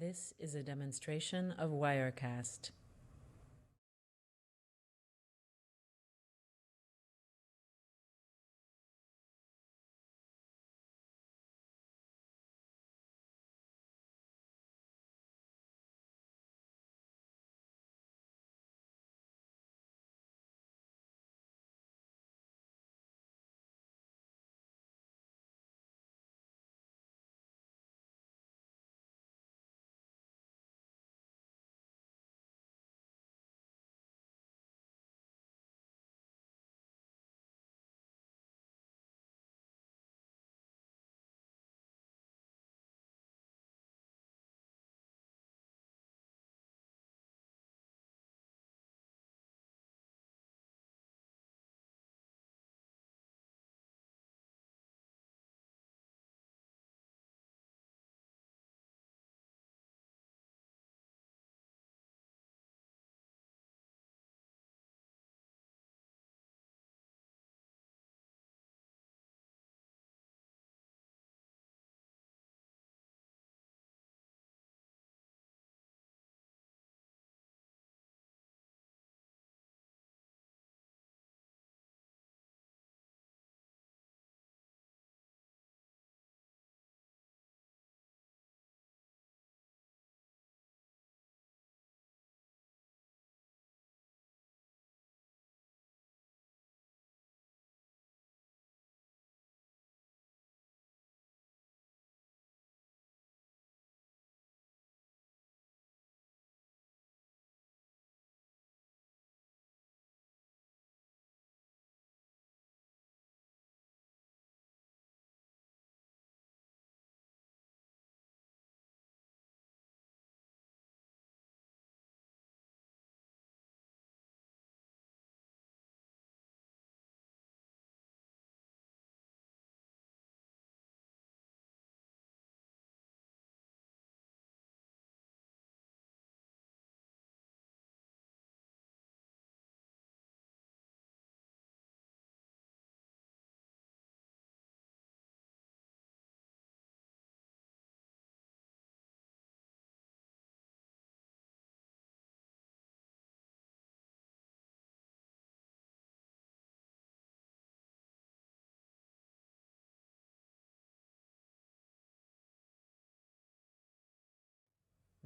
This is a demonstration of Wirecast.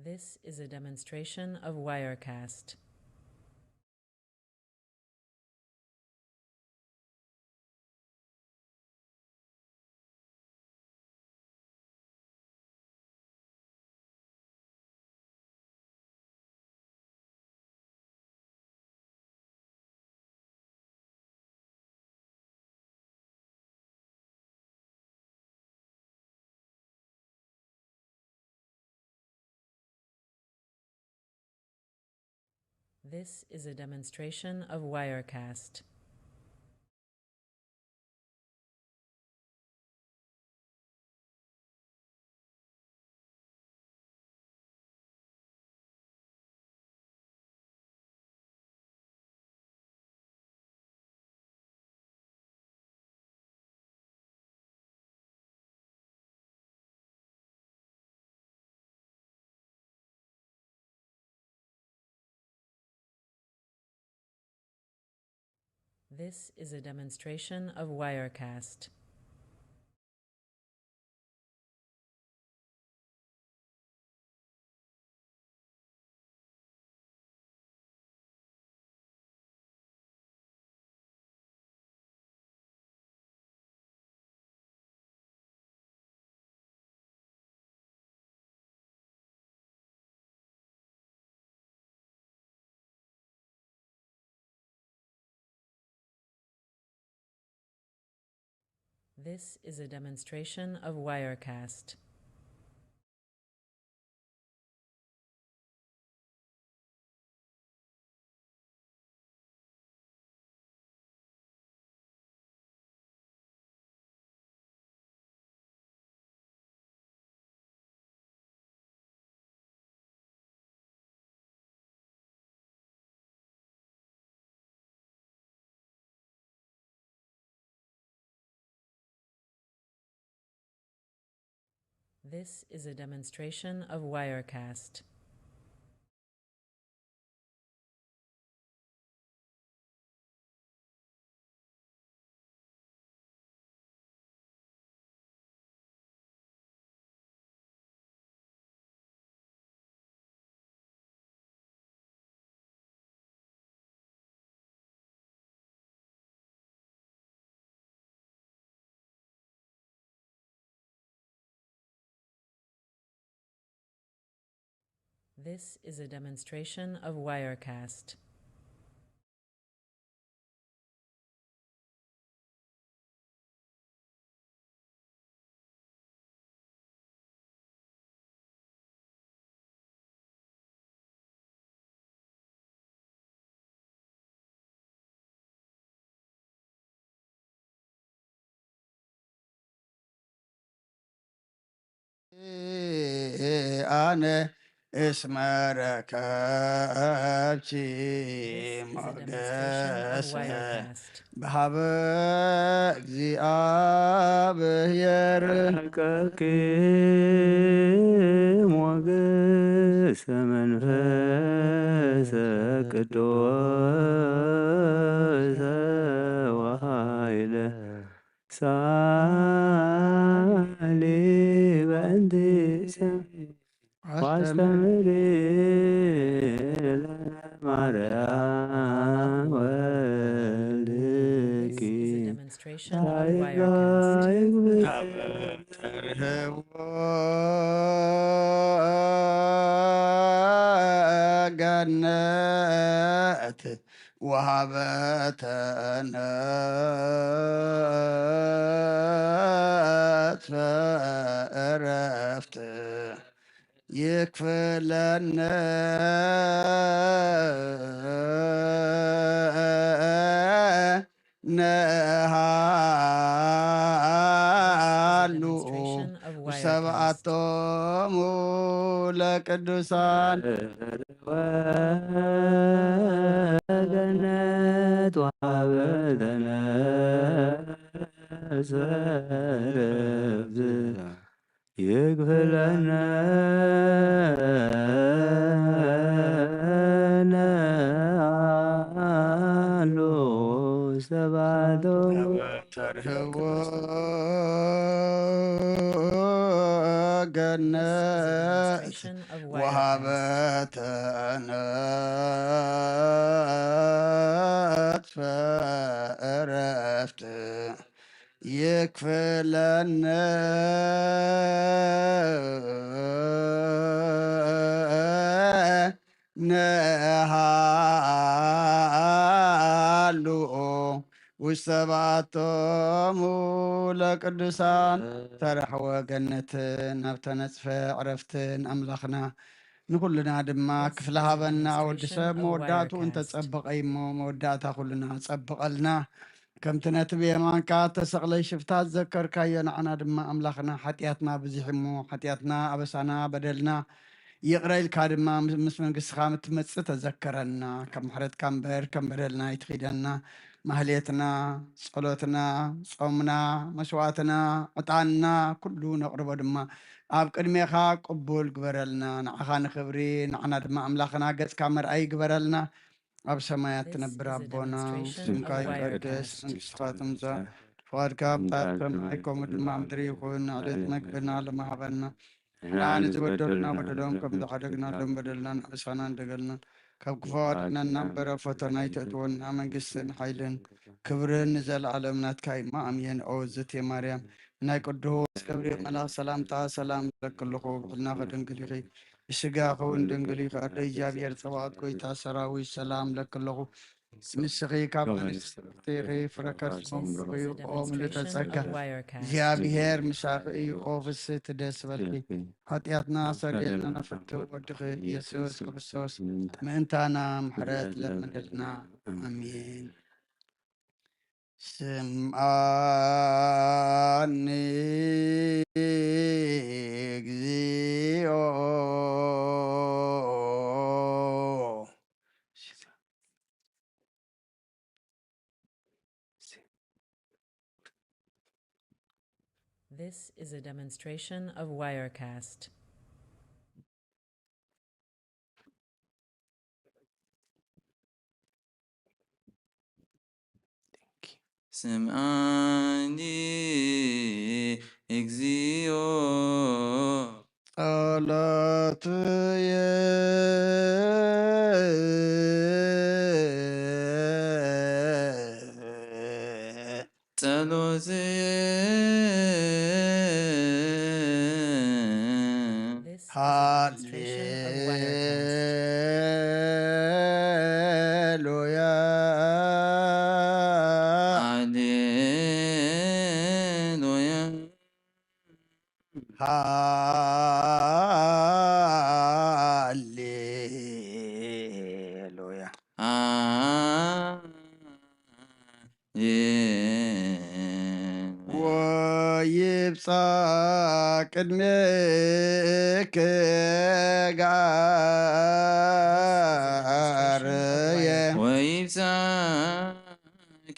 This is a demonstration of Wirecast. This is a demonstration of Wirecast. This is a demonstration of Wirecast. This is a demonstration of Wirecast. This is a demonstration of Wirecast. This is a demonstration of Wirecast. አነ እስመ ረከብቺ This is a demonstration of ሞገሰ Wirecast. በሀበ እግዚአብሔር ረቀቅ ሞገሰ መንፈሰ ቅዱስ ወኃይለ ሳሊ በእንተ ዋስተምሪ ለማርያም ወልድኪ This is a demonstration of Wirecast. ገነት ወሀበተነት ፈእረፍት ይክፍለነ ነሃሉ ሰብአቶሙ ለቅዱሳን ገነት ወሀበተነት ፈእረፍት ይክፍለነ ነሃሉ ሰብአቶሙ ተርህዎ This is a ገነት demonstration of Wirecast. ወሀበተነት ፈእረፍት ይክፍለነ ነሃሉ ውስተ ሰብአቶሙ ለቅዱሳን ተረሕወ ገነትን ናብተ ነፅፈ ዕረፍትን ኣምላኽና ንኩልና ድማ ክፍለ ሃበና ወዲ ሰብ መወዳእቱ እንተፀበቀ እሞ መወዳእታ ኩልና ፀብቀልና ከምቲ ነቲ ብየማንካ ተሰቕለይ ሽፍታት ዘከርካዮ ንዓና ድማ ኣምላኽና ሓጢኣትና ብዙሕ እሞ ሓጢኣትና ኣበሳና በደልና ይቕረ ኢልካ ድማ ምስ መንግስትኻ ምትመፅእ ተዘከረና ካብ ምሕረትካ እምበር ከም በደልና ይትኺደና ማህሌትና ጸሎትና ጾምና መስዋዕትና ዕጣንና ኩሉ ነቕርቦ ድማ ኣብ ቅድሜኻ ቅቡል ግበረልና ንዓኻ ንክብሪ ንዓና ድማ ኣምላኽና ገጽካ መርኣይ ግበረልና ኣብ ሰማያት ትነብር ኣቦና ስምካ ይቀደስ መንግስትኻ ትምጻእ ፍቃድካ ኣብ ሰማይ ከምኡ ድማ ምድሪ ይኹን ዕለት መግብና ለማሃበና ንዓኒ ዝበደሉና በደሎም ከም ዝሓደግናሎም በደልናን ኣበሳና እንደገልና ካብ ክፉ አድነና እምበር ኣብ ፈተና ይተእትወና መንግስትን ሓይልን ክብርን ንዘለዓለም ናትካ ኢማ ኣሜን። ኦ እግዝእትየ ማርያም ናይ ቅዱስ ገብርኤል መልኣክ ሰላምታ ሰላም ዘለክልኹ ብሕልና ከድንግል ኢኺ ብስጋ ኸውን ድንግል ኢኺ ኣደ እግዚኣብሔር ፀባኦት ጎይታ ሰራዊት ሰላም ለክለኹ ንስኺ ካብ ኣንስቲ ኢኺ ፍረ ከርሶም ርኺ ኦ ምልዕተ ጸጋ እግዚኣብሔር ምሳኺ እዩ ኦ ፍስሕቲ ደስ በልኪ ኃጢአትና ሰሪየልና ነፍቲ ወድኺ ኢየሱስ ክርስቶስ ምእንታና ምሕረት ለምንልና አሜን። ስምዓኒ እግዚኦ This is a demonstration of Wirecast. سمعني اكزيو تلوزي This is a demonstration of Wirecast. عليلويا هاليلويا ويبصى قدمك قارية ويبساك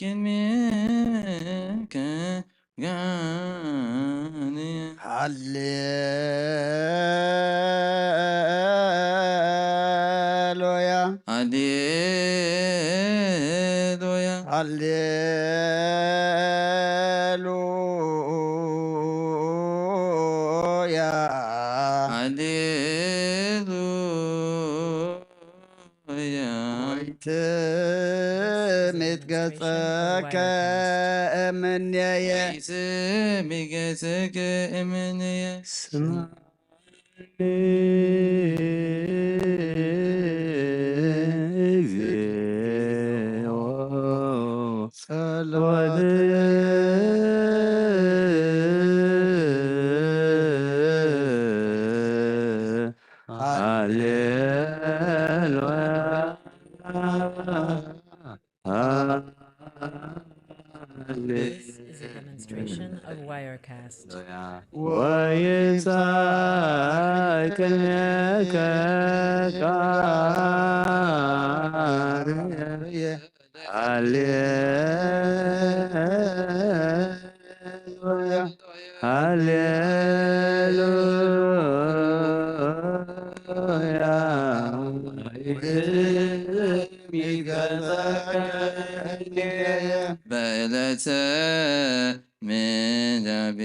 منك غاني هاليلويا هللويا هاليلويا هللويا ويتمت قصك مني ويسمي قسك امني This is a demonstration of Wirecast. ويسعك قارية هاليلويا هاليلويا بلت من Demonstration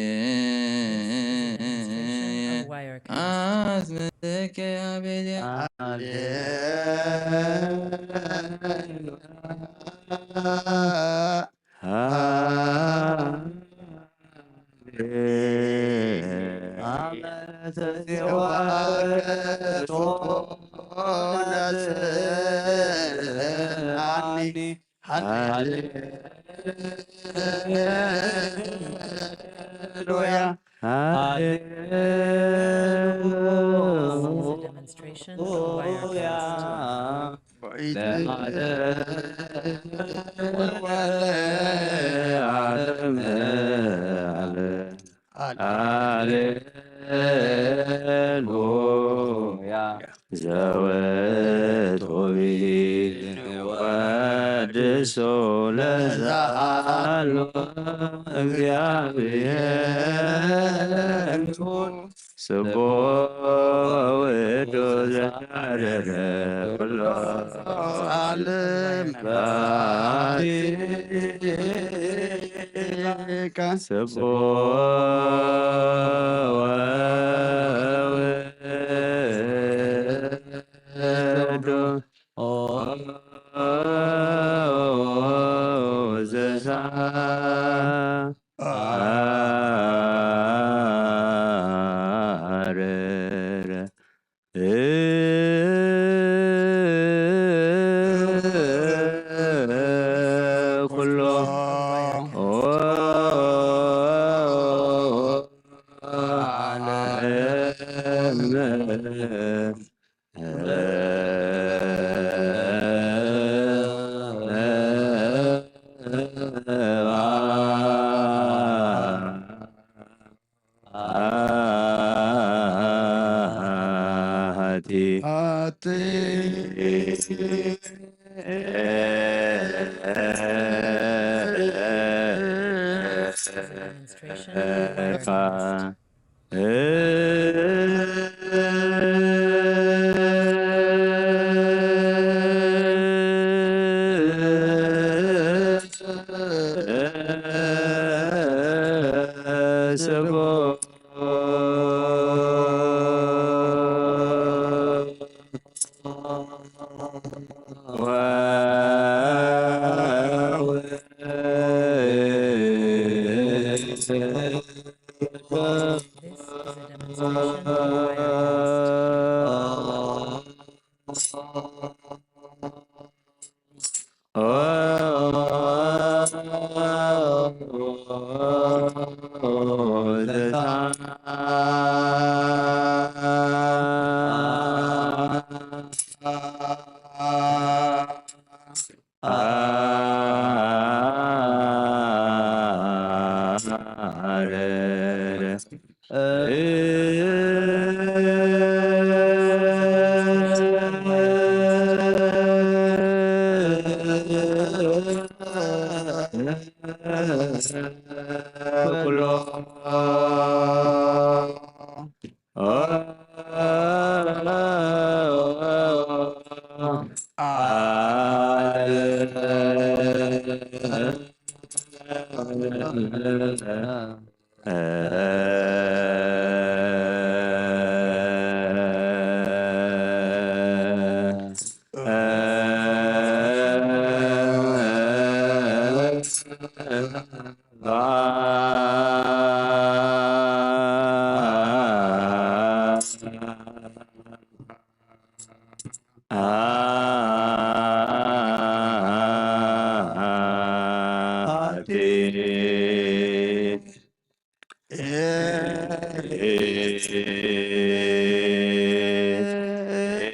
of جبين Wirecast. عزمتك يا بدي هاليلويا This is a demonstration of Wirecast. هاليلويا زوات وبين وادسو لزعلو እግዚአብሔር ስቦ ወዶ ዘዳረረ ኩሎ ዓለም ባሪከ ስቦ ወወዶ ዘዛ አረረ ኩሎ demonstration of Wirecast. This is a demonstration of Wirecast.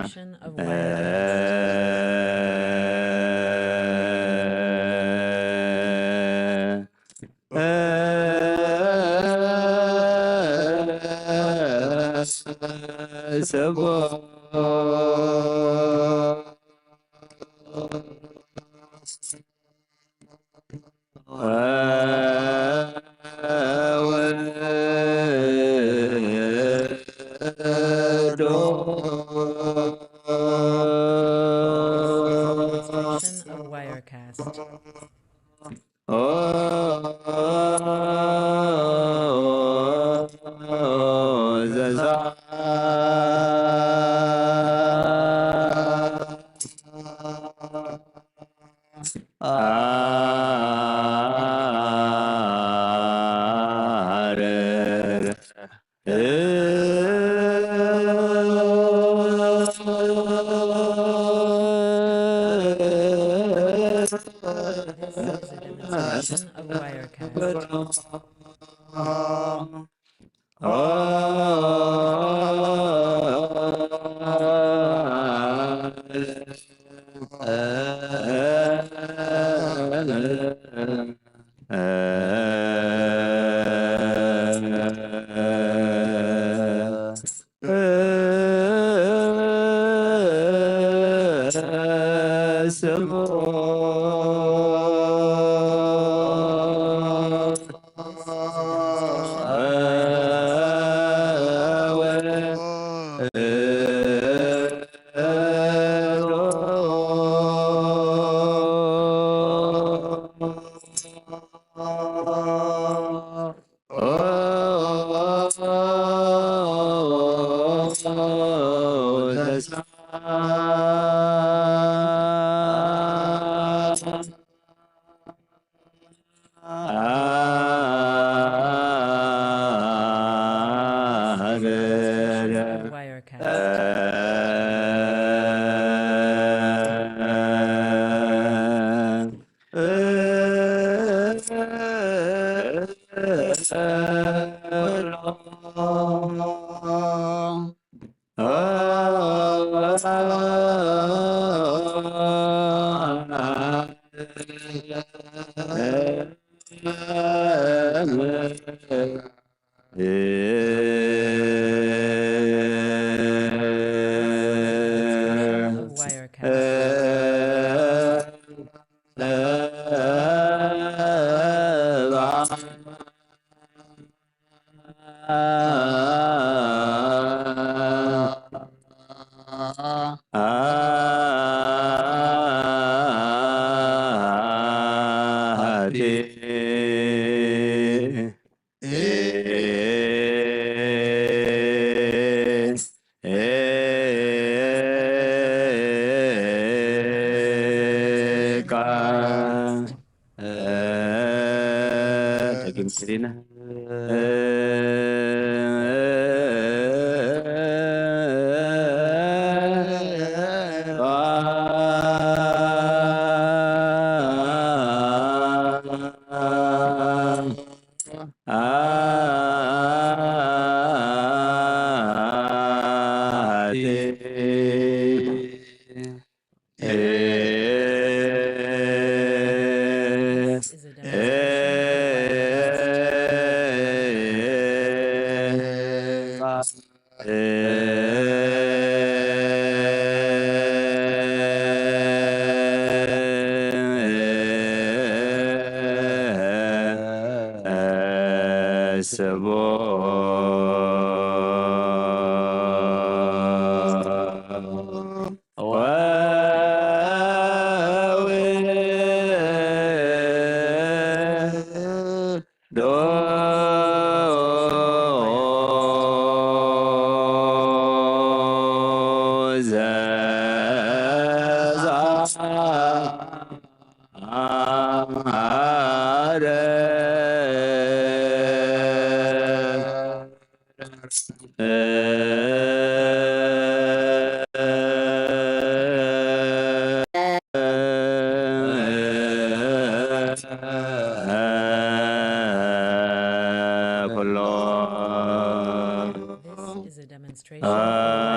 Demonstration of Wirecast. Demonstration of Wirecast. This is a demonstration of Wirecast. Demonstration of Wirecast. Of Wirecast. Serina. This is a This is a demonstration of Wirecast.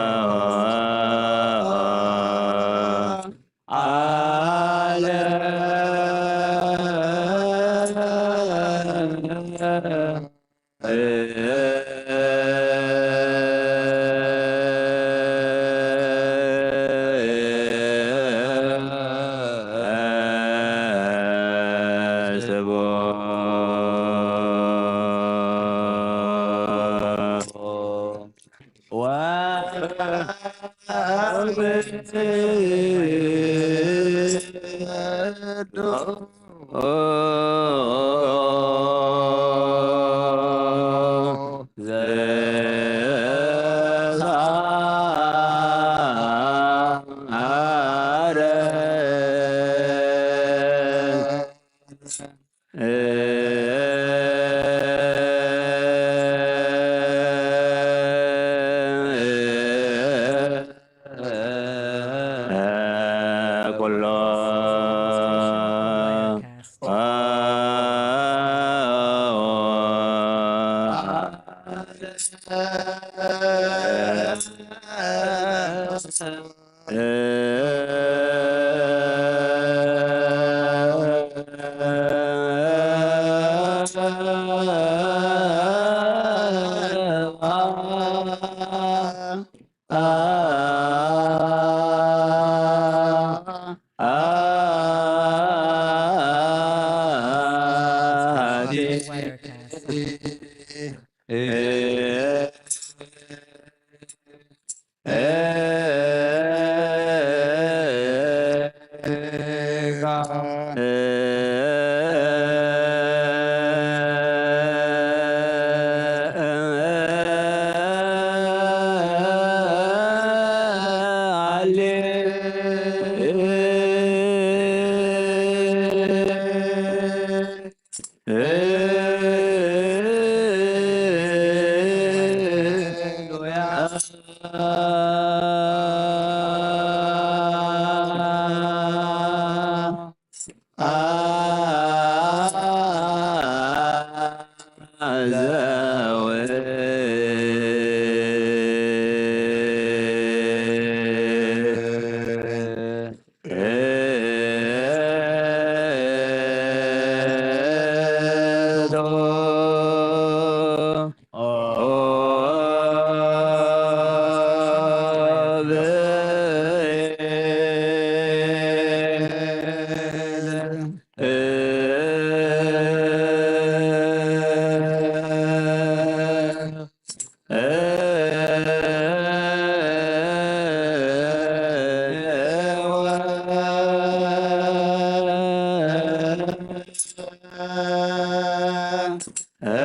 This is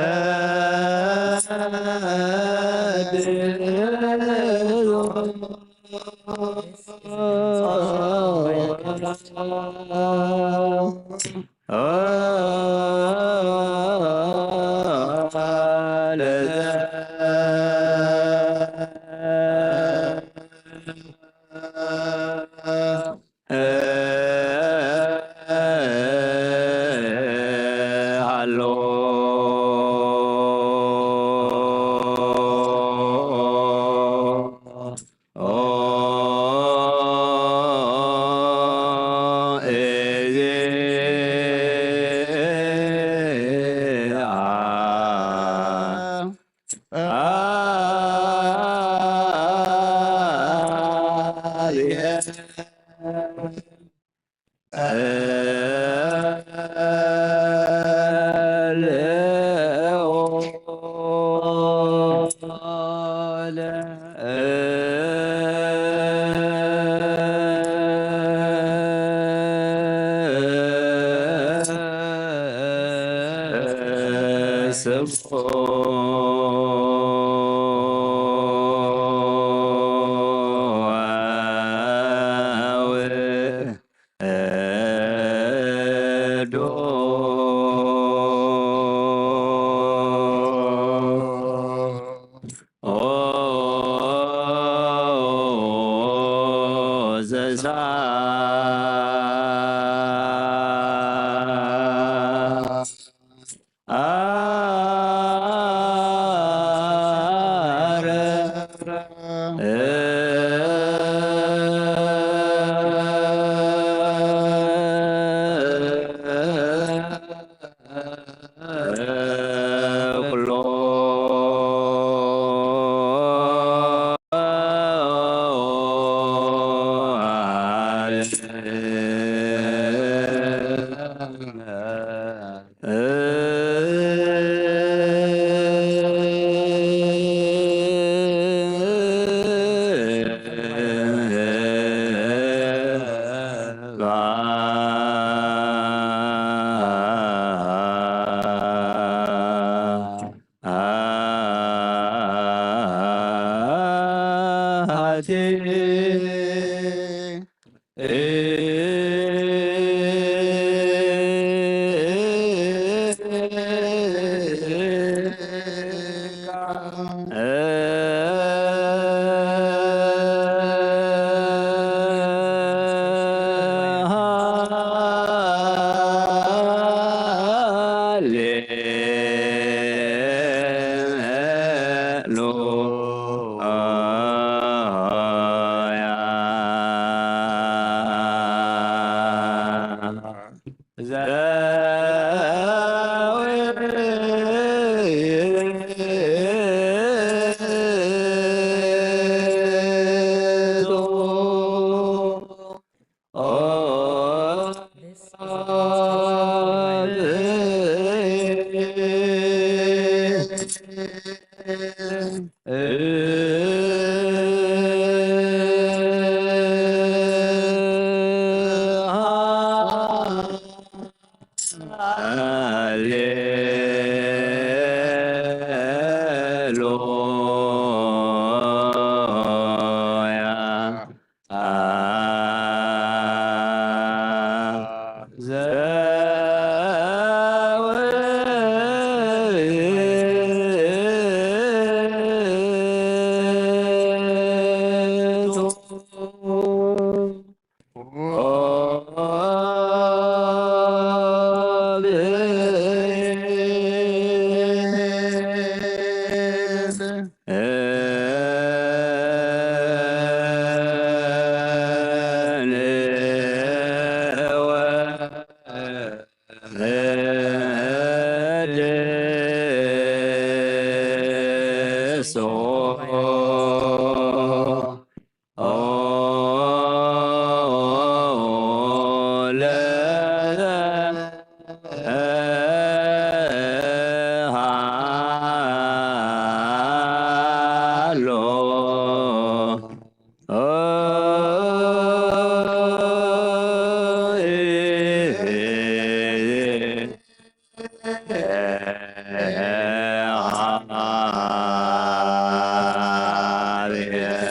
a demonstration of Wirecast. This is a demonstration of Wirecast.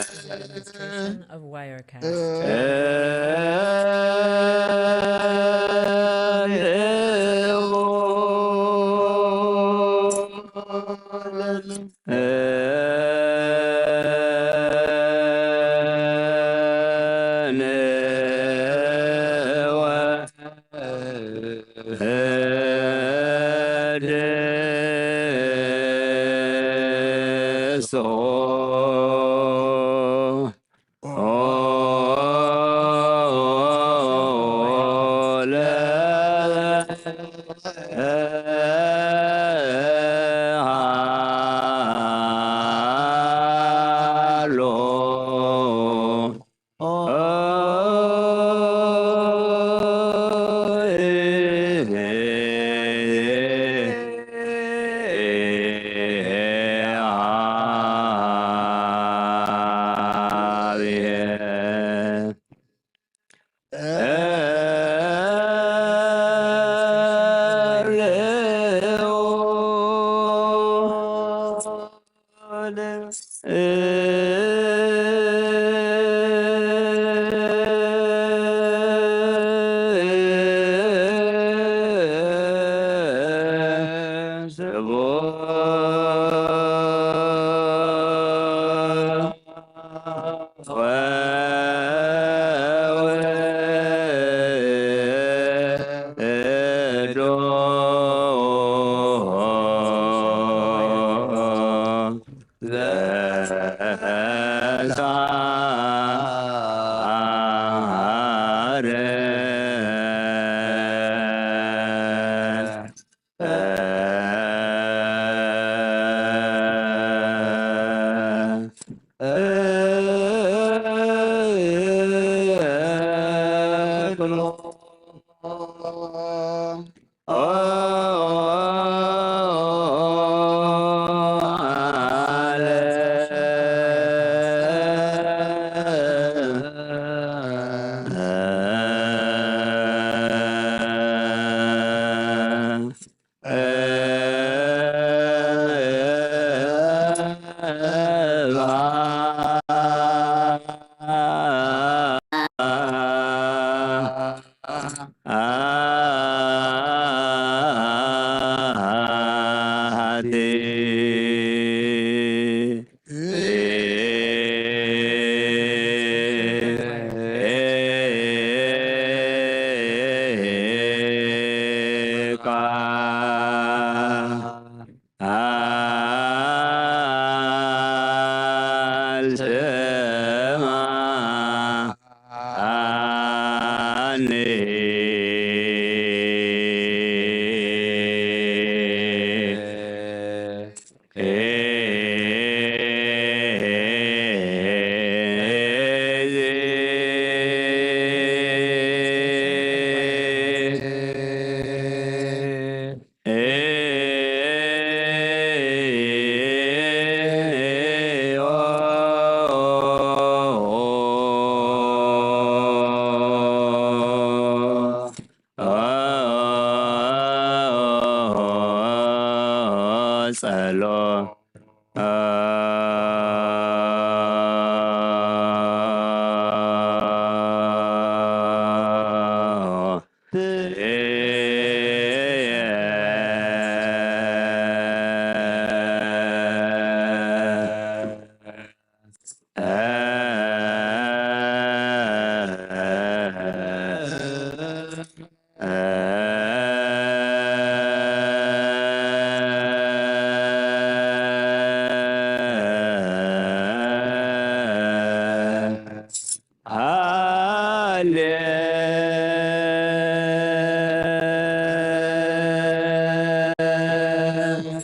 is a demonstration of Wirecast.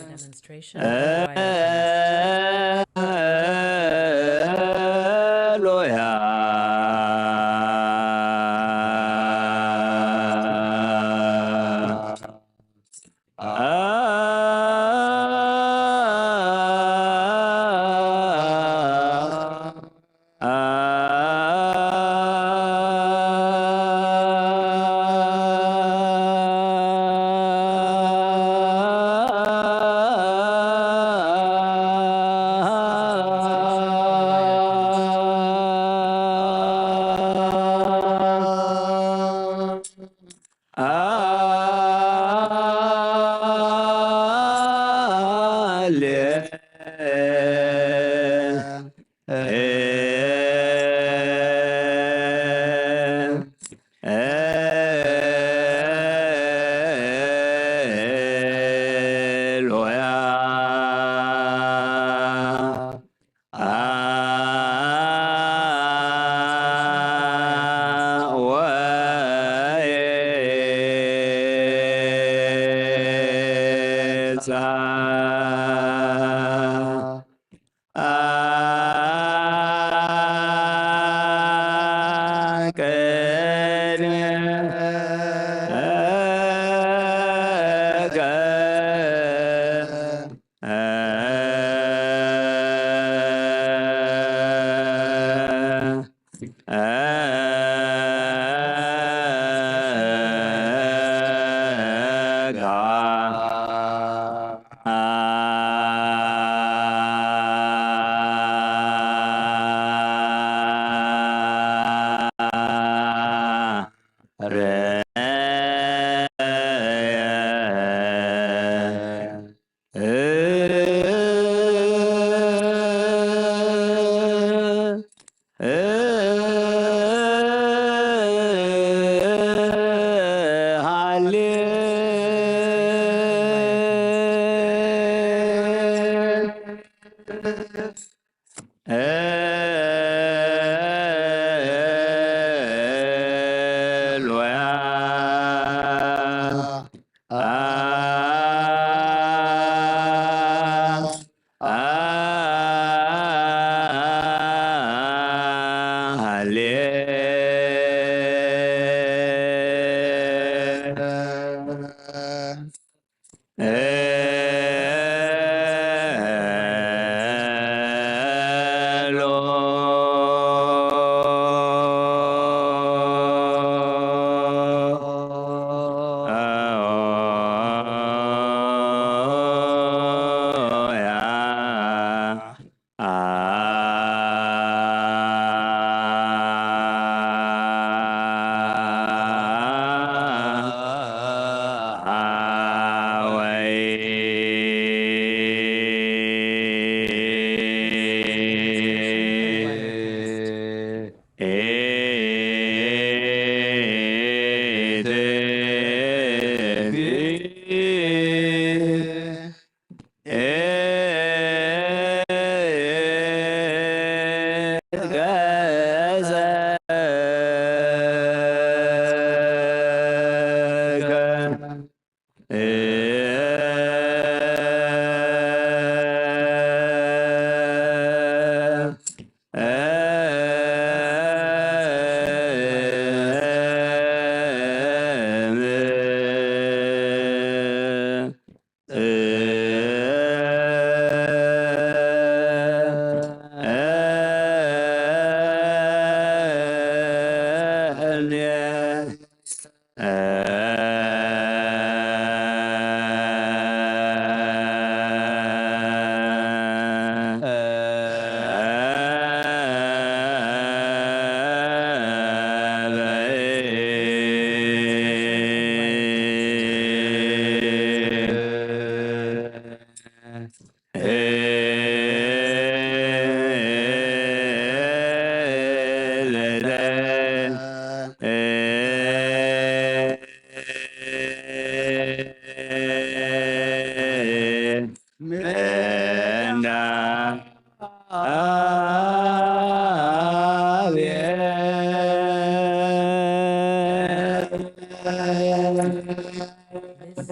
Demonstration of Wirecast.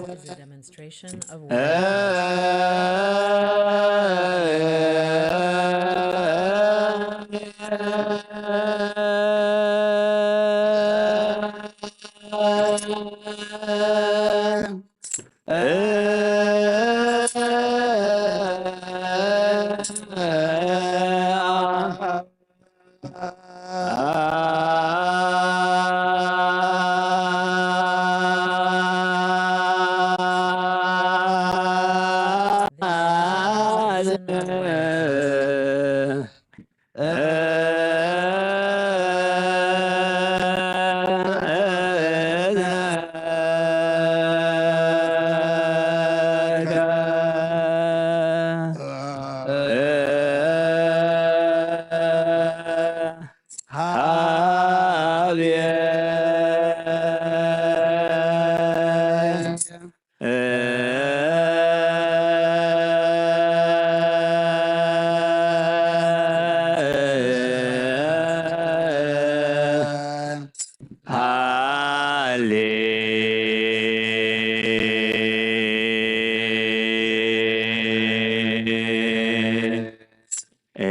This is a demonstration of Wirecast. This is a season of Wirecast. Eloya.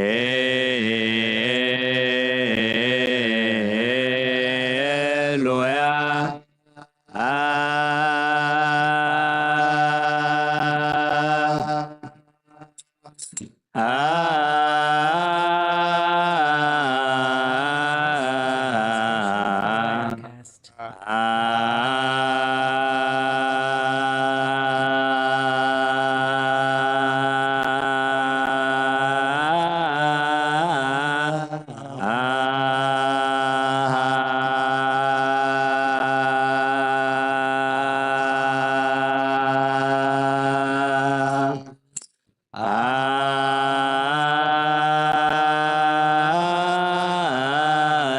Wirecast.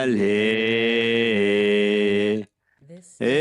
This is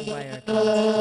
Wirecast.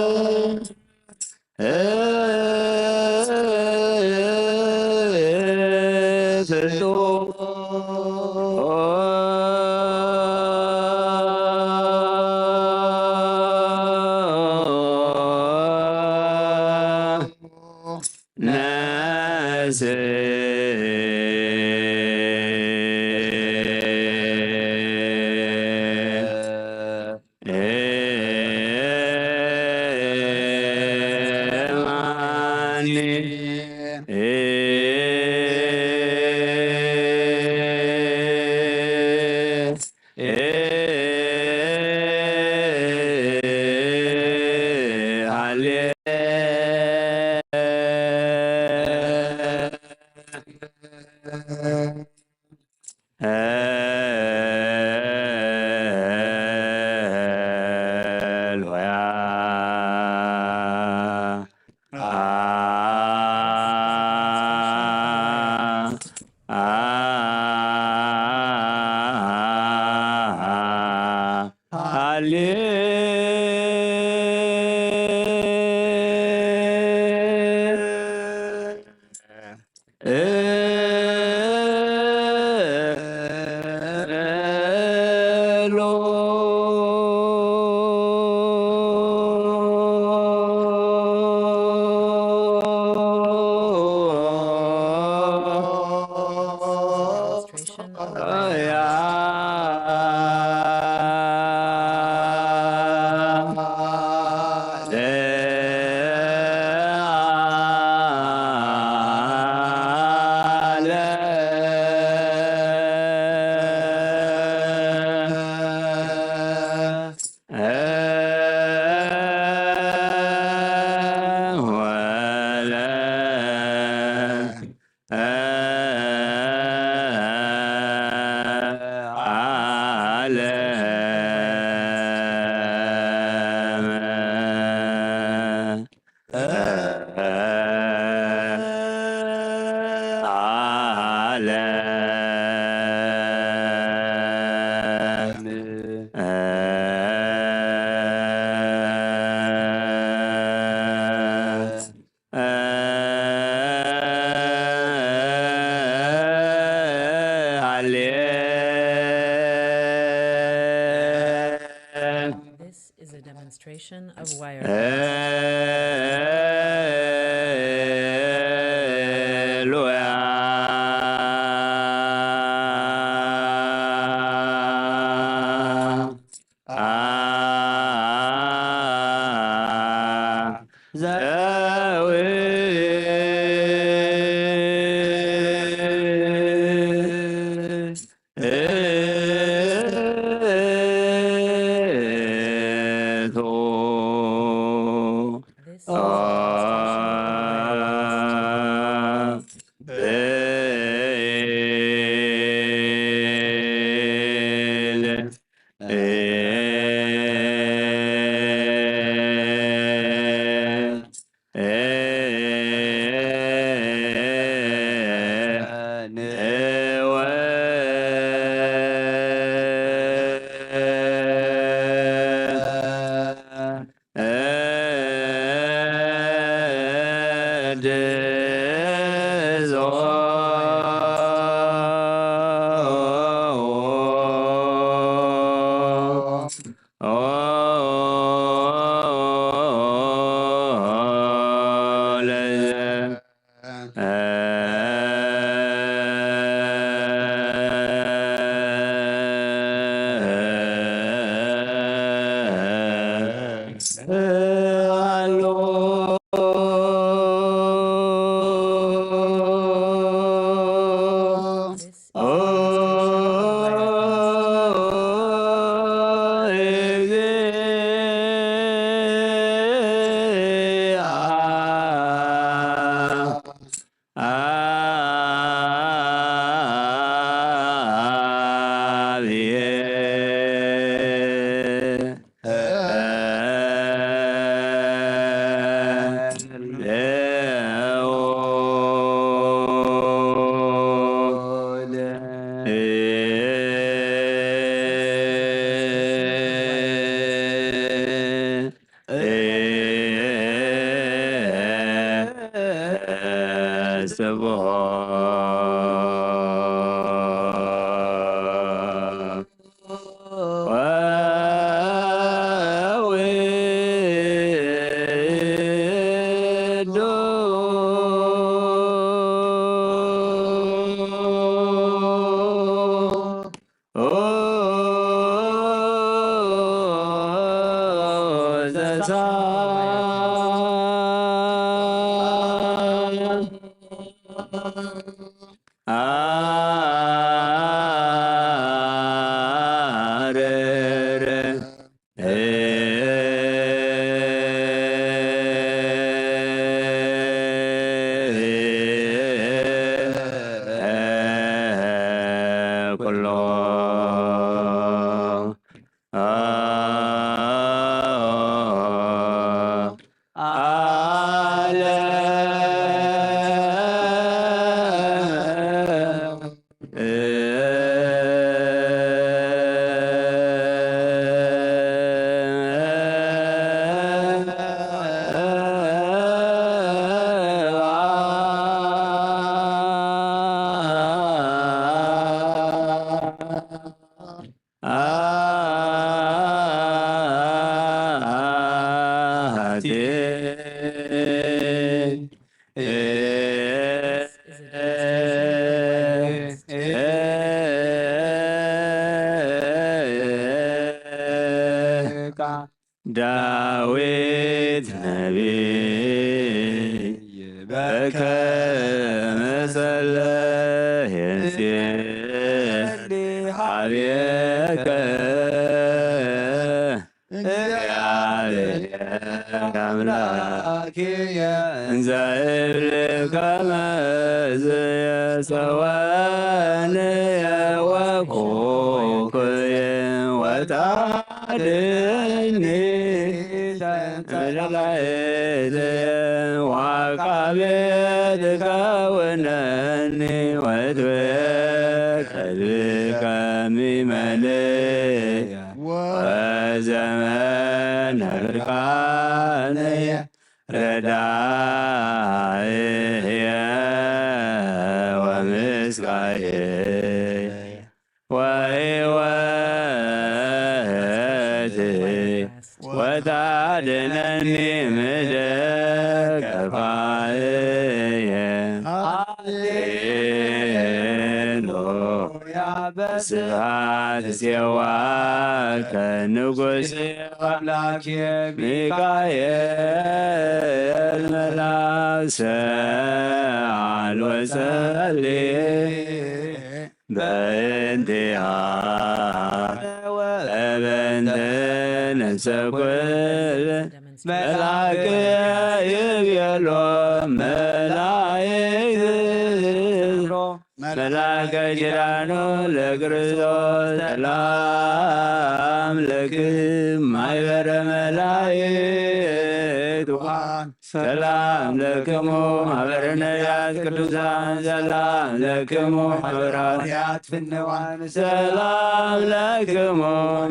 Demonstration of Wirecast. This is a demonstration of Wirecast. This is a ዳዊት ነቢይ በከመ ጸለየ ኀቤከ እግዚአብሔር አምላክየ እንዘ እብል ከመ ዝየሰወንየ ወኩክየ ወታድኒ ወዐቃቤ ትከውነኒ ወትቤከ ሚመንየ ወዘመነ ርቃንየ ረዳእየ ወምስጋየ ወሕይወትየ ወታድነኒ እምእደ ገፋእየ ሃሌሉያ ስብሐት ጽዋ ከንጉሥ አምላክ ሚካኤል መልአክ ሰአል ወጸልይ በእንቲሃ በእንተ ነፍሰ ኩል መልአክ ይቤሎ መላእክት መልአከ ኪዳኑ ለክርስቶስ ሰላም ለክም ማኅበረ መላእክት ሰላም ለክሙ ማኅበረ ነቢያት ቅዱሳን ሰላም ለክሙ ማኅበረ ሐዋርያት ፍንዋን ሰላም ለክሙ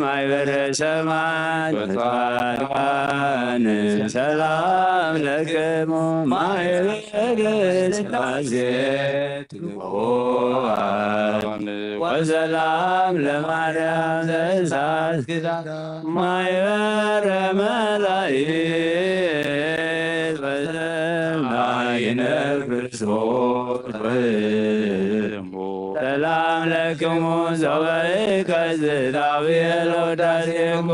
ማኅበረ ሰማዕት ወጻድቃን ሰላም ለክሙ ማኅበረ ሥላሴ ወሰላም ለማርያም ዘእሳት ክዳን ማኅበረ መላእክት በሰማይነ ክርስቶስ ሰላም ለክሙ ዘወይከ ዝዳብሔር ወዳሴክሙ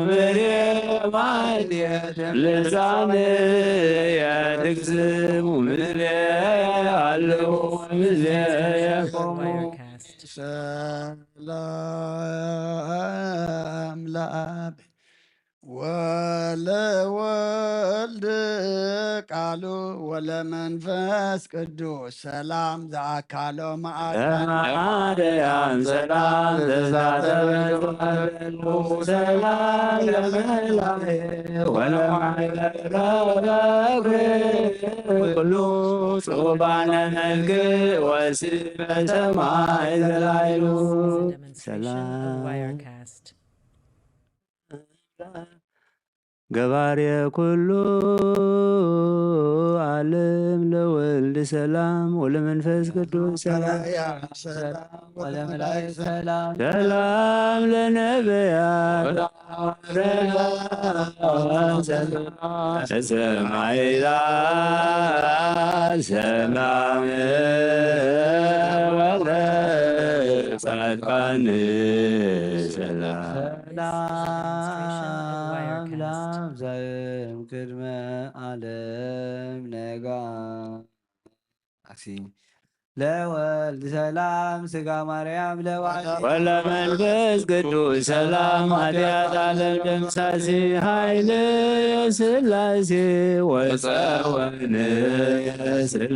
ምሬማልየት ልሳንየ ትክስሙ ምሬ አለሁ ምሬ የቆሙ ሰላም ለአብ ወለወልድ ቃሉ ወለመንፈስ ቅዱስ ሰላም ዘአካሎ ማርያም ሰላም ዘሳተበሉ ሰላም ለመላእክት ወለማኅበረ ኩሉ ጹባነ መልክ ወስበ ሰማይ ዘላይሉ Demonstration of Wirecast. ገባሬ ኩሉ ዓለም ለወልድ ሰላም ወለመንፈስ ቅዱስ ሰላም ወለመላእክት ሰላም ሰላም ለነቢያት ለሰማዕታት ሰላም ወለጻድቃን ሰላም ዘእም ቅድመ ዓለም ነጋ ለወልድ ሰላም ሥጋ ማርያም ወለመንፈስ ቅዱስ ሰላም ኃጢአት ዓለም ደምሳሴ ኃይል የሥላሴ ወፀወን የሥላሴ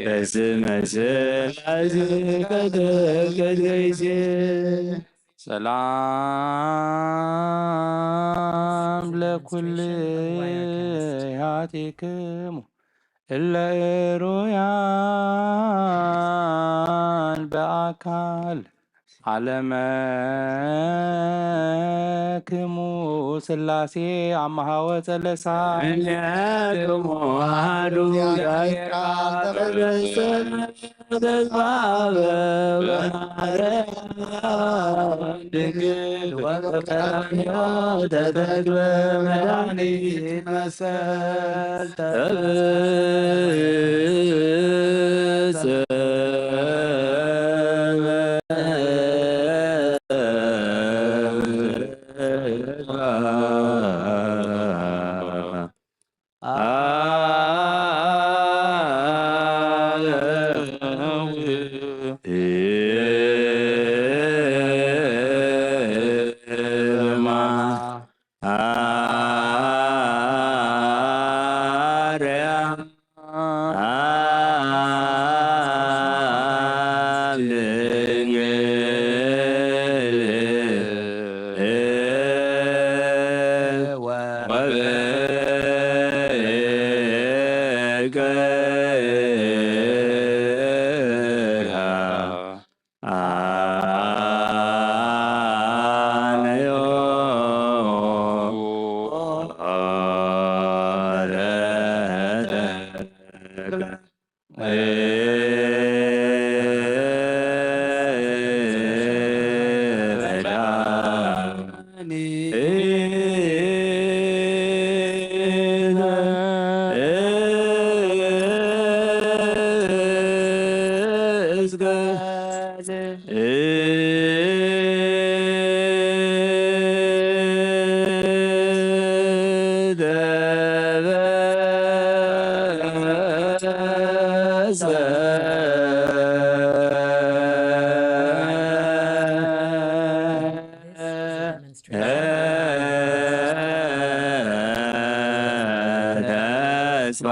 በስመ ሥላሴ ቀድገይሴ ሰላም ለኩልያቲክሙ እለ እሩያን በአካል ዓለመክሙ ሥላሴ አምሃ ወፀለሳ እኛክሙ አሐዱ ዳይቃ ተስፋበ በማርያም ድንግል ወበቀራንዮ ተተክለ መድኃኒት መሰል ተስፋ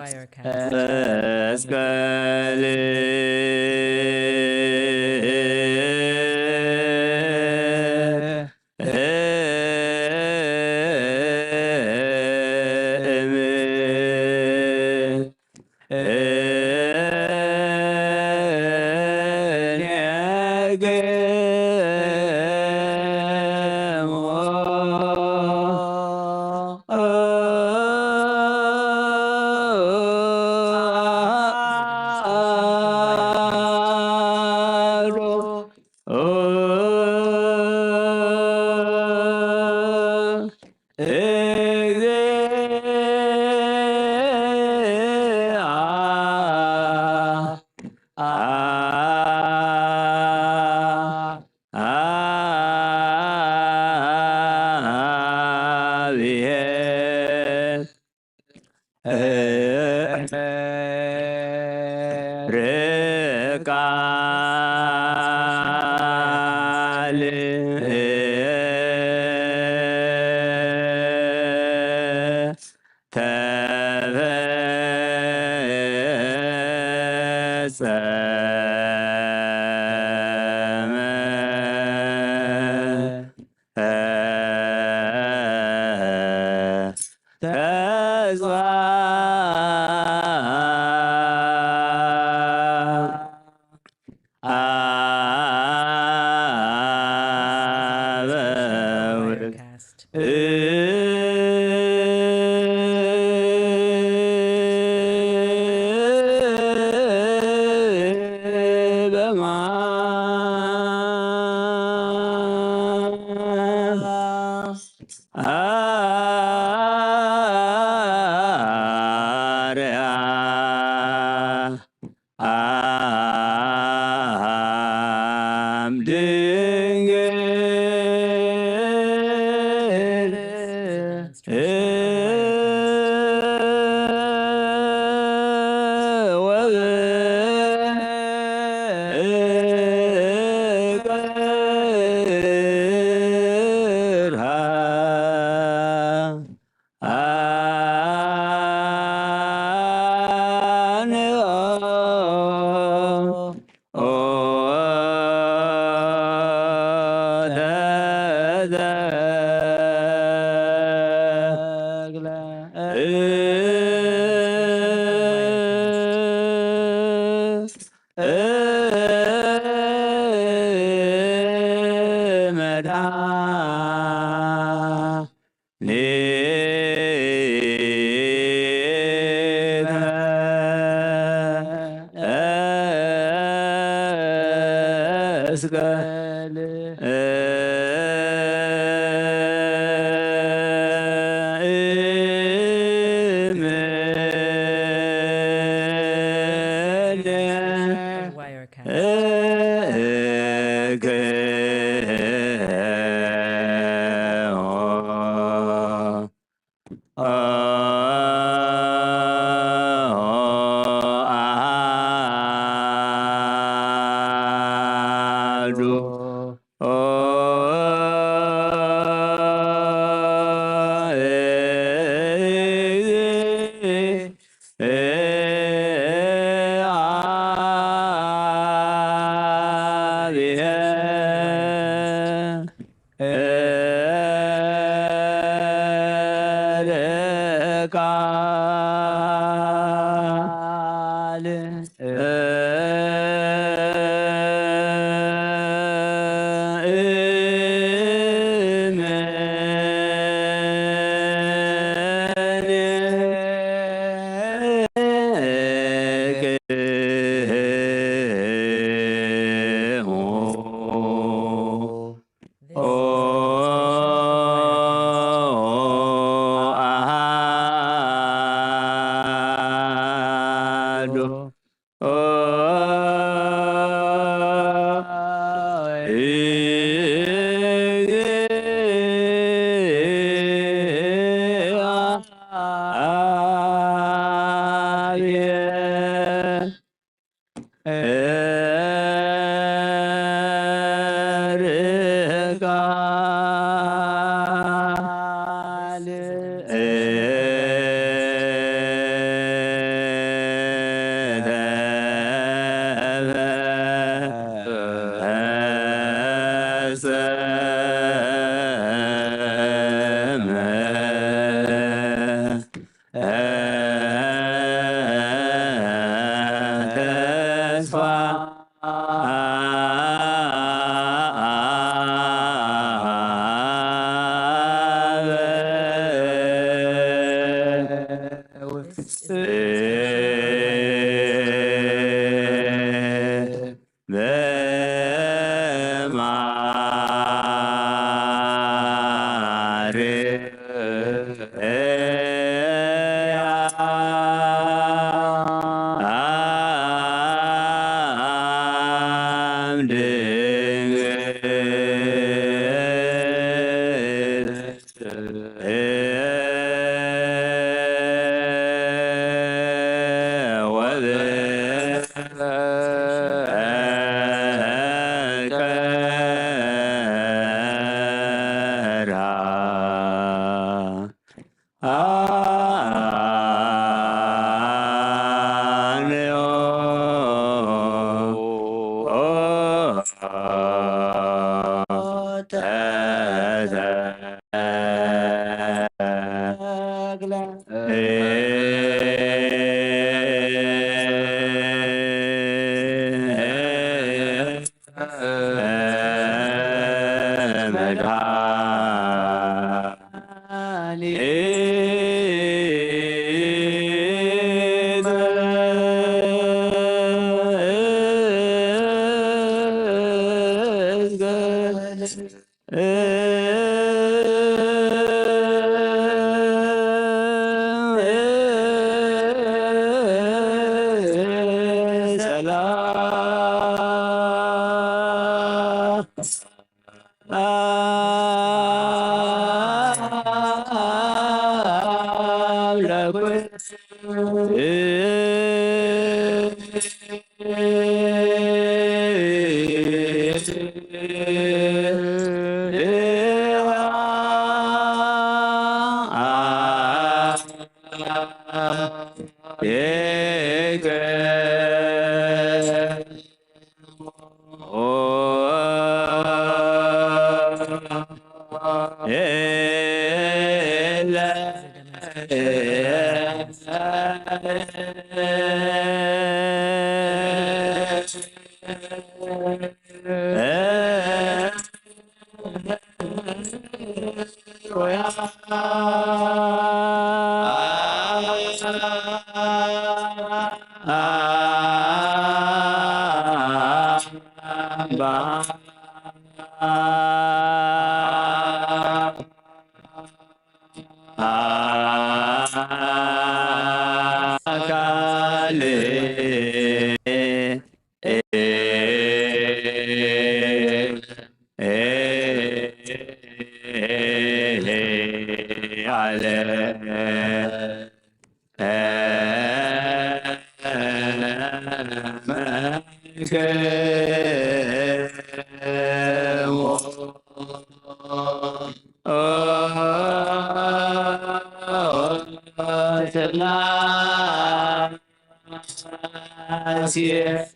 Wirecast. Wirecast. ተስፋ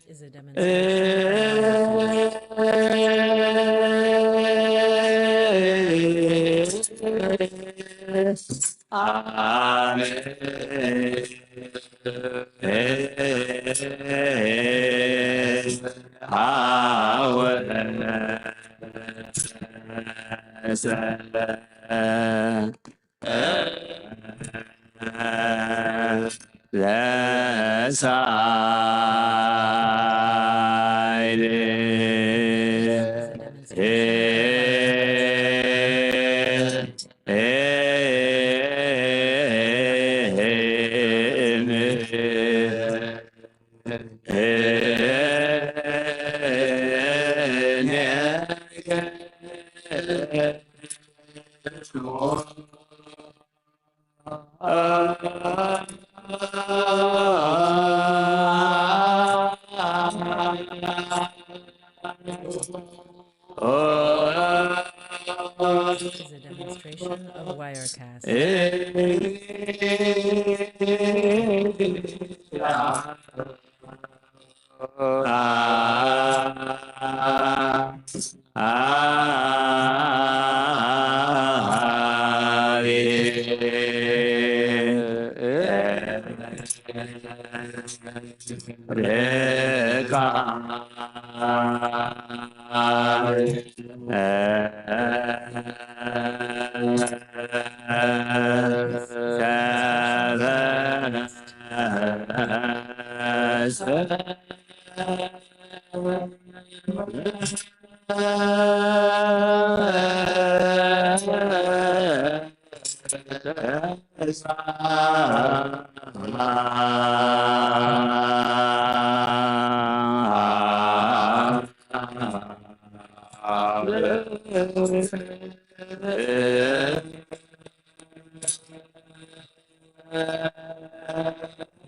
This is a demonstration This is a demonstration of Wirecast. Yeah.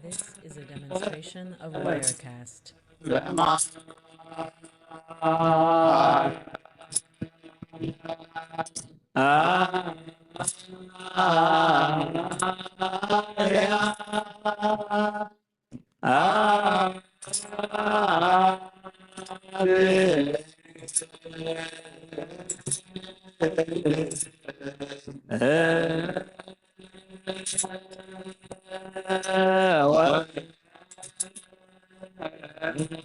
This is a demonstration of Wirecast. This is a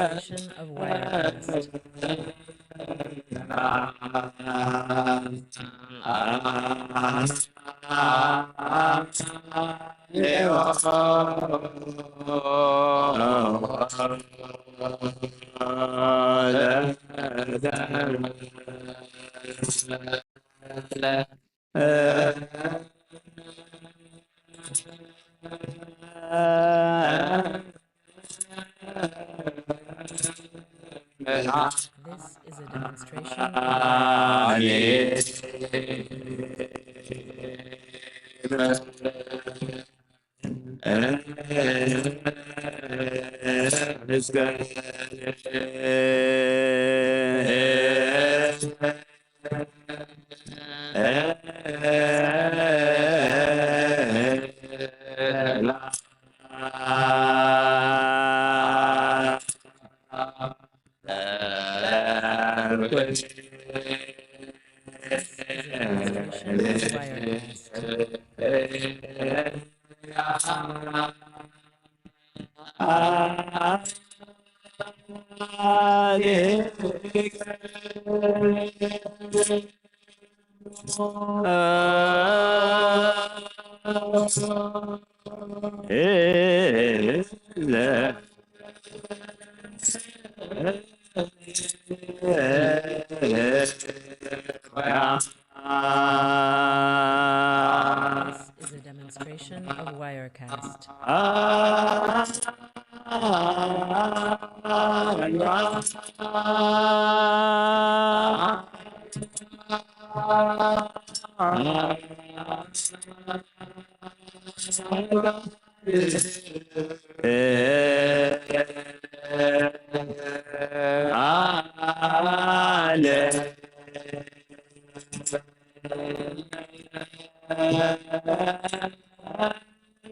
demonstration of Wirecast. This is a demonstration of This is a demonstration of Wirecast.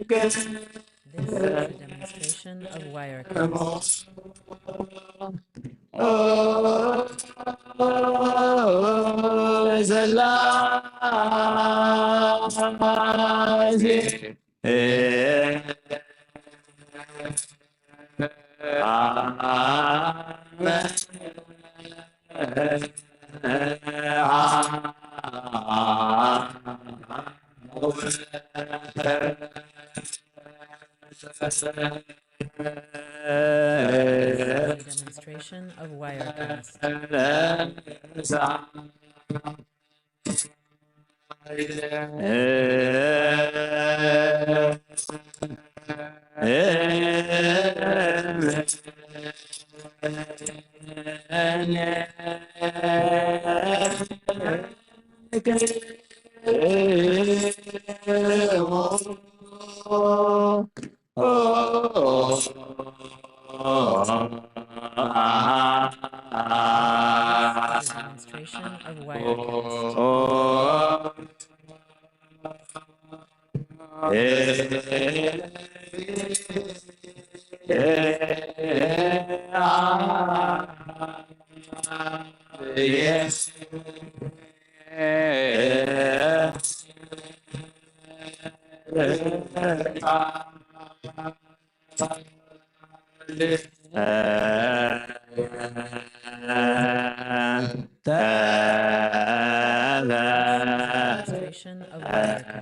This is a demonstration of Wirecast. This is a demonstration of Wirecast. This is a demonstration of Wirecast. This is a demonstration of Wirecast. Demonstration of Wirecast.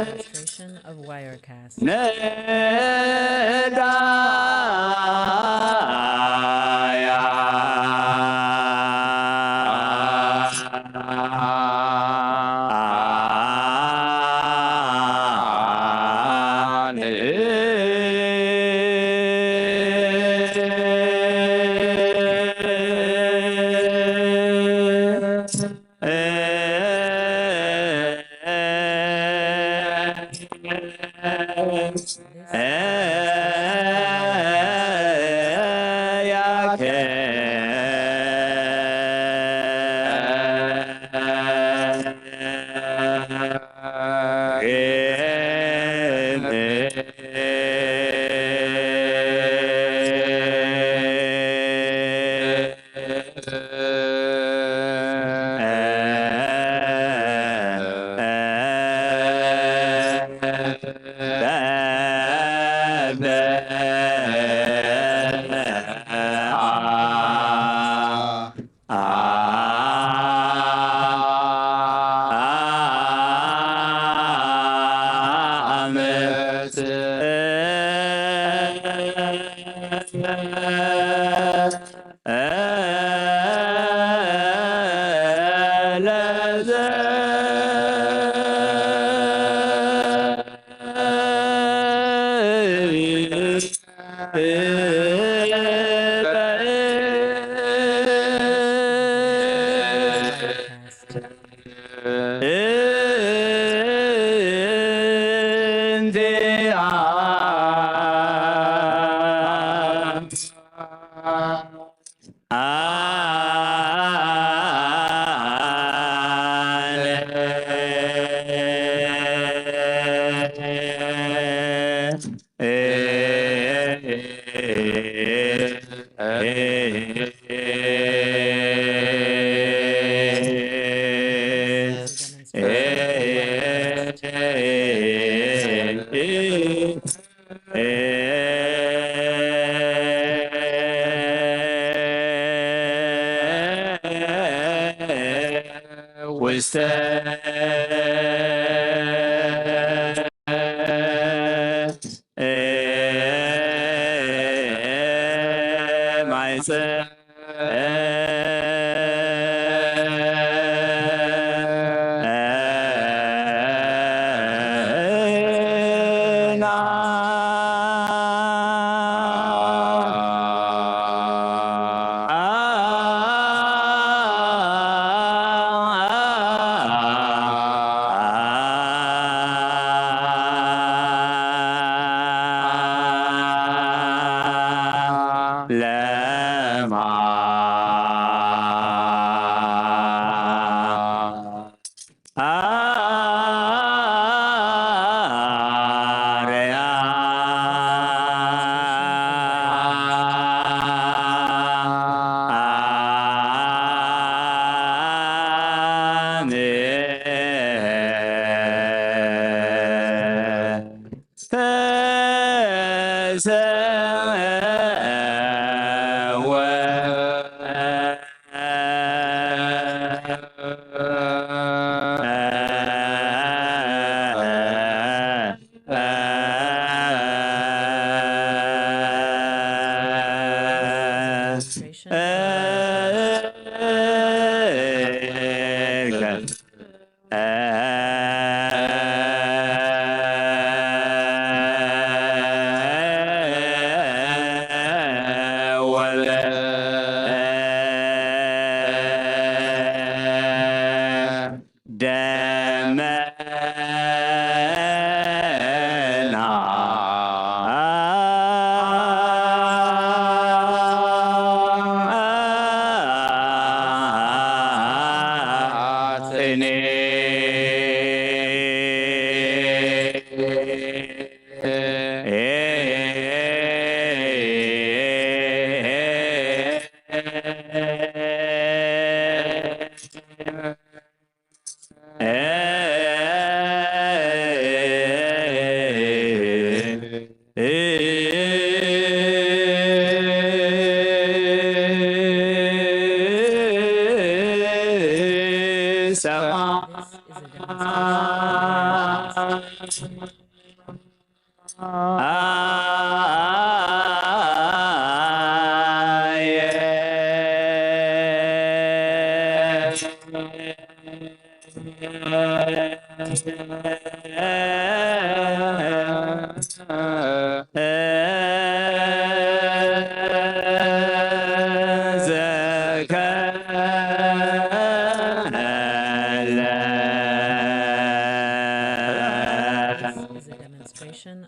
Demonstration of Wirecast.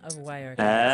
Of Wirecast.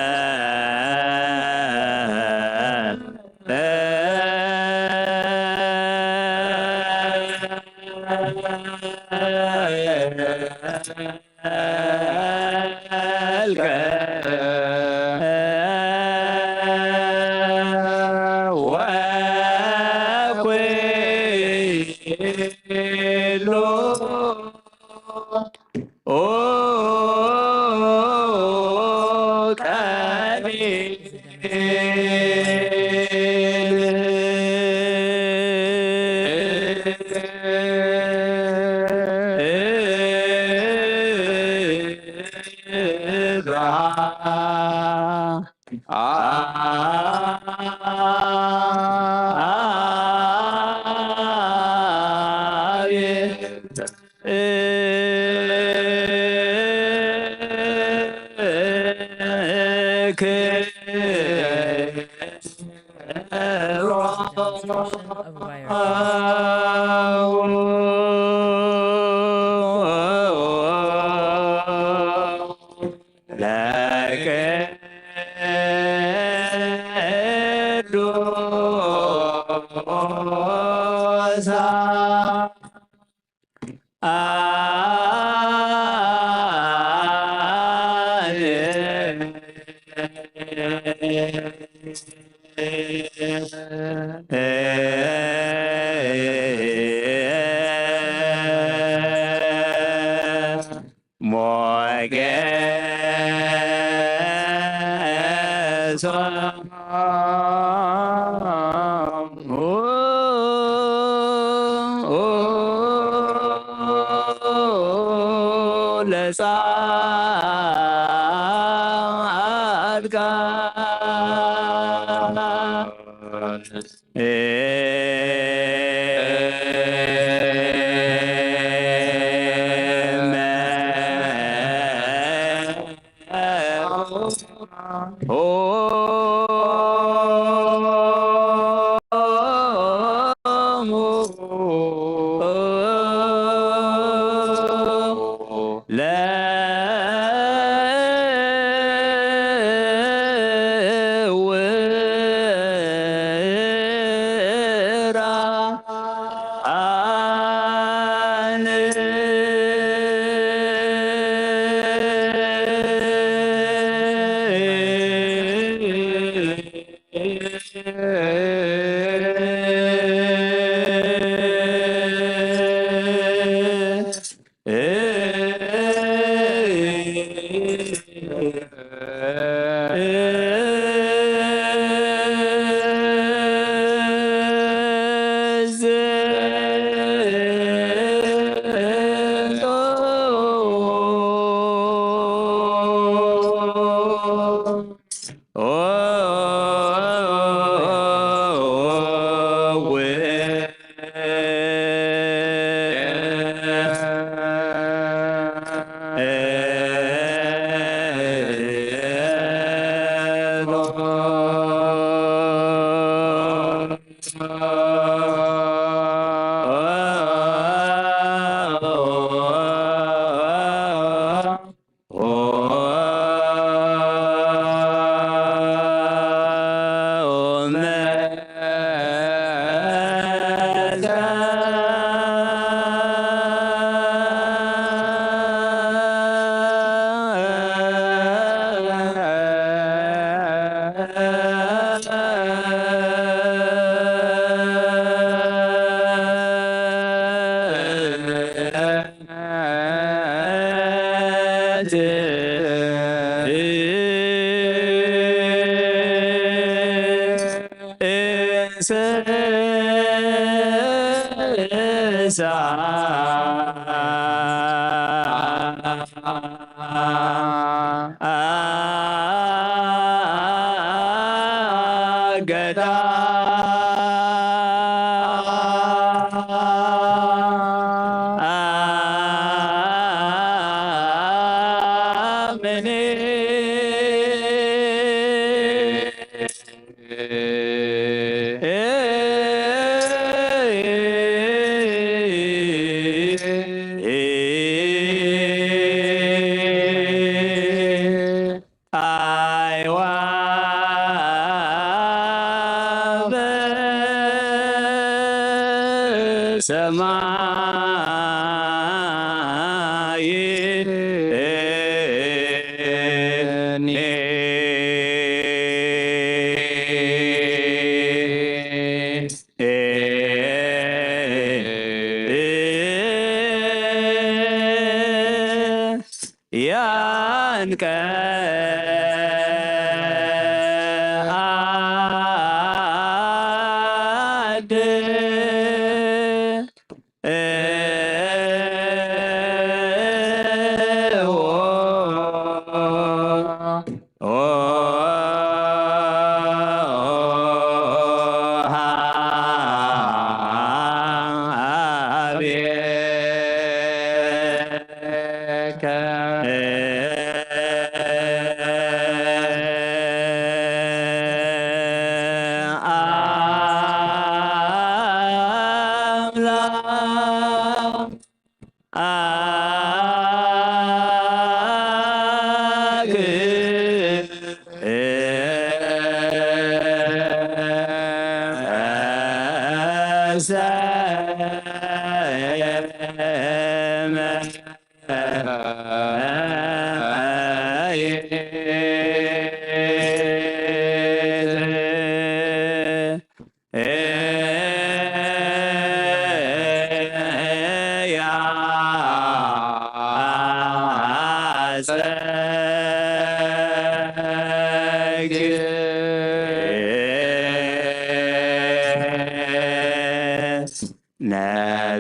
demonstration of Wirecast.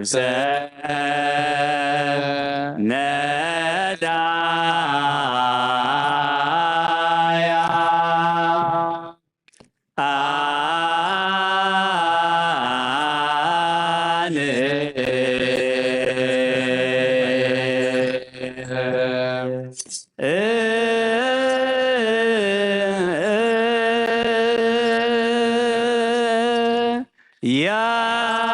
ነፍሰ ነዳያ አነ ያከ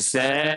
Demonstration.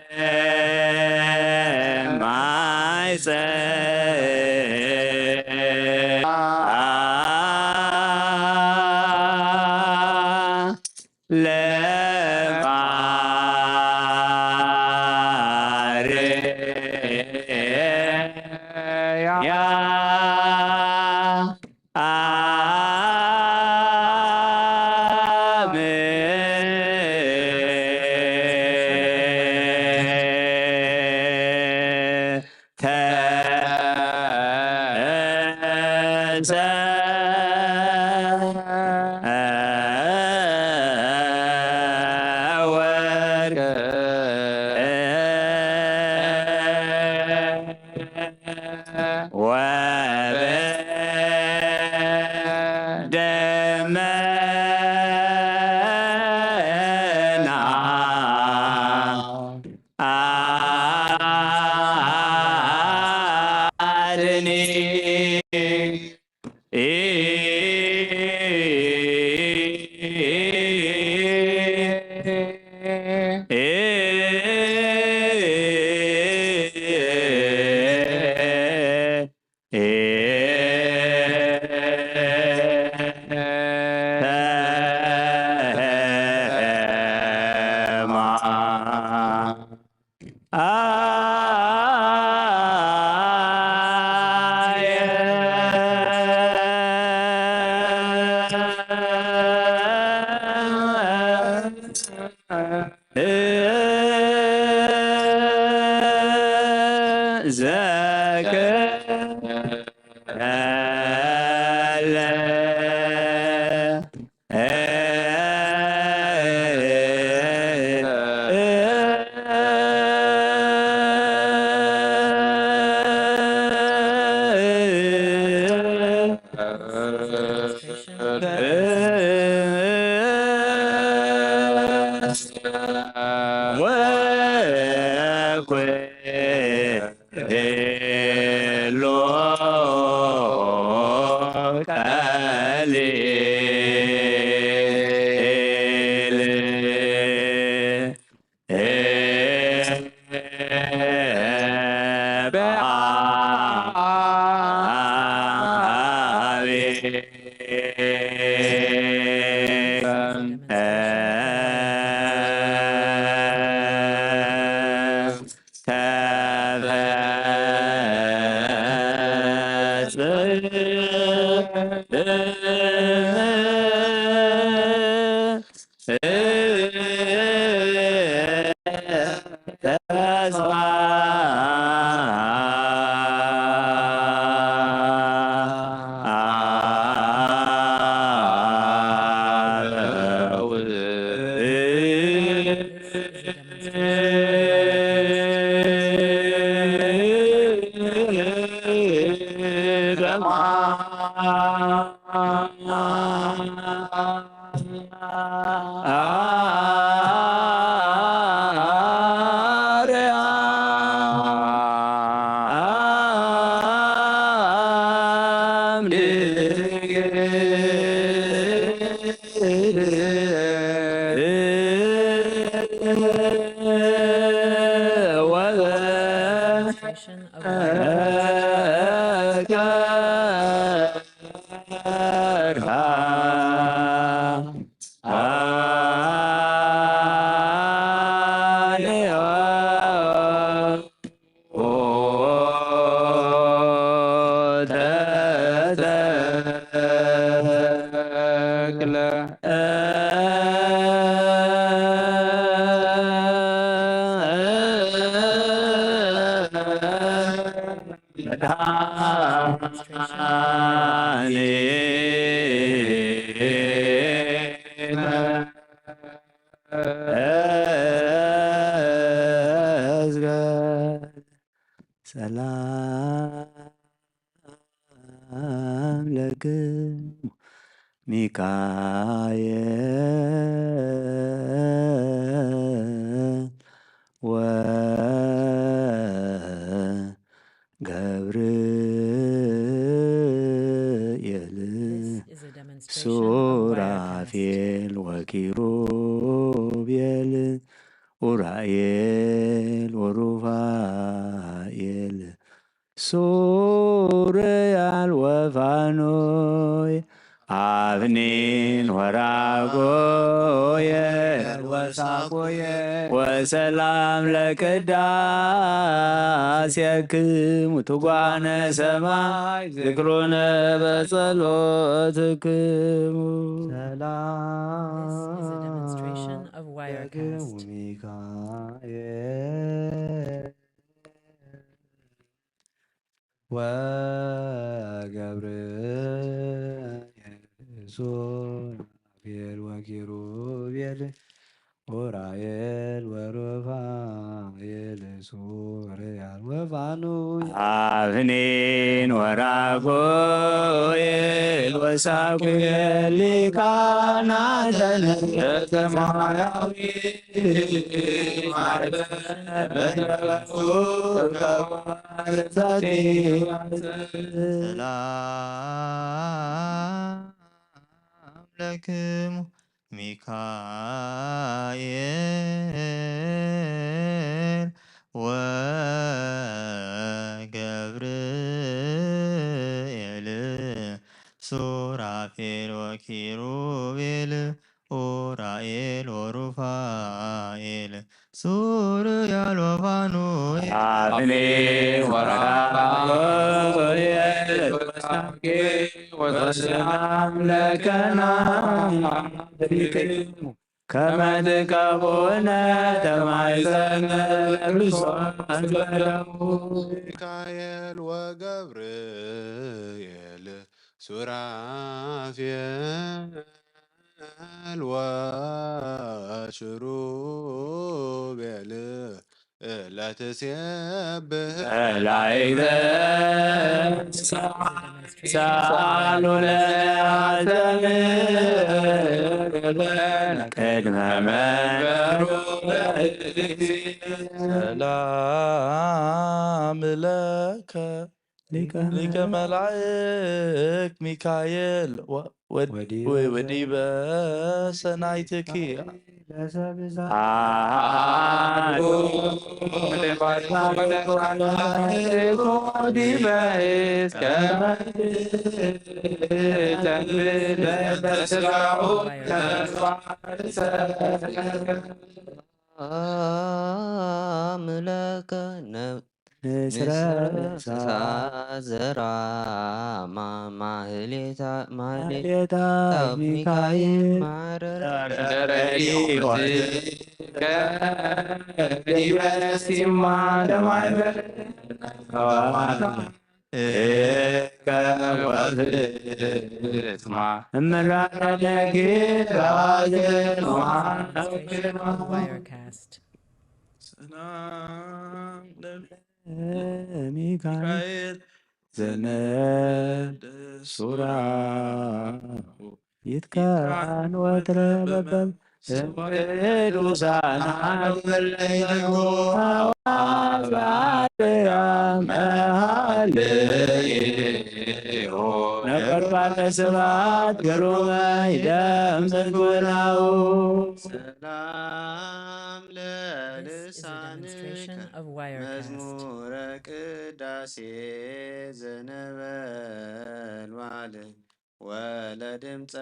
demonstration of Wirecast. ሰላም ለክሙ ሚካኤል ወገብርኤል This is a demonstration of Wirecast. ሱራፌል ወኪሩቤል ኡራኤል ወሩፋኤል ሱርያል ወፋኖይ አብኒን ወራጎየል ወሳጎየል ወሰላም ለቅዳሴክሙ ትጓነ ሰማይ ዝክሮነ በጸሎትክሙ This is a demonstration of Wirecast. ሚካኤል ወገብርኤል ሱራፌል ወኪሩቤል ኡራኤል ወሩፋኤል ሱርያል ወፋኖይ አብኒን ወራጎየል ወሳጉየል ሊቃናተ ነገሥተ ሰማያዊ ሰላም ለክሙ ሚካኤል ወገብርኤል ሱራፌል ወኪሩቤል ኡራኤል ወሩፋኤል ሱርያል ወፋኖይ አብኒን ወራጎየል ወሰላም ለከናፍሪክሙ ከመ ትቀቡነ ተማይፀነ ክርስቶስ በደሙ ሚካኤል ወገብርኤል ሱራፌል ወሽሩቤል ለትሴብህ መላእክተ ሳሉ ለአተም ቅድመ መንበሩ ሰላም ለከ ሊቀ መላእክት ሚካኤል ወዲበ ሰናይትኪ አምላከ ንስረ ዘራ ማህሌታ ማህሌታ ሚካኤል ማረራ Demonstration of Wirecast. ሰላም ሚካኤል ለሚካኤል ዘነድ ሱራ ይትካን ወትረ በበብ ቅዱሳን አመለይነጎ አባድያም መሃልዮ ነቀርባነ ስባት ገሮመ ይደም ዘንጎናው ሰላም ለልሳን demonstration ልሳንከ of Wirecast. መዝሙረ ቅዳሴ ዘነበልባል ወለድምፀ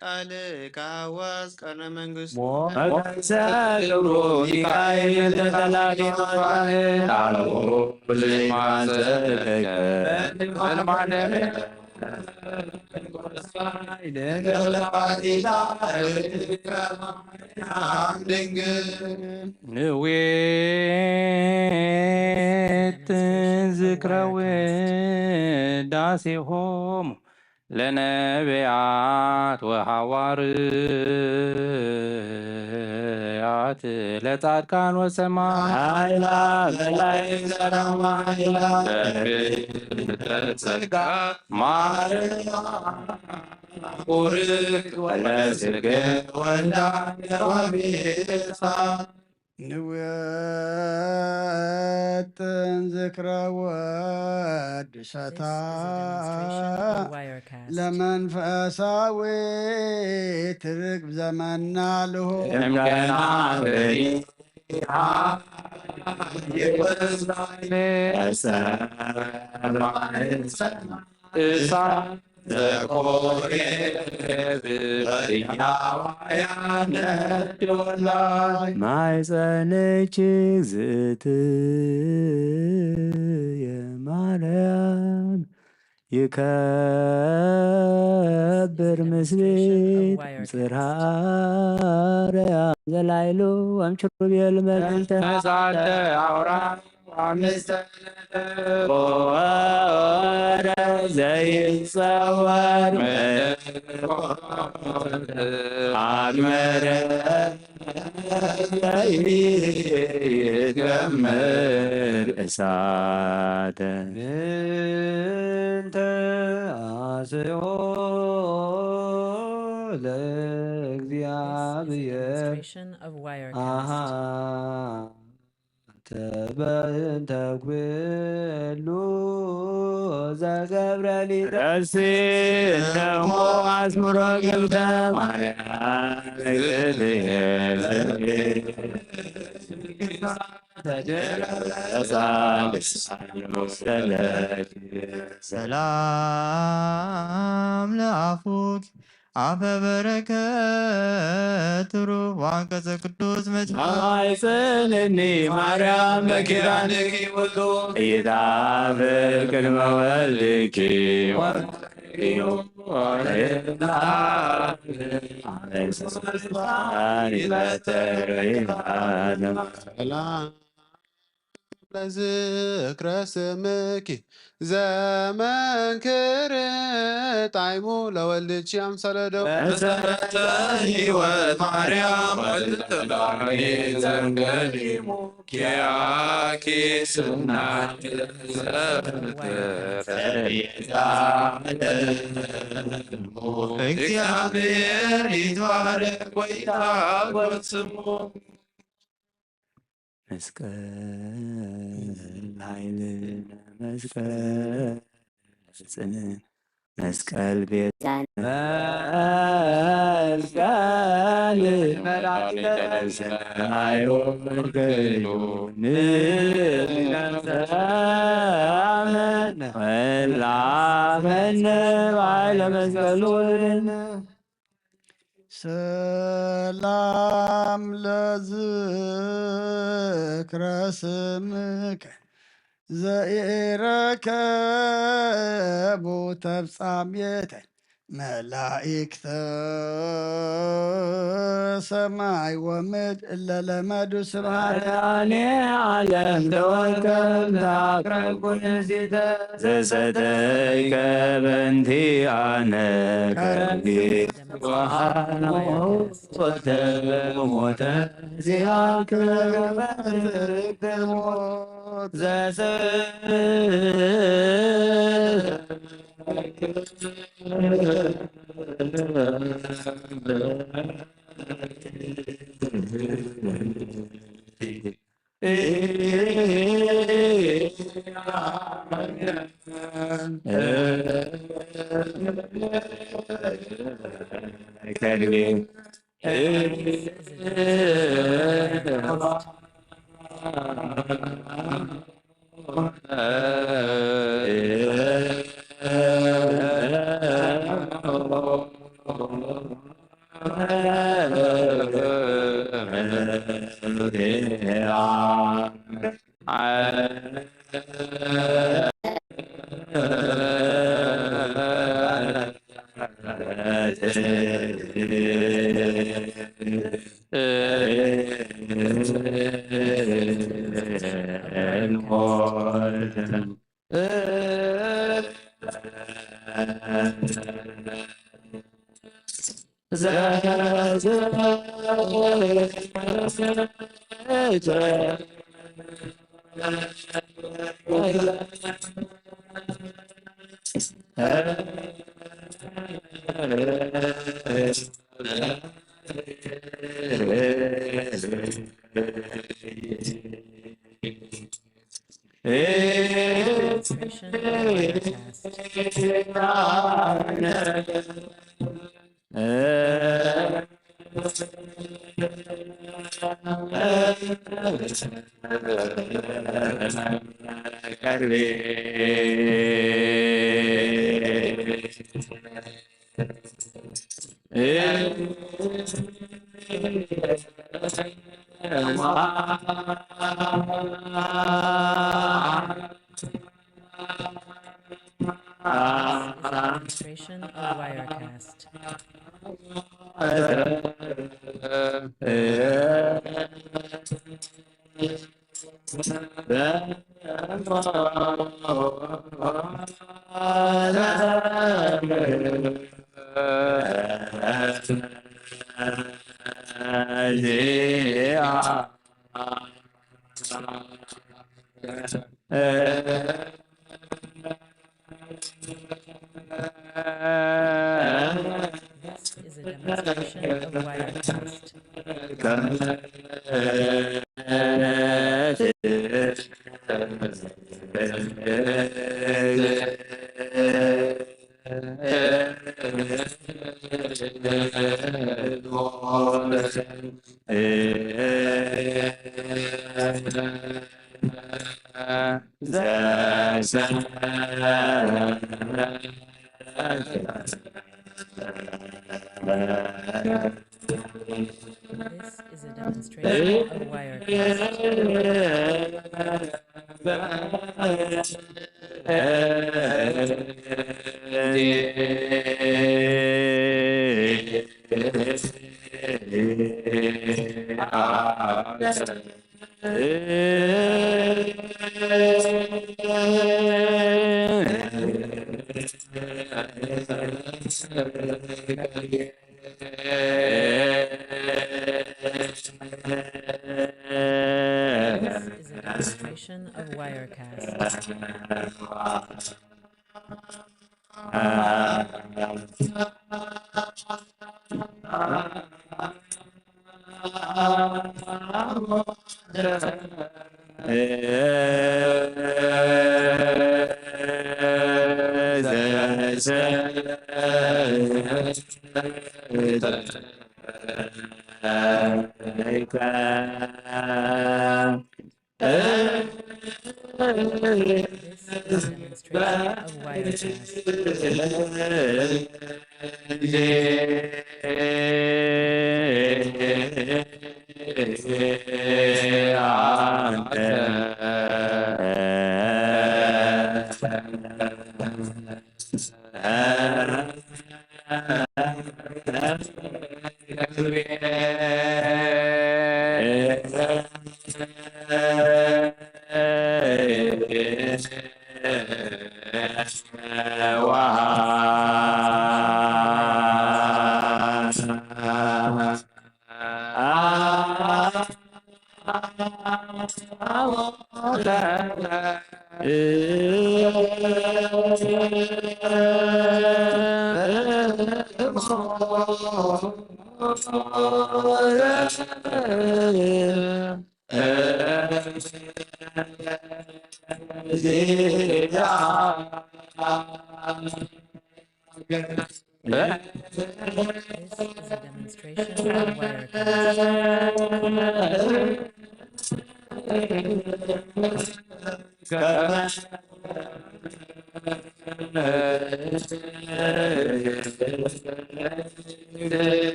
ቃልከ አዋዝ ቀርነ መንግሥቱ ሞገሰ ክብሩ ሚካኤል ተጠላዲ መባህር አልቦ ዘይማዘለከ በልማደረ ንዌት ዝክረ ውዳሴሆሙ ለነቢያት ወሐዋርያት ለጻድቃን ወሰማዕታት መላእክት ሰላማት ጸጋ ማርያም ቁርጥ ወለስርግ ወልዳነ ወቤሳ ንዌትን ዝክረ ወድሰታ Demonstration of Wirecast. ለመንፈሳዊ ትርግብ ዘመና ልሁ እምገና ማይጸንች እግዝእትየ ማርያም ይከብር ምስሌት ጽርሃርያ ዘላይሉ ወምችሩቤል መልዕልተ መጻተ አውራ አምስተ ወረ ዘይጸወር አግመረ ይገምር እሳተ እንተ አስዮ ለእግዚአብሔር Demonstration of Wirecast. በእንተ ኩሉ ዘገብረ ሊቀሲ እነሆ አዝሙረ ገብተ ማርያም ሰላም ለአፉክ አፈ በረከት ሩህ ወአንቀጸ ቅዱስ መጽሐፍ አይጽንኒ ማርያም በኪዳንኪ ውእቱ ኢታፍር ቅድመ ወልድኪ ሰላም ለዝክረ ስምኪ ዘመንክር ጣዕሙ ለወልድኪ አምሳለ ደው መሰረተ ሕይወት ማርያም ወልትላጌ ዘንገሊሙ ኪያኪ ስናት እግዚአብሔር ይትባረክ ወይታወቅ ስሙ መስቀል ኃይልነ መስቀል ጽንን መስቀል ቤት መስቀል መላእክተ ሰማይ ወርገዩ ንሰላምን ወላመነ ባይለ መስቀሉን ሰላም ለዝክረ ስምከ ዘኢረከቡ ተፍጻሜተ መላእክተ ሰማይ ወምድር እለ ለመዱ ስብሐተ አርያኔ ዓለም ተወከል ታቅረብኩን እዚተ ዘሰተይከ በእንቲአነ ከርቤ ወሐሞተ ሞተ ዚአከ በትርክተ ሞት This is a demonstration of Wirecast. Demonstration of demonstration of Wirecast. This is a demonstration of Wirecast. This is a demonstration of Wirecast. This is a demonstration of Wirecast. This is a demonstration of Wirecast. This is a demonstration of Wirecast.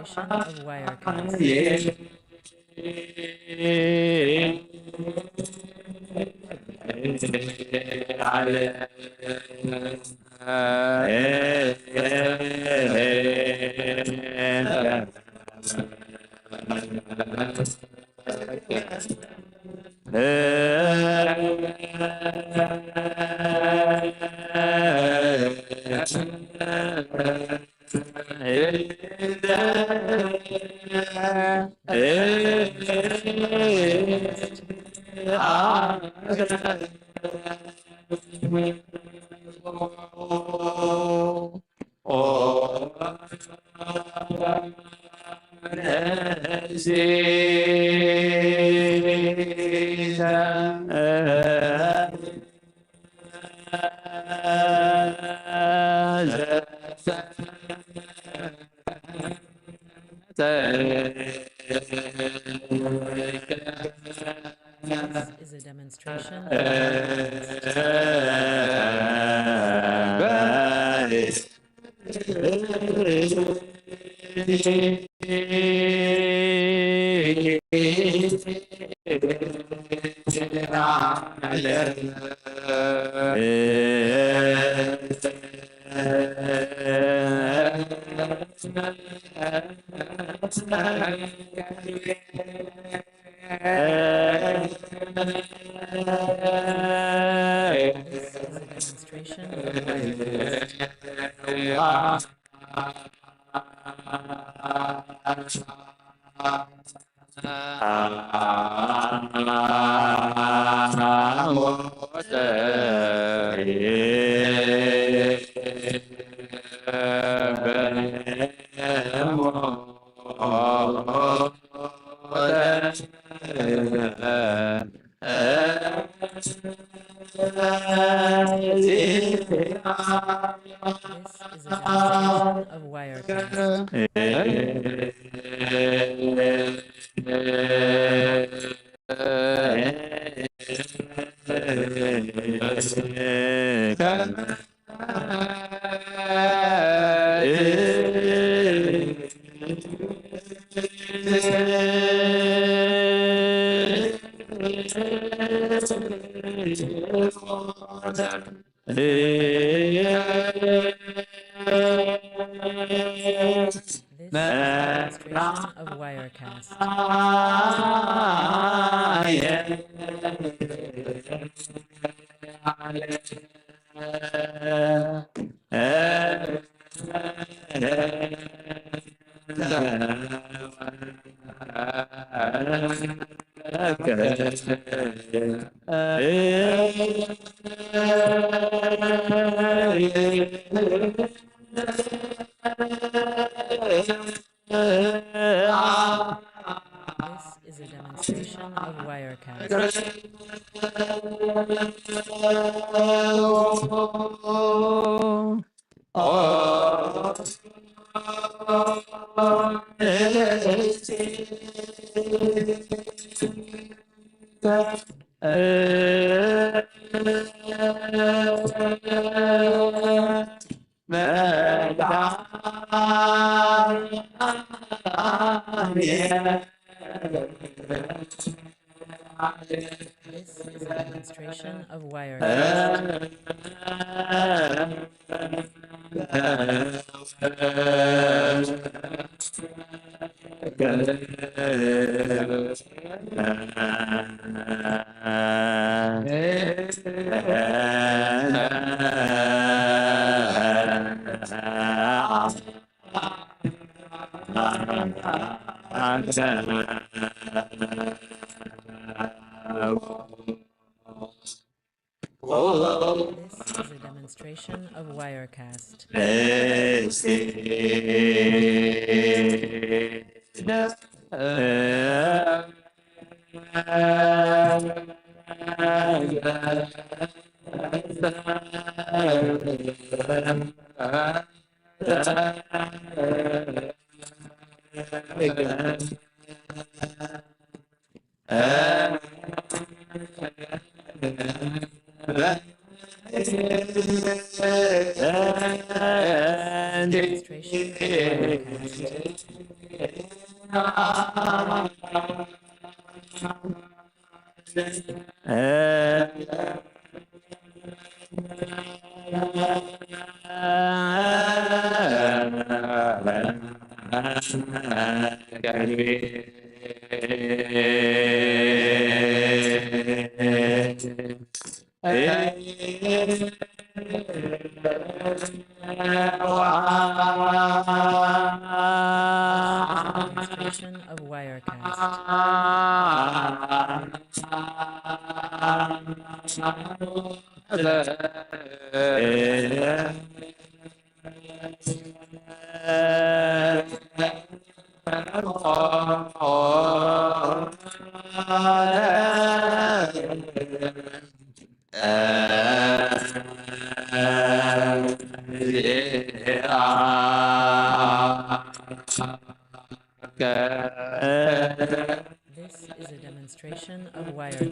demonstration of Wirecast. This is a demonstration of Wirecast. This is a demonstration of Wirecast. This is a demonstration of Wirecast. This is a demonstration of Wirecast. This is a demonstration of Wirecast. This is a demonstration of Wirecast. This is a demonstration of Wirecast. Demonstration of Wirecast. Demonstration of Wirecast. This is a demonstration of Wirecast. This is a demonstration of Wirecast.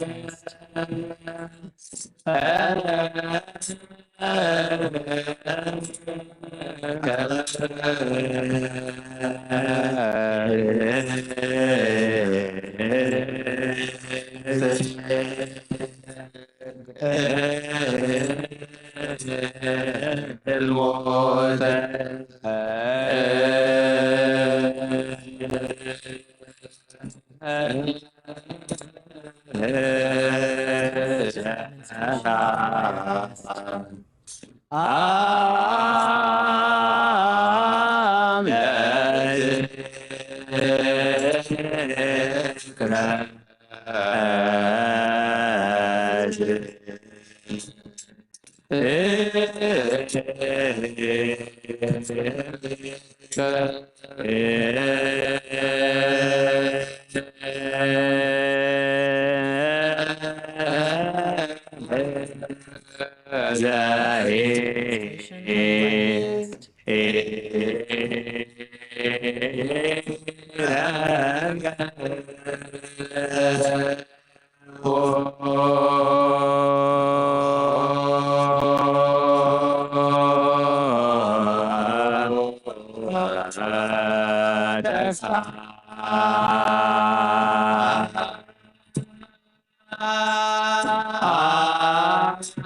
Demonstration of Wirecast.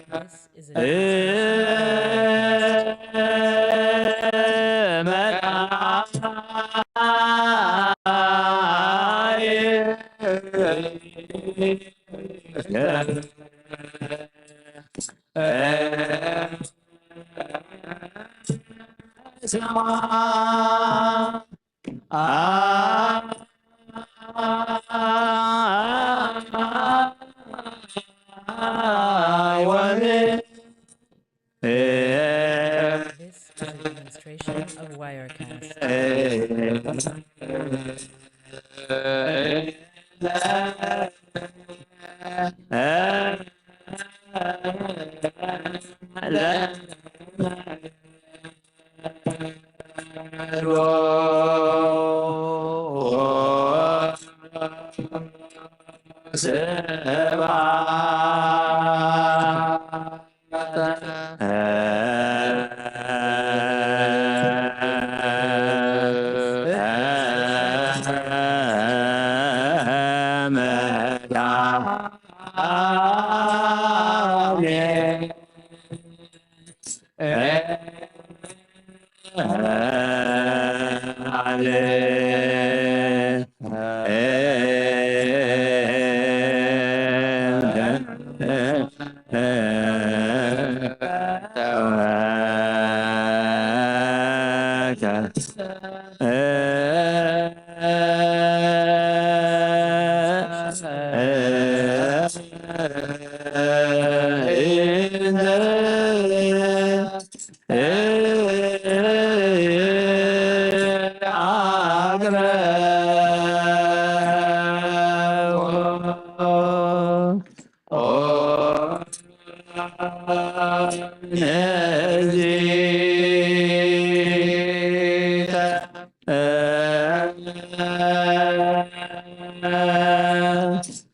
This is a This is a demonstration of Wirecast.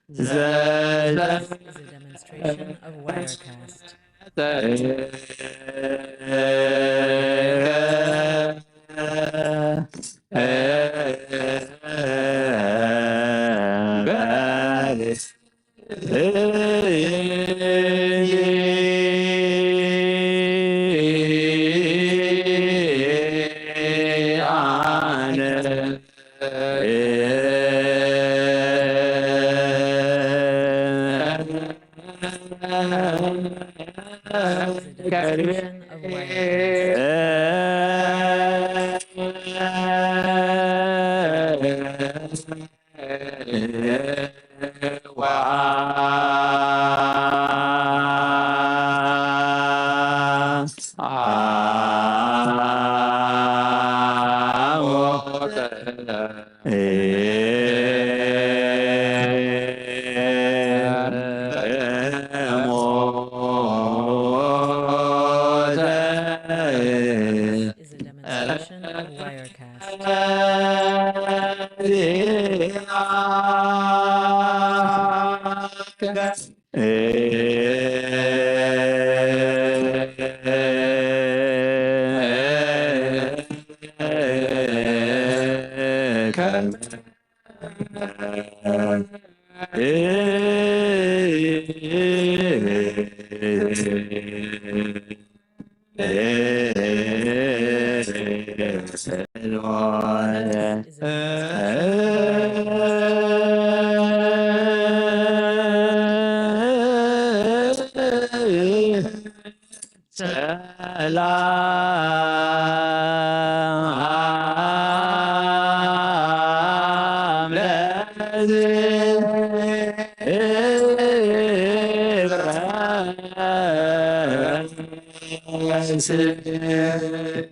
This is a demonstration of Wirecast. demonstration of Wirecast. Is a demonstration of Wirecast. Is a demonstration of This is a demonstration of This is a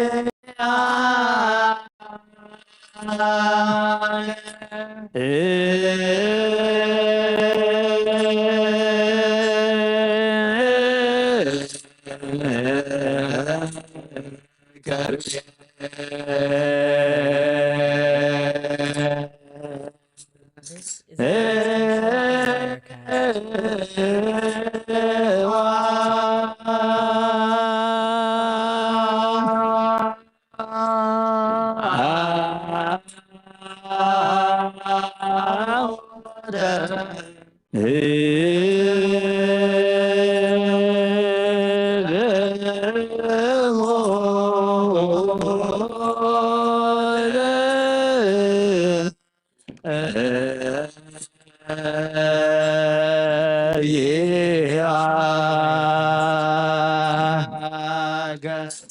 demonstration. This is a demonstration of Wirecast.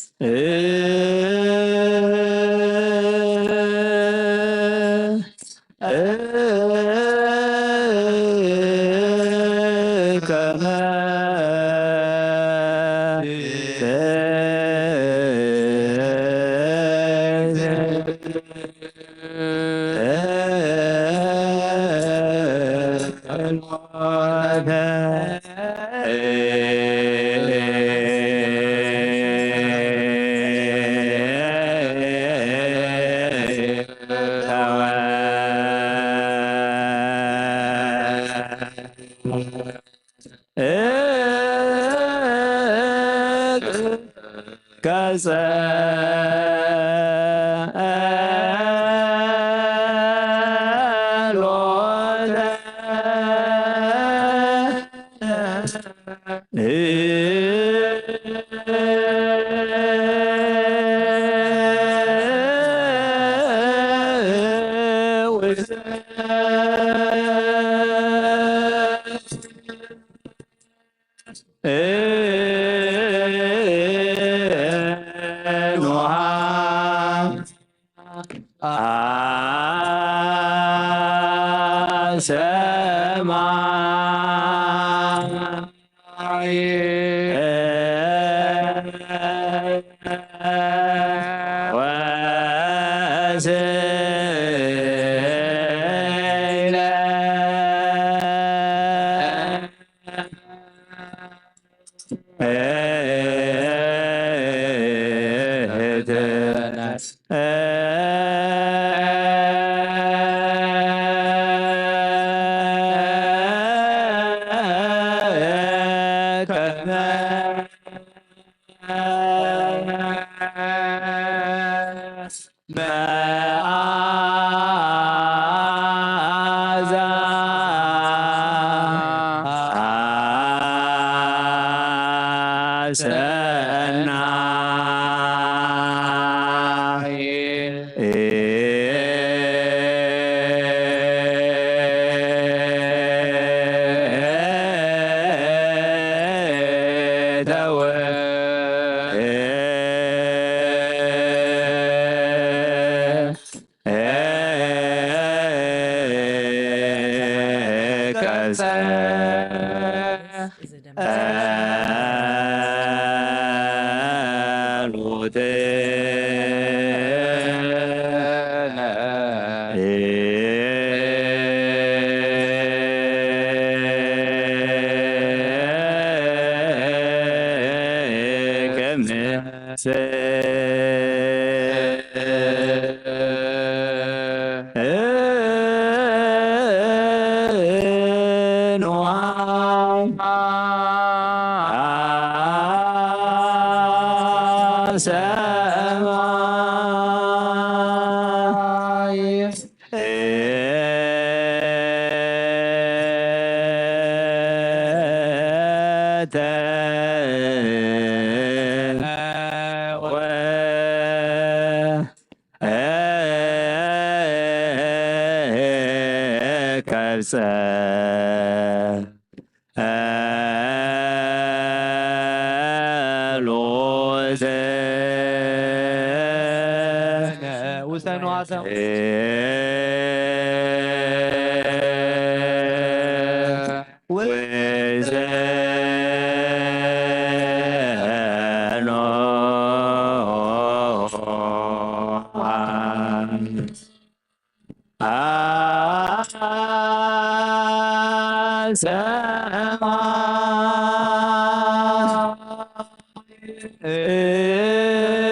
This is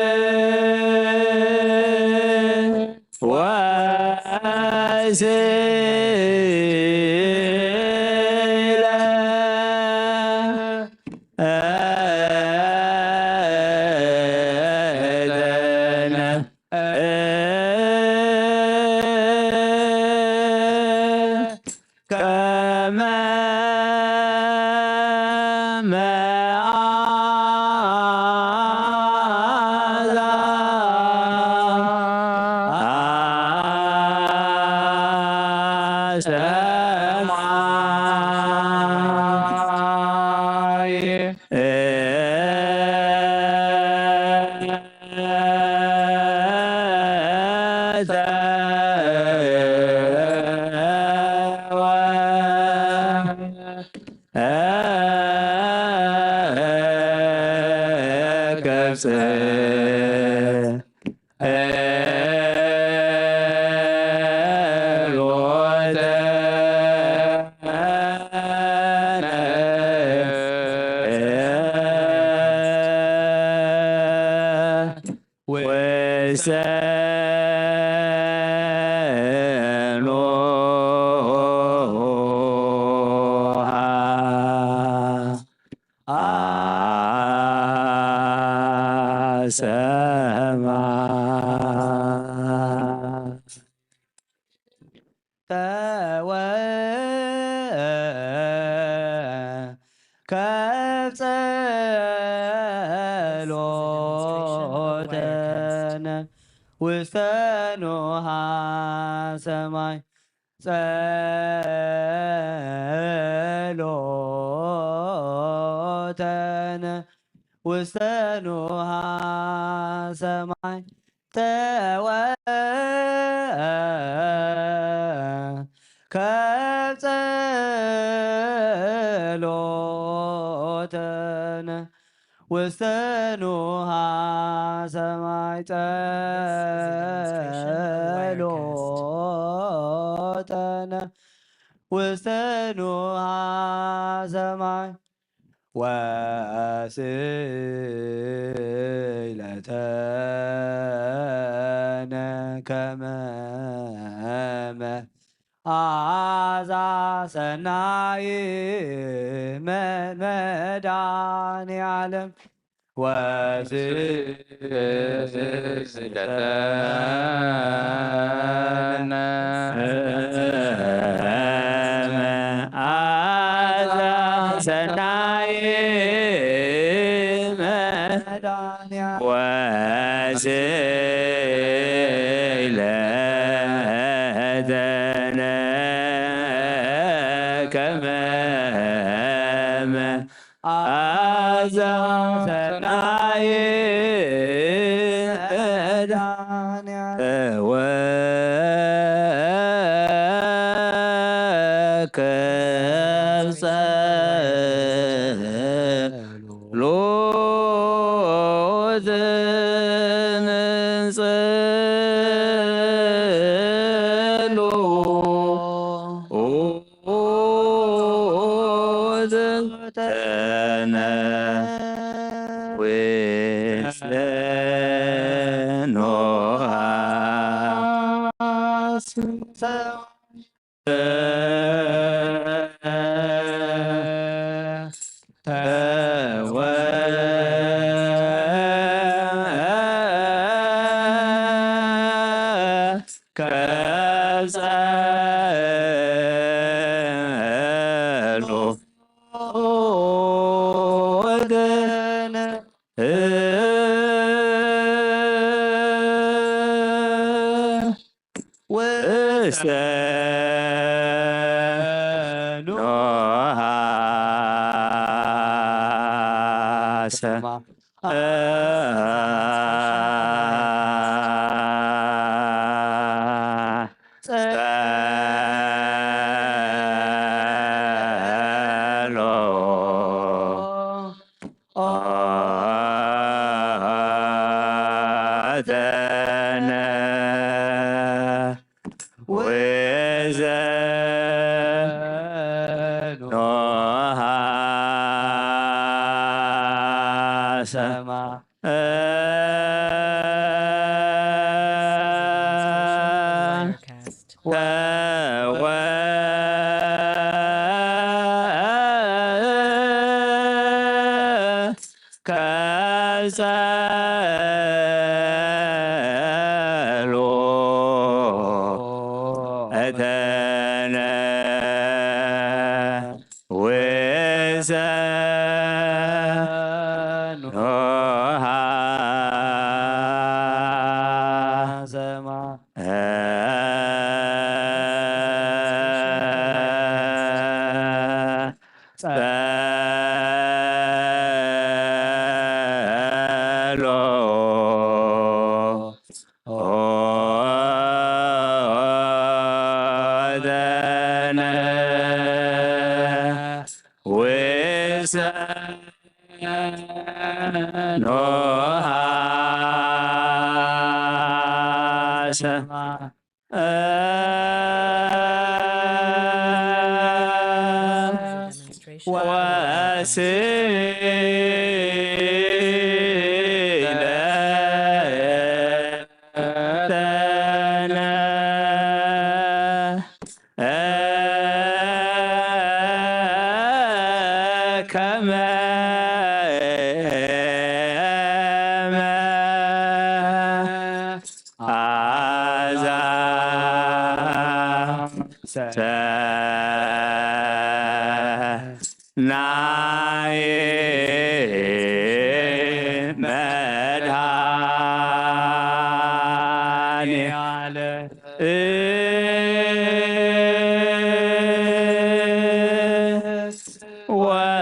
a Wirecast. ውስተ ኖሃ ሰማይ ጸሎተነ ውስተ ኖሃ ሰማይ ከጸሎተነ ውስተ ኖሃ ሰማይ ጸሎተነ ውስተ ኖሃ ሰማይ ወስእለተነ ከመ መዓዛ ሰናይ መድኃኔዓለም ወስእለተነ መዓዛ ሰናይ መድኃኔዓለም ወስእለተነ ከመ መዓዛ ሰናይ መድኃኔዓለም ጸሎት ተነ ውስተ ኖሃ ውስተ ኖሃ ጸሎተነ ወዘ ኖሃ ሰማይ Wirecast. ወጸሎ እተነ ወዘኖሃ ጸሎ ኦዘነ ወዘኖሃ Demonstration of Wirecast. ናዬ መድኃኔዓለ ወስለ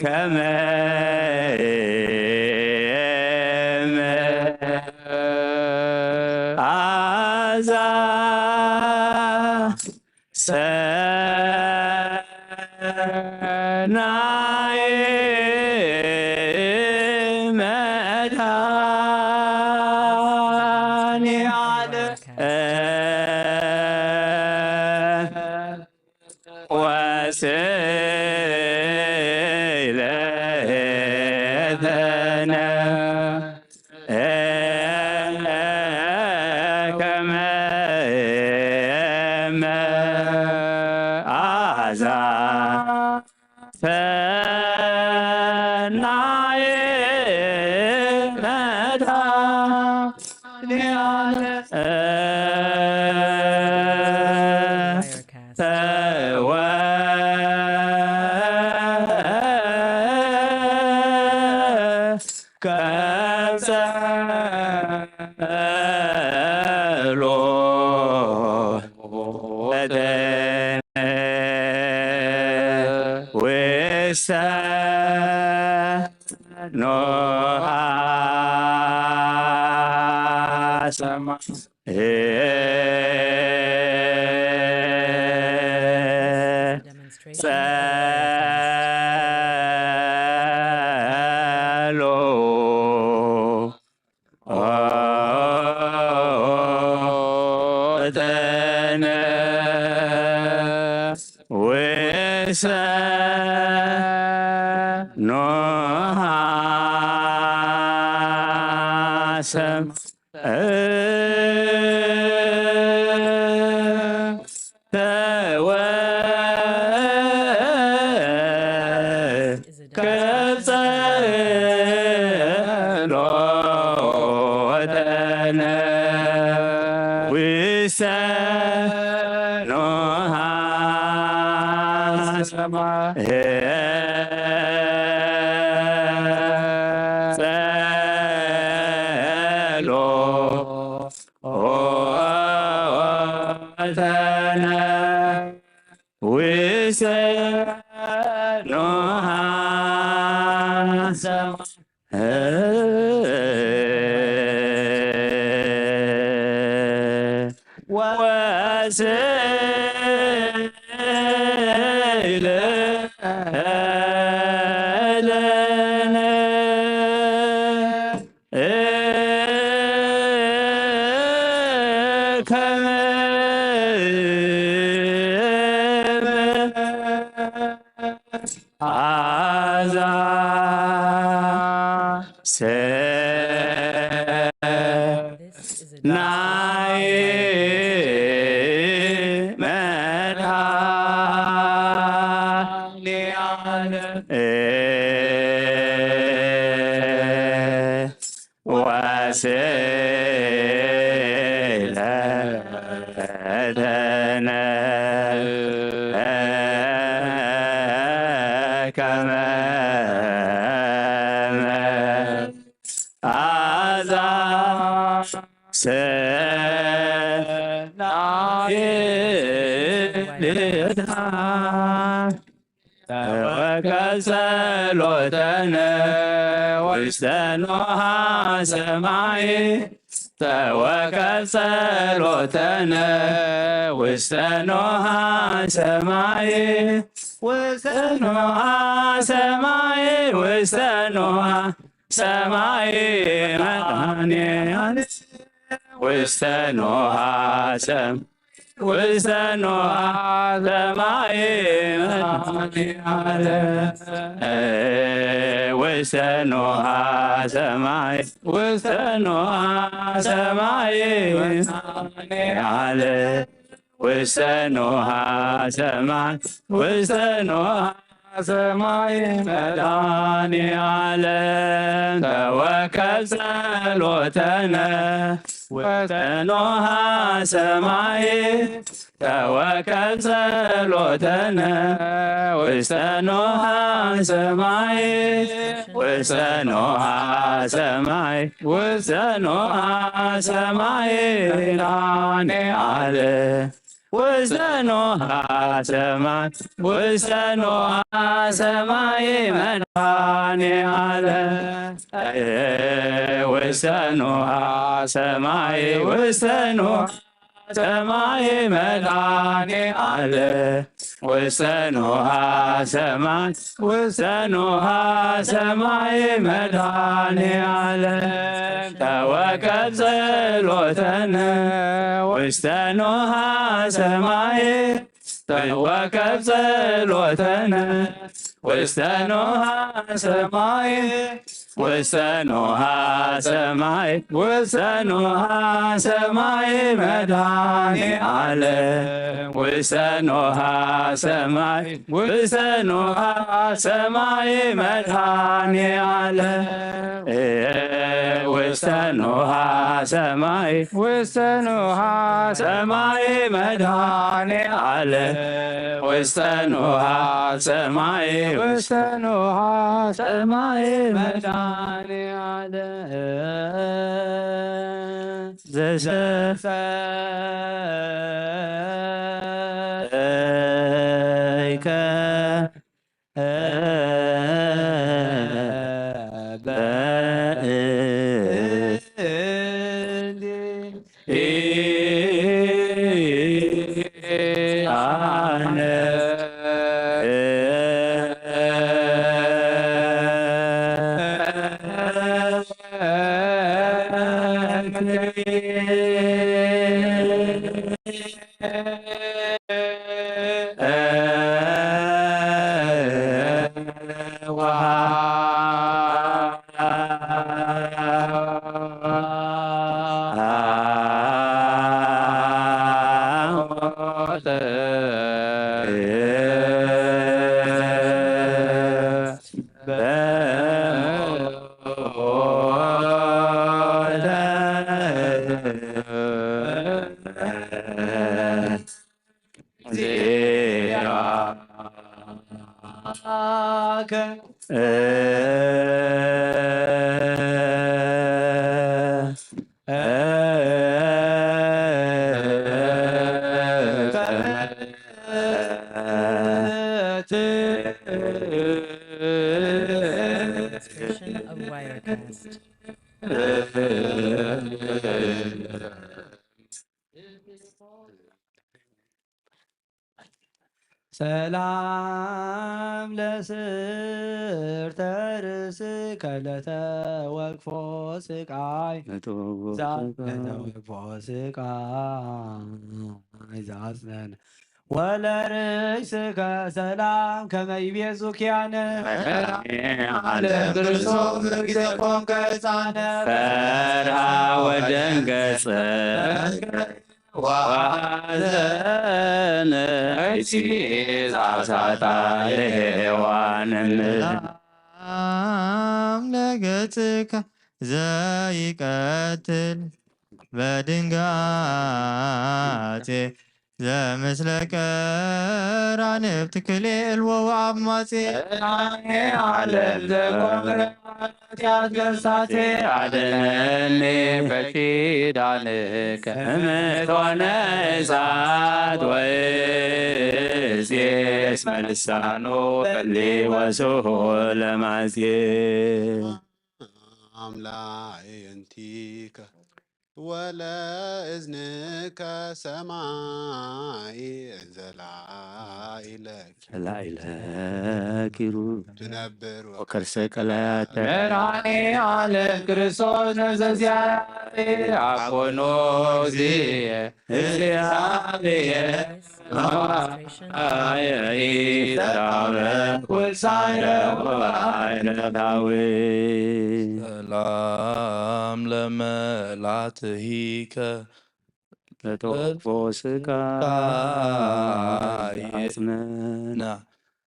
ከመ ናዬ መድኃኔዓለ ሰናየ Wirecast. Demonstration. Is a This is a ጸሎተነ ውስተ ኖሃ ሰማይ ተወከል ጸሎተነ ውስተ ኖሃ ሰማይ ውስተ ኖሃ ሰማይ ውስተ ኖሃ ሰማይ መድኃኔዓለም ውስተ ኖሃ ሰማይ ውስተ ኖሃ ሰማይ መድኃኔዓለም ውስተ ኖሃ ሰማይ ውስተ ኖሃ ሰማይ መድኃኔዓለም ውስተ ኖሃ ሰማይ ውስተ ኖሃ ሰማይ መድኃኔዓለም ተወከል ጸሎተነ ውስተ ኖሃ ሰማይ ተወከል ጸሎተነ ውስተ ኖሃ ሰማይ ውስተ ኖሃ ሰማይ ውስተ ኖሃ ሰማይ መድኃኔዓለም ውስተ ኖሃ ሰማይ ውስተ ኖሃ ሰማይ መድኃኔዓለም ውስተ ኖሃ ሰማይ ውስተ ኖሃ ሰማይ መድኃኔዓለም ውስተ ኖሃ ሰማይ ውስተ ኖሃ ሰማይ መድኃኔዓለም ተወከል ጸሎተነ ውስተ ኖሃ ሰማይ ተወከል ጸሎተነ ውስተ ኖሃ ሰማይ ወሰኖሃ ሰማይ ወሰኖሃ ሰማይ መድኃኔ ዓለም ወሰኖሃ ሰማይ ወሰኖሃ ሰማይ መድኃኔ ዓለም ወሰኖሃ ሰማይ ወሰኖሃ ሰማይ መድኃኔ ዓለም ወሰኖሃ ሰማይ ወሰኖሃ ሰማይ መድኃኔ ዓለም ዘሰፈይከ Demonstration of Wirecast. ሰላም ለስርተ ርእስከ ለተወግፎ ስቃይ ለተወግፎ ስቃይ ዛጽነን ወለርእስከ ሰላም ከመ ይቤዙኪያነ ዓለም ክርስቶስ ጊዜ ቆምከ ሕፃነ ፈርሃ ወደንገጸ ዋዘነ ዛሳታ ለሔዋንም ለገጽከ ዘይቀትል በድንጋቴ ዘምስለ ቀራንብት ክልኤል ወአማጼ ዓለም ዘቆምረ ያስገሳቴ አድነኔ በኪዳንከ እምትሆነ እሳት ወእፄ እስመ ልሳኖ ፈሊወስሖ ለማፄ አምላየንቲከ ወለእዝንከ ሰማይ ዘላኢለኪሩ ትነብር ወከርሰ ቀላያተ ብርሃኔ ዓለም ክርስቶስ ነዘዚያቴ አኮኖ እግዚእ እግዚአብሔር ሰላም ለመላትሂከ ለተወግፎ ስቃይ አጽነና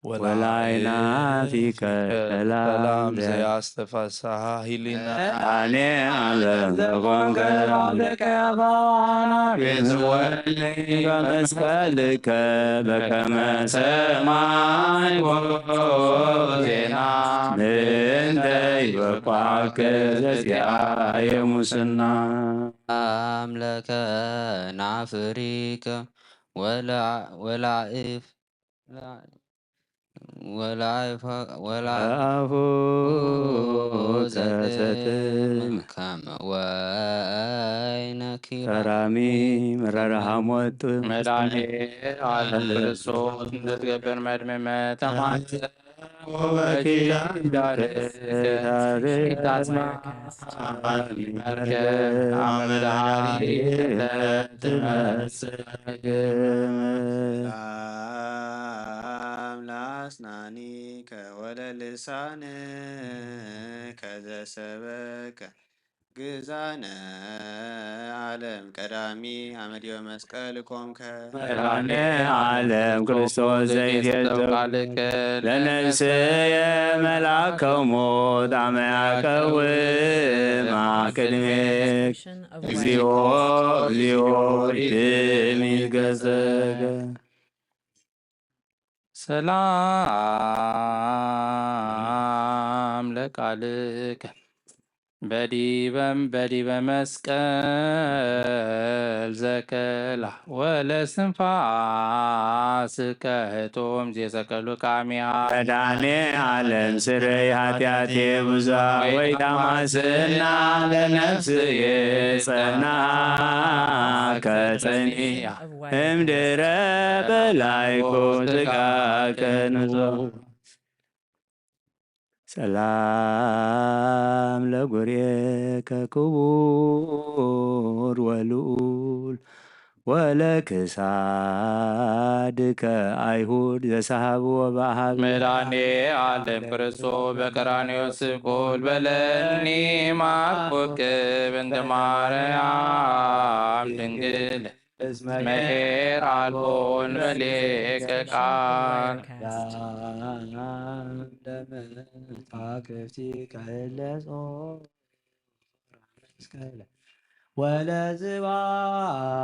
ወላይናቲከ ሰላም ዘያስተፋስሐ ሂሊና አኔ ዓለም ዘቆምከ አምልከ አበዋና ቤዝወኒ በመስቀልከ በከመ ሰማይ ዜና ምንተ ይበቋከ ዘዚአየ ሙስና አምለከ ናፍሪከ ወላኢፍ ወላአፉ ዘትም ከመ ወይነ ከራሚ መራራ ሐሞት መድኃኔ ዓለም ክርስቶስ እንድትገብር መድመመ ተማት አስናኒከ ወለልሳንከ ዘሰበከ ግዛነ ዓለም ቀዳሚ አመዲዮ መስቀል ኮምከ መድኃኔ ዓለም ክርስቶስ ዘይትየዘውቃልከ ለነፍስየ መልአከ ሞት አመ ያቀውም ቅድሜክ Of እግዚኦ እግዚኦ ይትሚገዘገ ሰላም ለቃልከ በዲበ መስቀል ዘከላ ወለስንፋስከ እቶን ዘሰቀሉ ካሚያ መድኃኔ ዓለም ስረይ ኃጢአቴ ብዙ ወይታማስና ለነፍስየ ጸና ከጸኒያ እምድረ በላይኮ ጥቃከ ንዞ ሰላም ለጉሬከ ክቡር ወልዑል ወለክሳድከ አይሁድ ዘሰሃብዎ በአሃብ መድኃኔ ዓለም ክርስቶስ በቀራንዮ ስቁል በለኒ ማኮክብ እንተ ማርያም ድንግል መሄር አልቦን በሌከ ቃል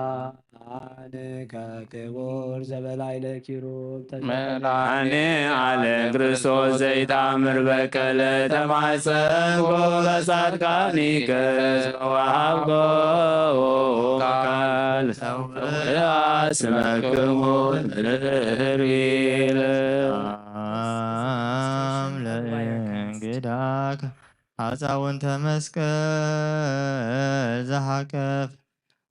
ወለዝባንከ ክቡር ዘበላይ ለኪሩብ መድኃኔ ዓለም ክርስቶስ ዘይታምር በቀለ ተማጸንኮ በጻድቃኒከ ወሀብኮ ቃል አስመክሙ ርሪለ ለእንግዳከ አጻውንተ መስቀል ዘሐቀፍ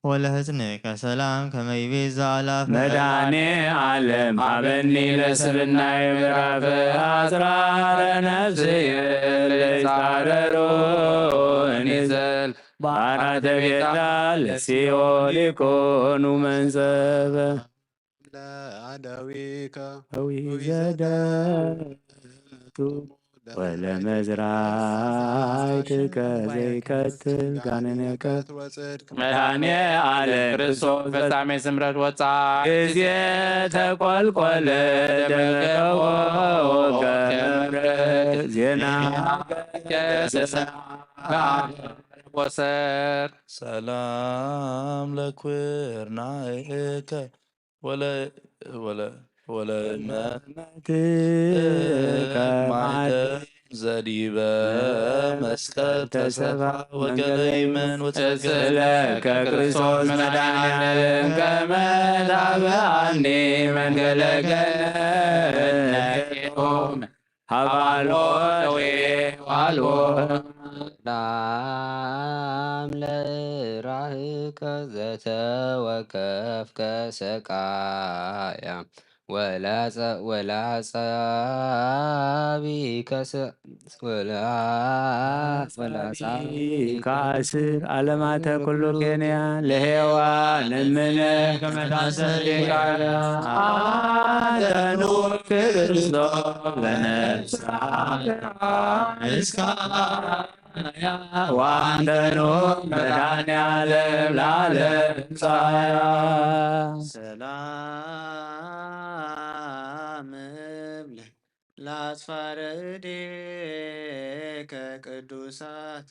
ወለህፅንከ ሰላም ከመይቤዛ አላፈ መድኃኔ ዓለም አበኒ ለስብናይ ምዕራፈ አስራረ ነፍስየ ለይጻረሮ እኒዘል በአራተ ቤታ ለሲኦል ይኮኑ መንጸበ ለአዳዊከ ዘደቱ ወለመዝራዕትከ ዘይቀትል ጋነነቀት መድኃኔ ዓለም ክርስቶስ ፍጻሜ ስምረት ወፃ ጊዜ ተቆልቆለ ደመቀዎ ከመረት ዜና ወሰር ሰላም ለኩርናእከ ዘዲበ መስቀል ተሰፋ ወገለይመን ወተስእለከ ክርስቶስ መድኃኔዓለም ከመ ታብአኒ መንገለ ገነት ሀባሎ ደዌ ዋልዎ ሰላም ለራህከ ዘተወከፍከ ሰቃያ ከአስር ዓለማተ ኩሉ ኬንያ ለሔዋን እምነ ከመታሰሪካ አተኑ ክርስቶስ ለነፍሳ ዋንተኑ መድኃኔዓለም ለዓለም ፀሐያ ሰላም እብል ለአስፋረ እዴከ ቅዱሳት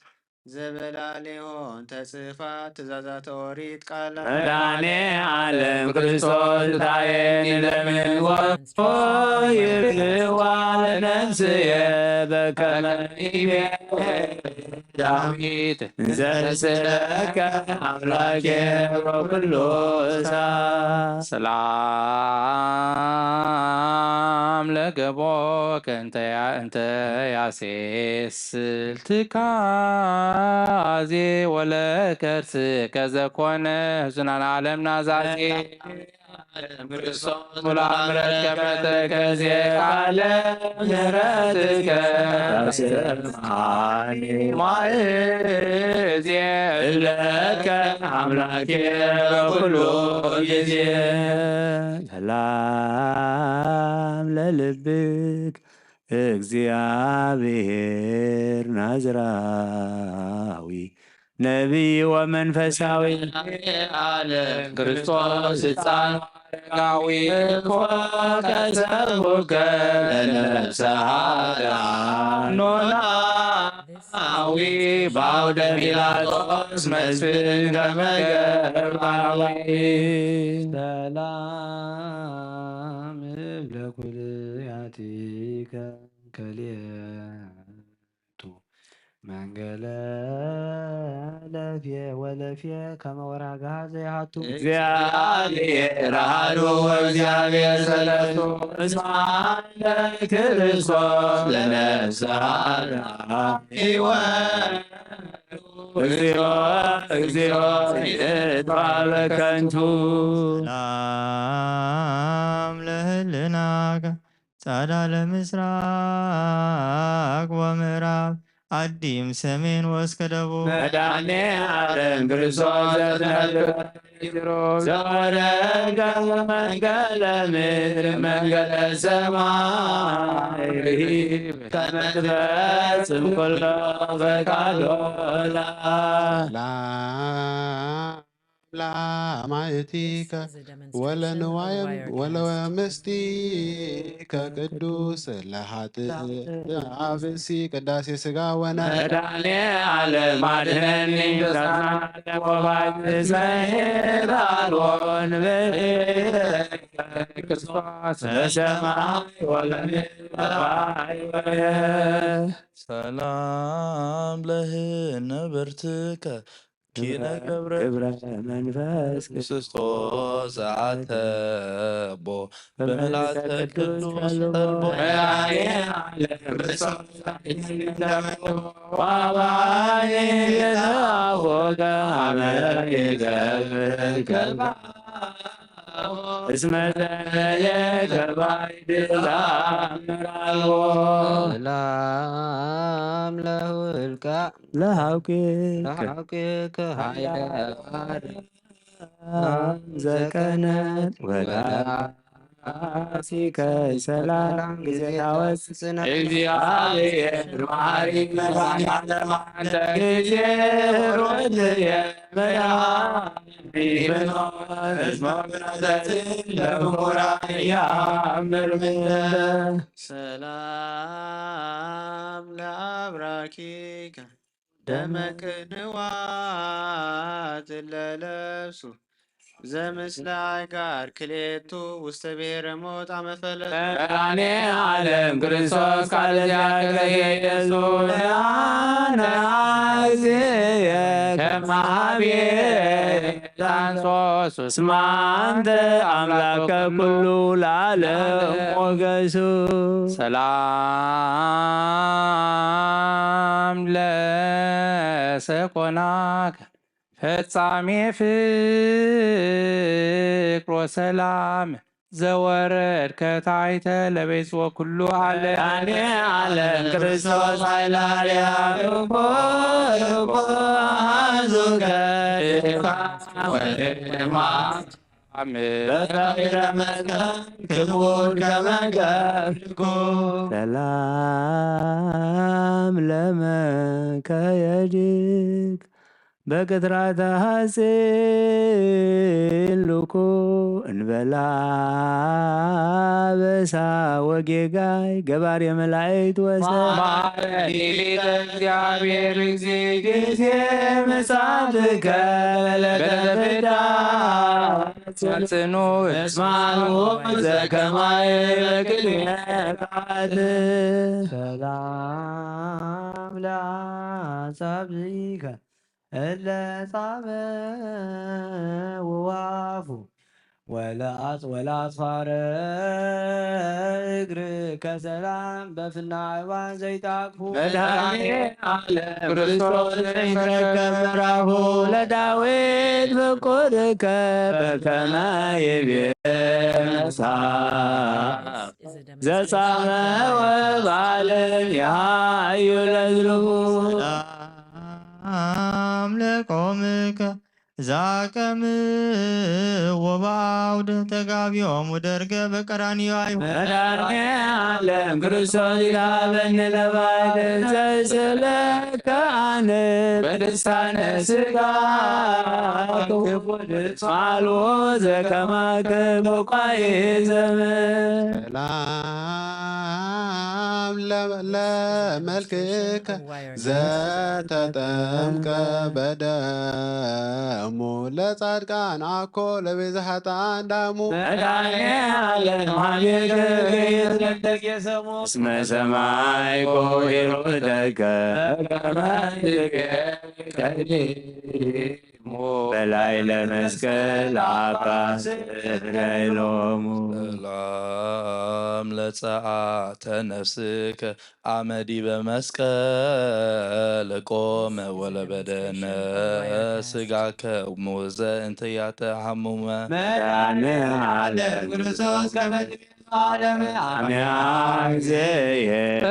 ዘበላሌሆን ተጽፋ ትእዛዛተ ኦሪት ቃላ መድኃኔ ዓለም ክርስቶስ ታየን ለምን ወፎ ይርግዋ ለነፍስየ በከመ ይቤ ዳዊት እንዘስእለከ አምላኬ በኩሉ እሳት ሰላም ለገቦከ እንተ ያሴስል ትካዜ ወለከርስከ ዘኮነ ህዙናን ዓለም ናዛዜ ሙሉአ ምሕረት ከመ ተከዜ ቃለ ምሕረትከ ታስማኒ ማእዜ እለከ አምላኬ በኩሉ ጊዜ ሰላም ለልብክ እግዚአብሔር ናዝራዊ ነቢይ ወመንፈሳዊ ዓለም ክርስቶስ ሕፃን አረጋዊ ከሰብከ ለነፍሰ ኖላዊ በአውደ ጲላጦስ መስፍን ከመገባዊ ሰላም ለኩልያቲከ ከልየቱ መንገለ ለፍየ ወለፍየ ከመወራጋ ዘይሃቱ እግዚአብሔር አሐዱ ወእግዚአብሔር ሰለስቱ እስማነ ክርስቶስ ለነፍሰ እግዚኦ እግዚኦ ይጥፋ በከንቱ ሰላም ለህልናከ ጻዳ ለምስራቅ ወምዕራብ አዲም ሰሜን ወስከ ደቡብ መድኃኔ ዓለም ክርስቶስ ዘተነግሮ ዘወረደ መንገለ ምድር መንገለ ሰማይ ከመ ትፈጽም ኩሎ ፈቃዶ ለአማእቲከ This is a demonstration of ወለንዋየም Wirecast. ወለመስቲከ ቅዱስ ለኃጥእ አብሲ ቅዳሴ ሥጋ ወነፍስ መድኃኔ ዓለም አድኅነኒ ዘሳለም ወባይሰይር አልቦን ክርስቶስ በሰማይ ወለምድር ሰላም ለህነበርትከ ኪነ ገብረ መንፈስ ክርስቶስ አተቦ በመላተ ቅዱስ ተርቦ መድኃኔ ዓለም ክርስቶስ ዋባይ የታወቀ አመ ይገብር ከባ እስመ ዘየከ ባዕድ ለአምራሎ ሰላም ለውልቃ ለሐውቂከ ኃይለ ዘቀነት ወዳሲከ ሰላም ጊዜ ታወስነ እግዚአብሔር መሐሪ መድኃኒዓለም አንተ ጊዜ ሮትየ መድኃኒነ እስመ ብረዘት ለምሁራን ያምር ሰላም ለአብራኪከ ደመ ቅንዋት ለለብሱ ዘምስለ አጋር ክሌቱ ውስተ ብሔረ ሞት አመፈለስ መድኃኔ ዓለም ክርስቶስ ቃለ እግዚአብሔር ኢየሱስ ያነ እግዚእየ ከማቤ ታንሶስ እስመ አንተ አምላከ ኩሉ ለዓለም ሞገሱ ሰላም ለሰኮናከ ፈጻሜ ፍቅር ወሰላም ዘወረድ ከታይተ ለቤት ወኩሉ ዓለም ዓለም ክርስቶስ ኃይላርያ ዙከ በፍቅረ መስቀል ክቡር ከመገብርኩ ሰላም ለመከየድክ በቅጥራተ ሐጽልኩ እንበላ በሳ ወጌጋይ ገባር የመላእክት ማረኒ ሊተ እግዚአብሔር ጊዜ መጻትከ በለበዳ ጽኑ እስማኑ ዘከማይ በቅድሜቃት ሰላም ለአሳብዚከ እለ ጻበ ወዋፉ ወለአጽፋረ እግር ከሰላም በፍና ዕባን ዘይታቅፉ መድኃኔዓለም ክርስቶስ ዘይረከብ ምዕራፉ ለዳዊት ፍቁርከ በከመ ይቤ መጽሐፍ Is a ዘጻመ demonstration ወባልን ያዩ ለዝልቡ ሰላም ለቆምከ ዛቀም ወባውድ ተጋቢኦም ወደርገ በቀራንዮ አይሁ መድኃኔዓለም ክርስቶስ ይላበን ለባይድ ዘስለከ አነ በልሳነ ሥጋ ክቡድ አልቦ ዘከማከ በቋየ ዘመን ሰላም ለመልክከ ዘተጠምቀ በደሙ ለጻድቃን አኮ ለቤዛ ኃጥአን ዳሙ መድኃኔዓለም ሀቤከ ይትነደቅ የሰሙ እስመ ሰማይ ቆሂሩ ደገ በላይ ለመስቀል አባስ ረይሎሙ ሰላም ለጸአተ ነፍስከ አመዲ በመስቀል ቆመ ወለበደነ ስጋከ ሙዘ እንተ ያተሐሙመ መድኃኔዓለም ክርስቶስ ከመድኃኔ ዓለም አሜያ እግዚአብሔር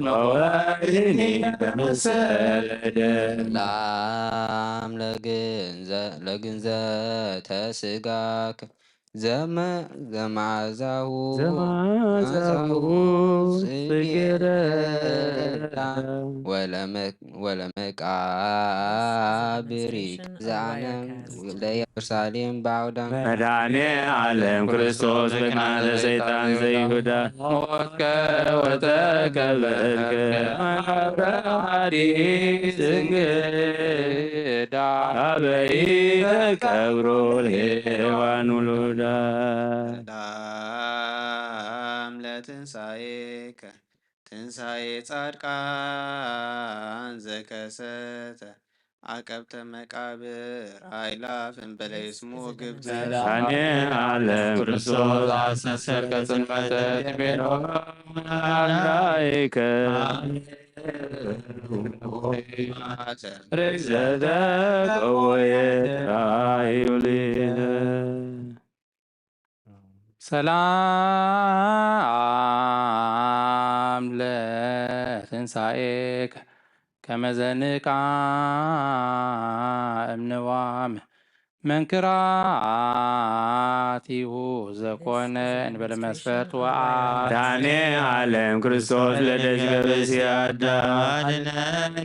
መወድኒ በመሰለደ ሰላም ለግንዘተ ሥጋከ ዘማዛሁ ጽጌረዳ ወለመቃብሪክ ዛነ ለኢየሩሳሌም በአውደ መድኃኔዓለም ክርስቶስ በቅናተ ሰይጣን ዘይሁዳ ሞትከ ወተቀበልከ መብርሃሪ ስንግዳ አበይከ ቀብሮ ለሔዋን ውሉዳ ሰላም ለትንሣኤከ ትንሣኤ ጻድቃን ዘከሰተ አቀብተ መቃብር አይላፍን በለይስሙ ግብፅ መድኃኔዓለም ክርስቶስ አሰሰርከ ጽልመተ ቲቤኖ አምላይከ ርግዘተ ቆወየ ራዩሊነ ሰላም ለትንሣኤከ ከመዘንቃ እምንዋም መንክራቲሁ ዘኮነ እንበለ መስፈርት ወዓድ መድኃኔዓለም ክርስቶስ ለደጅ ገብስ ያዳድነኒ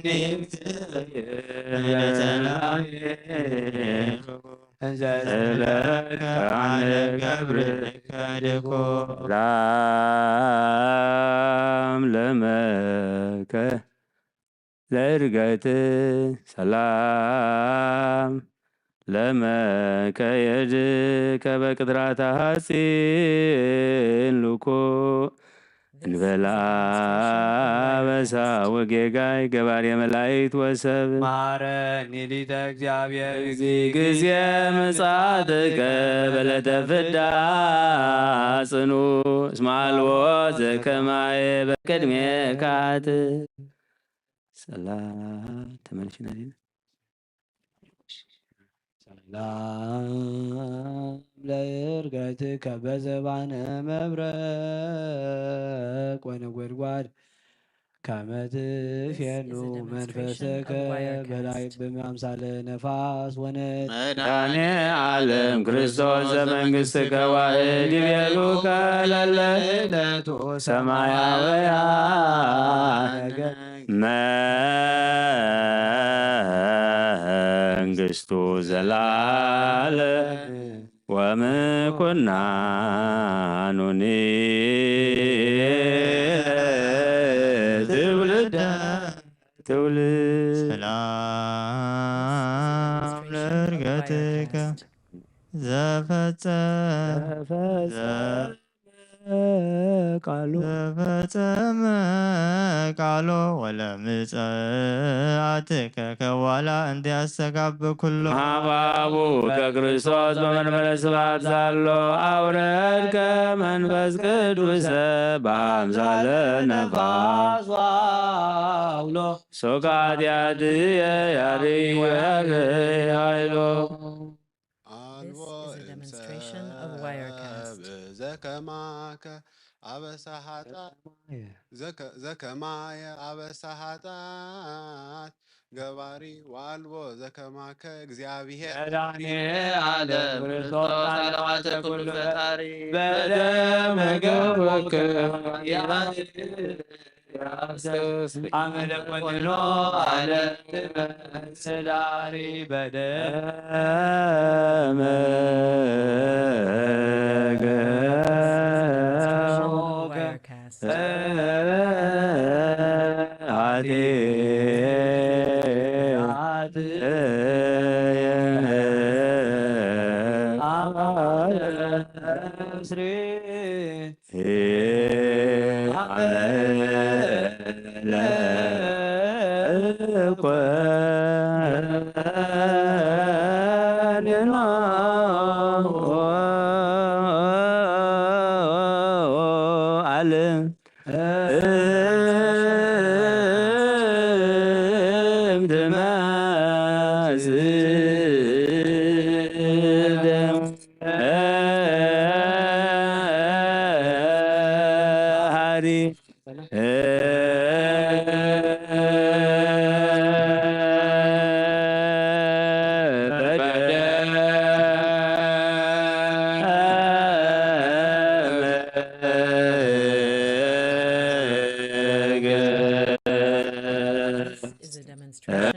ሰላም ለመከ ለእርገት ሰላም ለመከየድከ በቅጥራተ ሐጺን ልኮ እንበላ በሳ ወጌጋይ ገባሬ መላእክት ወሰብ ማረን ሊተ እግዚአብሔር ጊዜ ምጽአትከ በለተ ፍዳ ጽኑ እስመ አልቦ ዘከማየ በቅድሜካት ሰላም ተመልሽናል። ሰላም ለእርገትከ በዘባነ መብረቅ ወነጎድጓድ ከመ ትፌኑ መንፈሰከ በላይ በአምሳለ ነፋስ ወነት መድኃኔዓለም ክርስቶስ ዘመንግሥትከ ዋህድ ይቤሉከ ለለዕለቱ ሰማያውያን መንግሥቱ ዘላለም ወምኩናኑኒ ትውልደ ትውልድ ሰላም ለእርገትከ ዘፈጸመ ቃሉ ተፈጸመ ቃሎ ወለምጽአትከ ከዋላ እንዲያስተጋብ ኩሎ ሀባቡ ከክርስቶስ በመንበረ ስብሐት ዛሎ አውረድ ከመንፈስ ቅዱስ በአምሳለ ነፋስ ዋውሎ ሶቃትያትየ ያርይ ኃይሎ አልቦ This is a demonstration of Wirecast. ዘከማከ አበሳሃጣ ዘከማየ አበሳሃጣት ገባሪ ዋልቦ ዘከማከ እግዚአብሔር መድኃኔዓለም ክርስቶስ አለማተ ኩሉ ፈጣሪ በደመ ገቦከ አመደ ኮንኖ አለ ስዳሪ በደመ ገቦከ Wirecast. Is a demonstration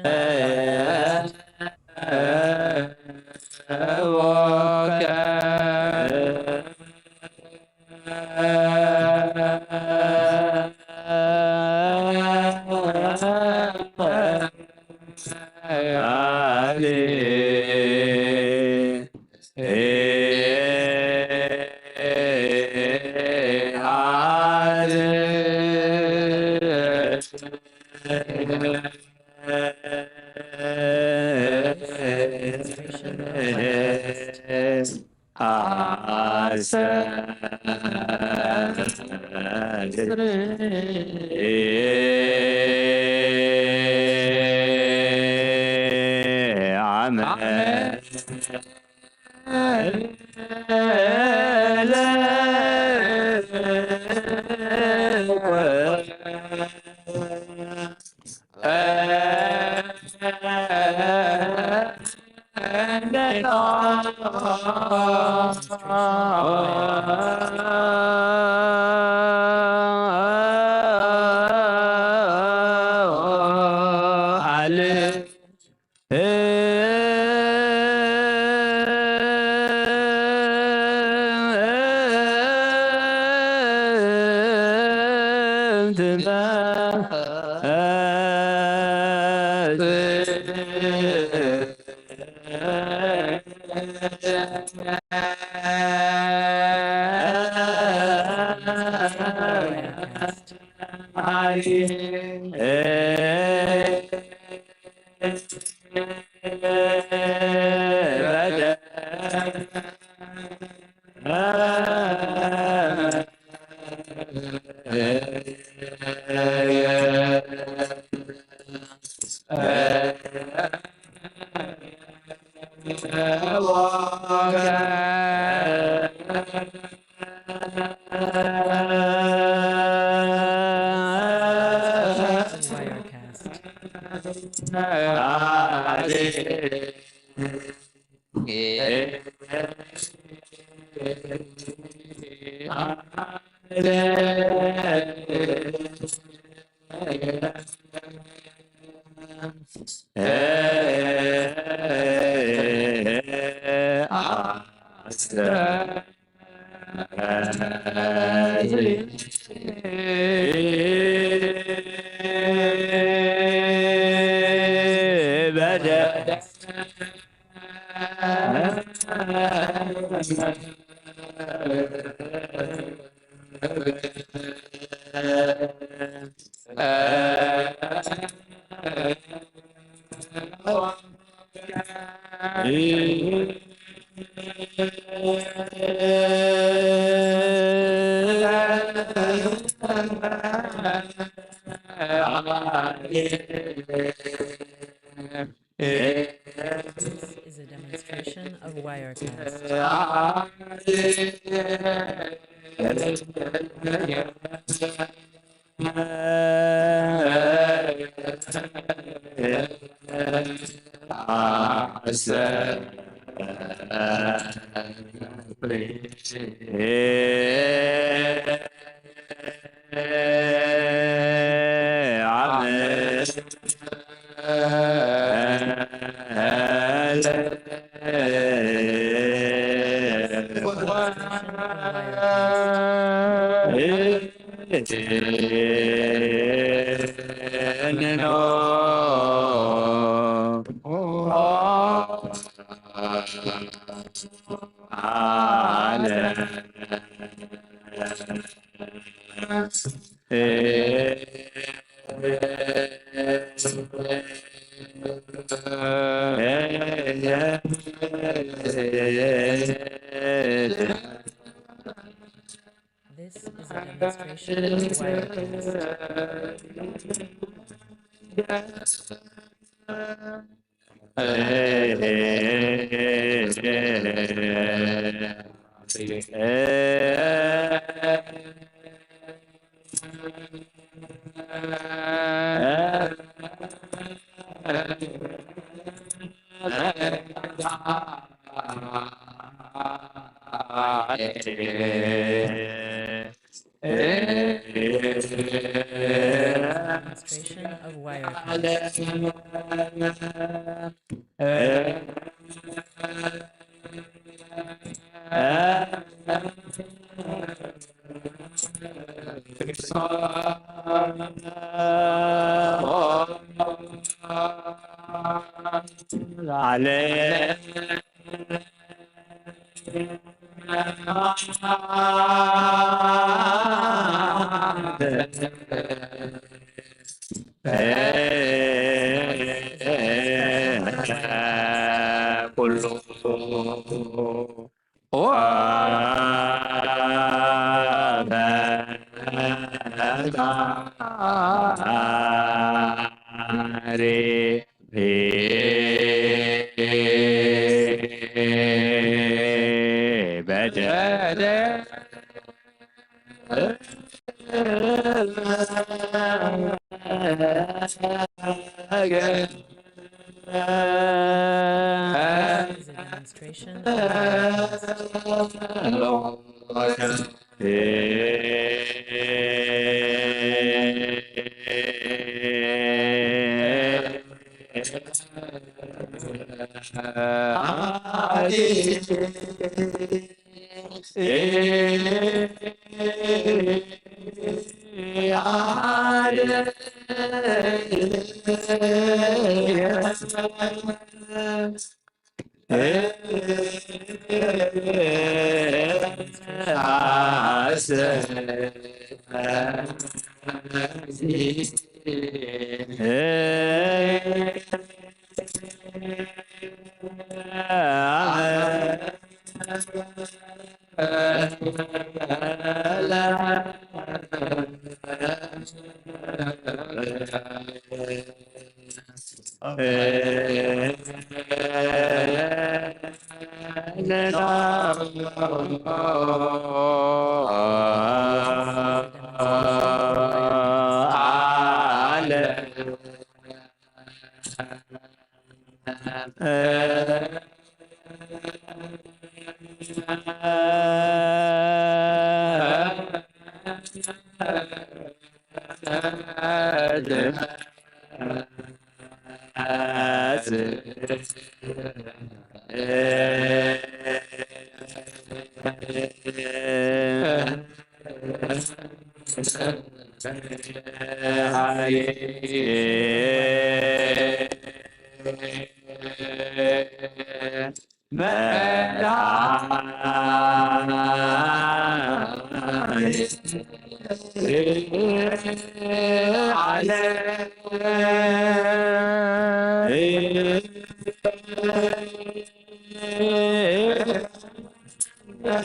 This is a demonstration of Wirecast. This is a demonstration of Wirecast. Demonstration of Wirecast. This is a demonstration of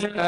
This is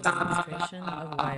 a demonstration of Wirecast.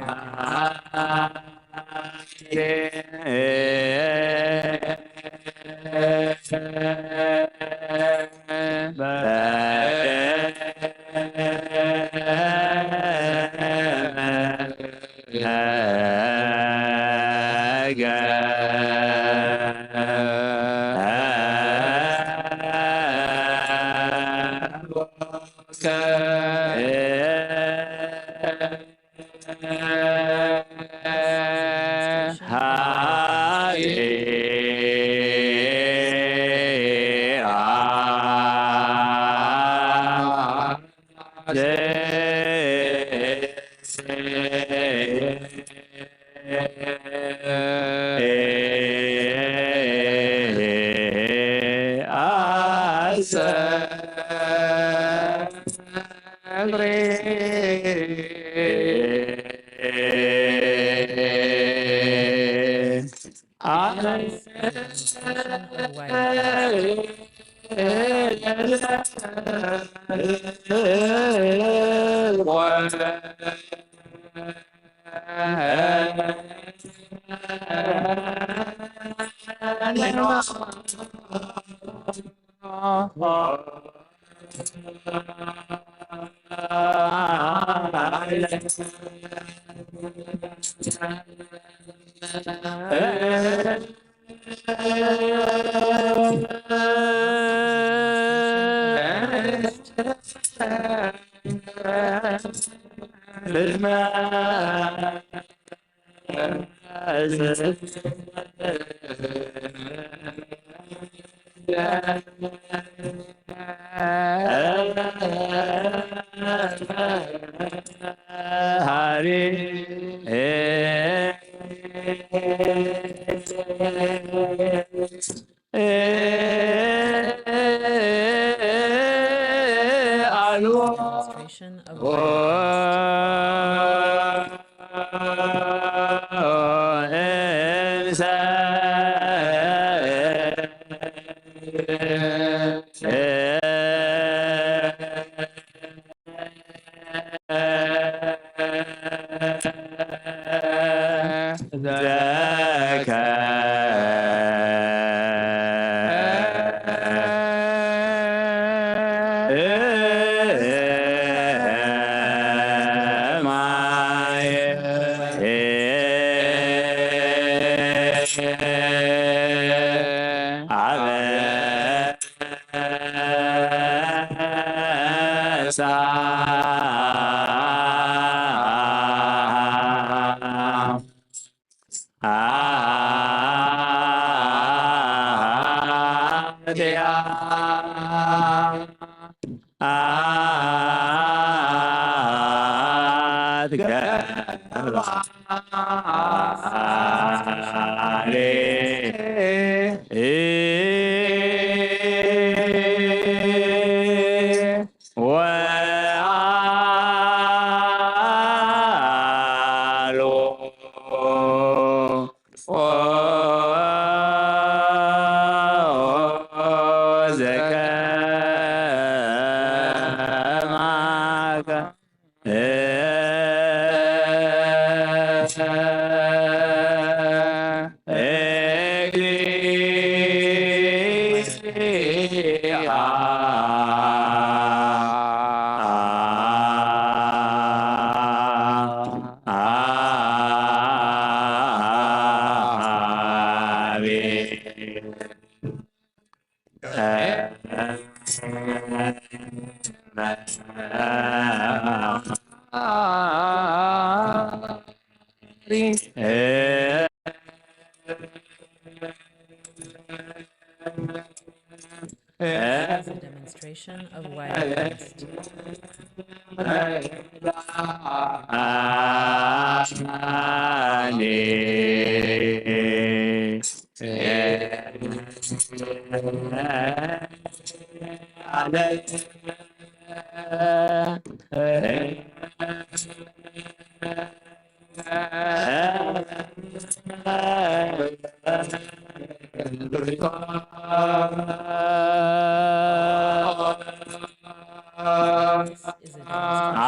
Demonstration of Zaka This is a demonstration of Wirecast. This is a demonstration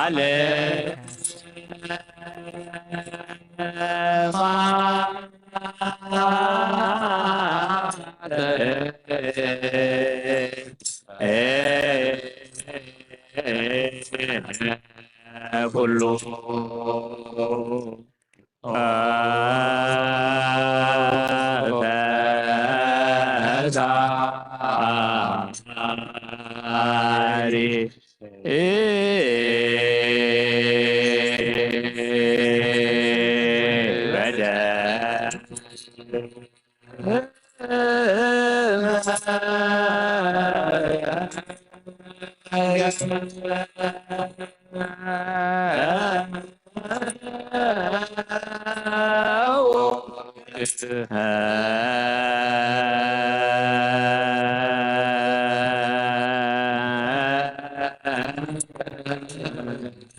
of Wirecast.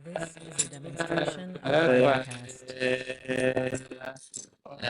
This is a demonstration of Wirecast. This is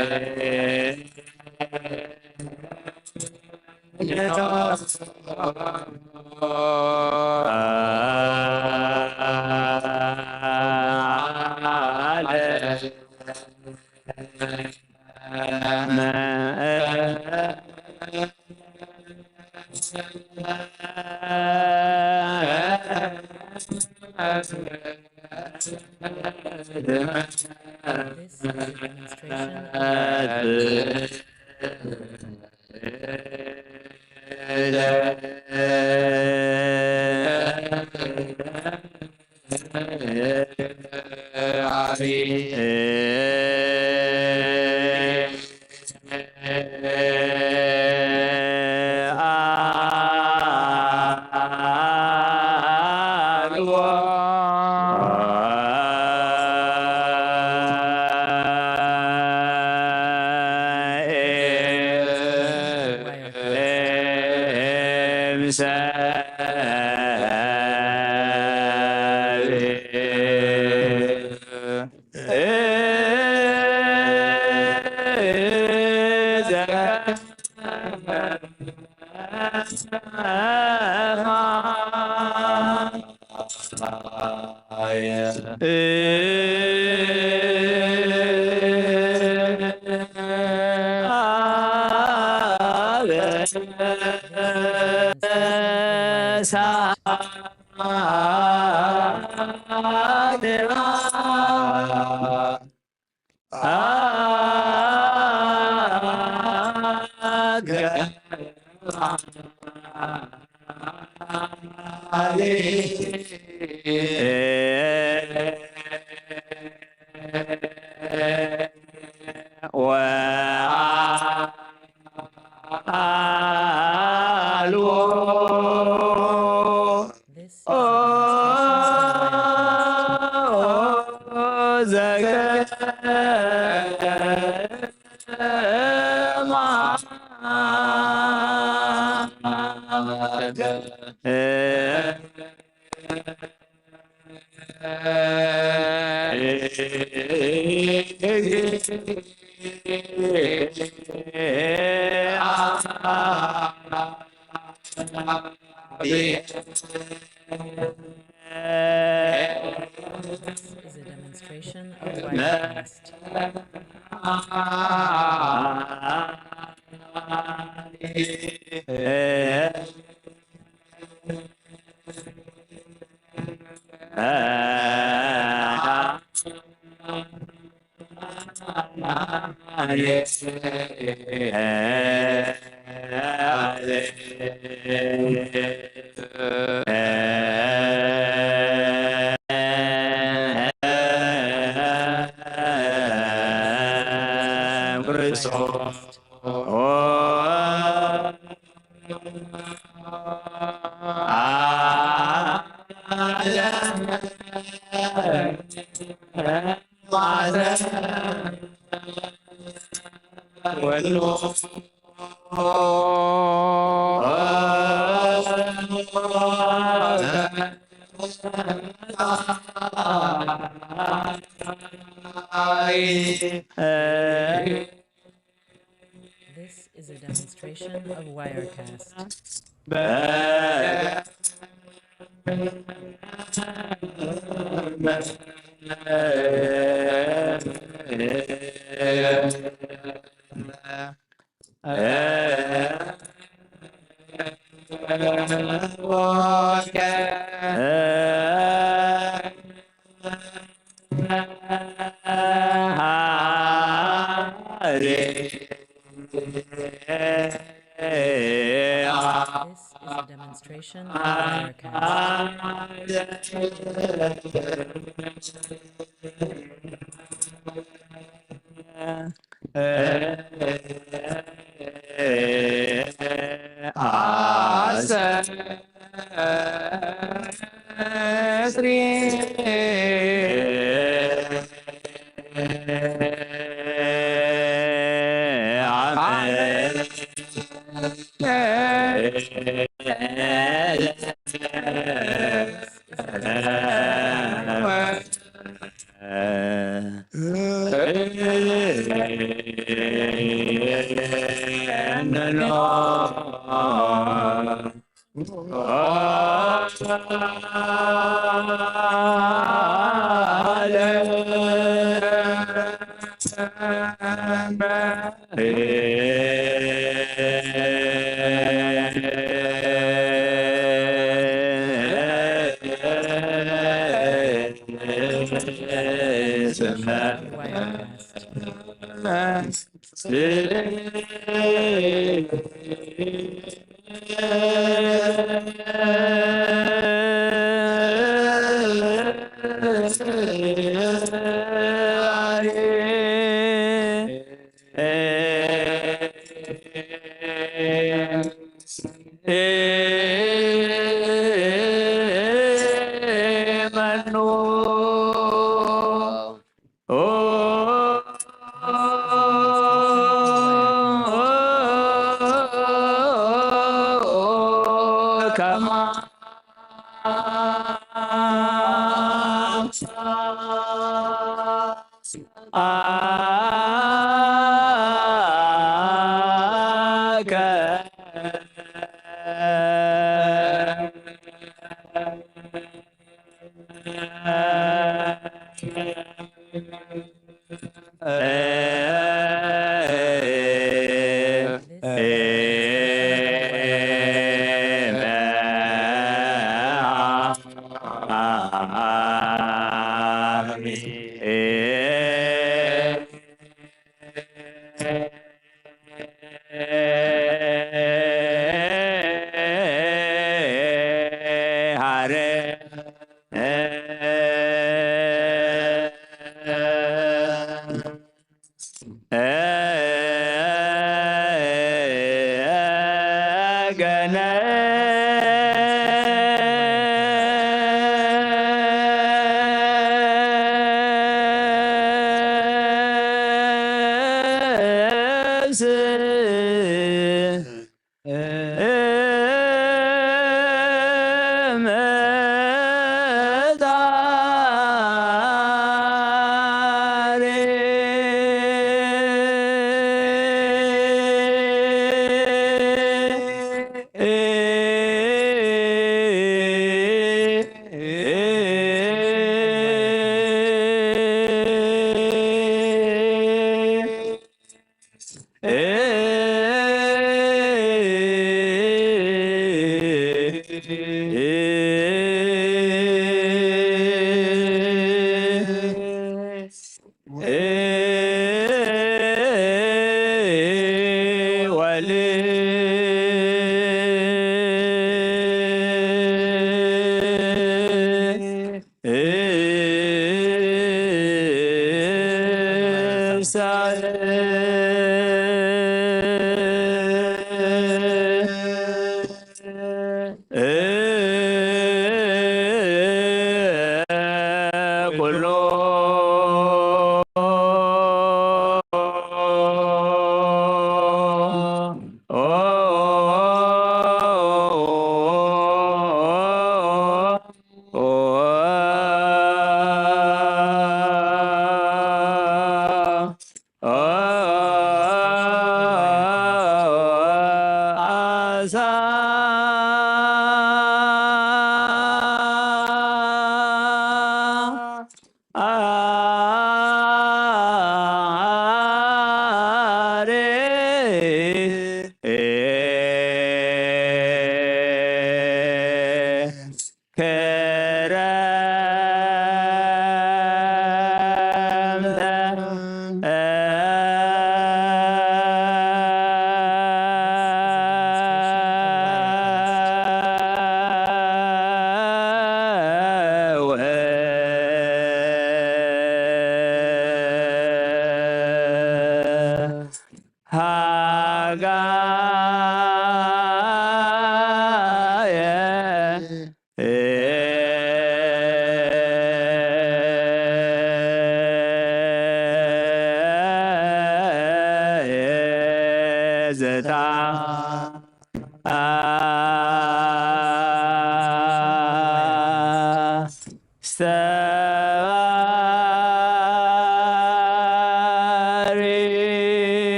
a demonstration is a demonstration of Wirecast. This is a demonstration of Wirecast. This is a demonstration of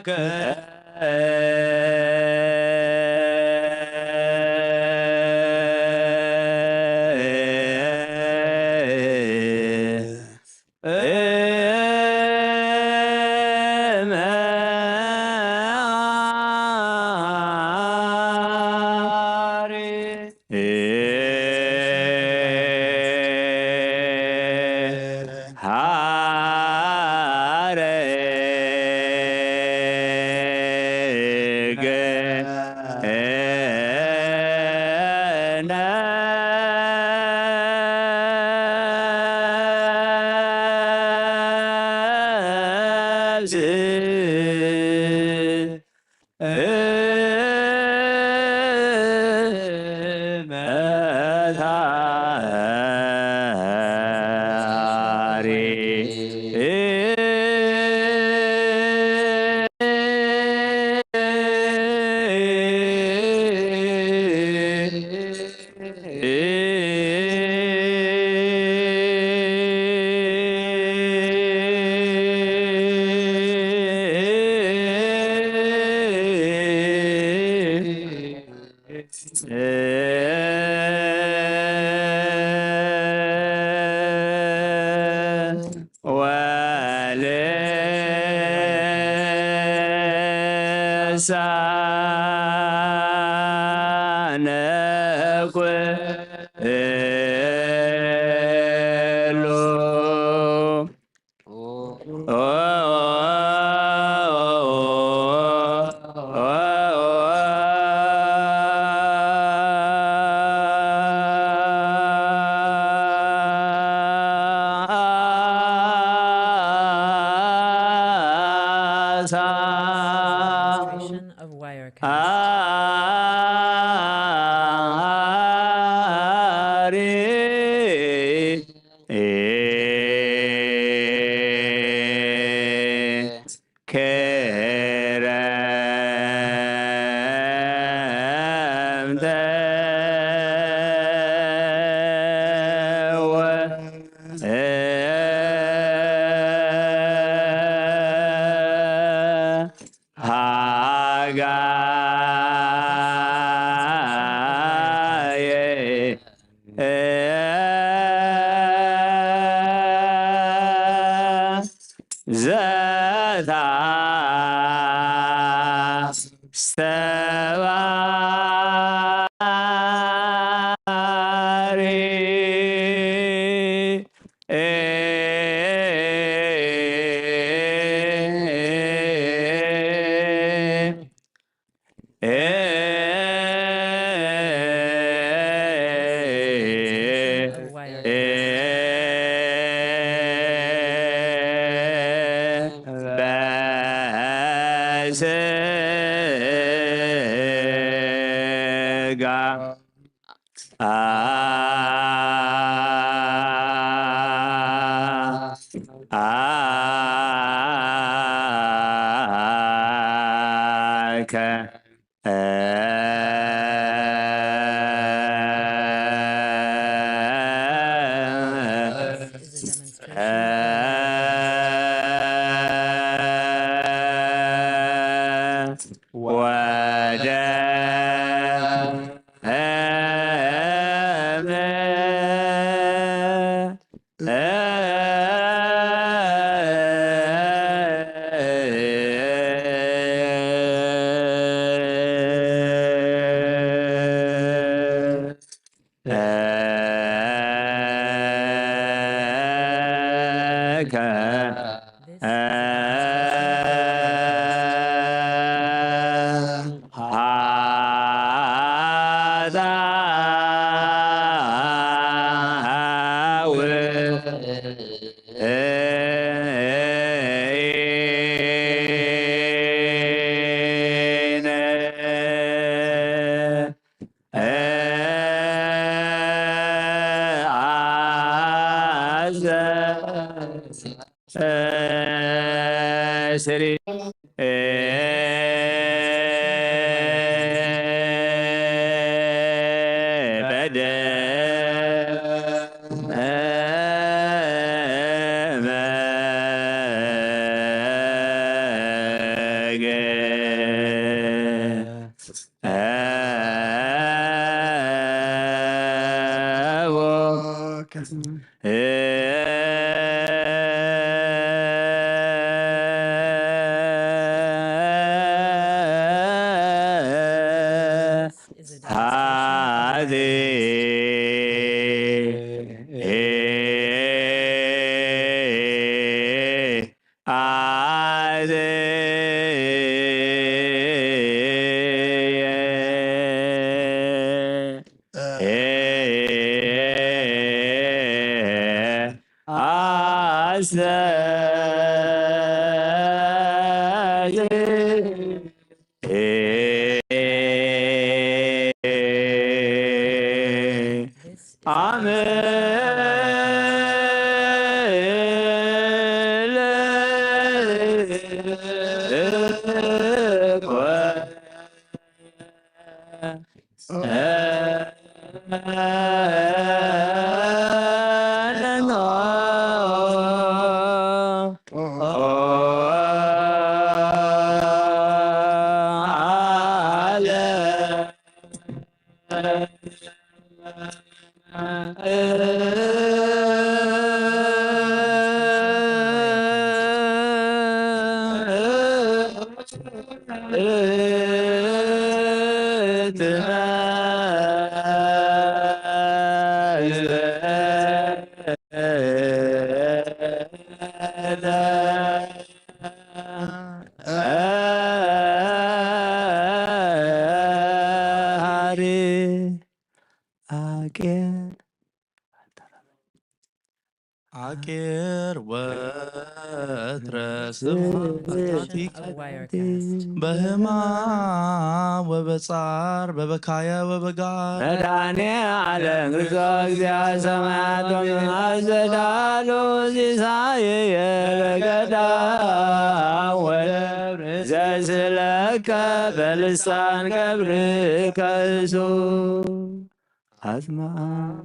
Demonstration of Wirecast. Of Wirecast. This is a demonstration. This is አቄር ወትረ Demonstration of Wirecast. በህማ ወበጻር በበካየ ወበጋር መድኃኔ ዓለም ክርስቶስ እግዚአ ሰማያት ወዘዳሉ ሲሳየየ በገዳም ወደብር ዘስለከ በልሳን ገብርከ እሱ አስማዕ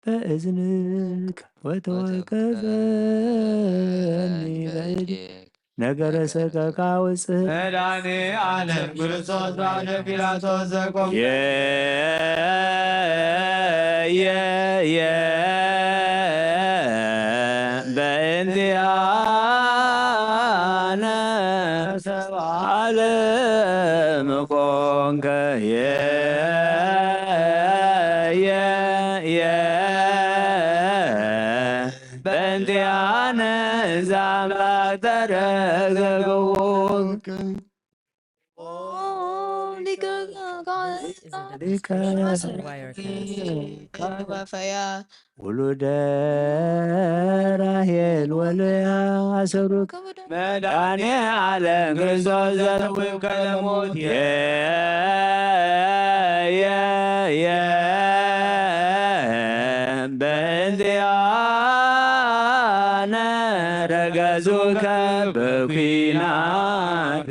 በእዝንከ ወተወከፈኒ በእዴከ ነገረ ሰቀቃ ውፅእ መድኃኔ ዓለም ክርስቶስ ባለ ጲላጦስ ዘቆም በእንቲአነ ሰብአ ዓለም ኮንከ በእንቲአነ ዘአምላክ ተረከብኩ ውሉደ ራሔል ወልያ አሰሩከ መድኃኔ ዓለም ክርስቶስ ዘተውከ ለሞት በእንቲአነ ረገዙከ በኩናት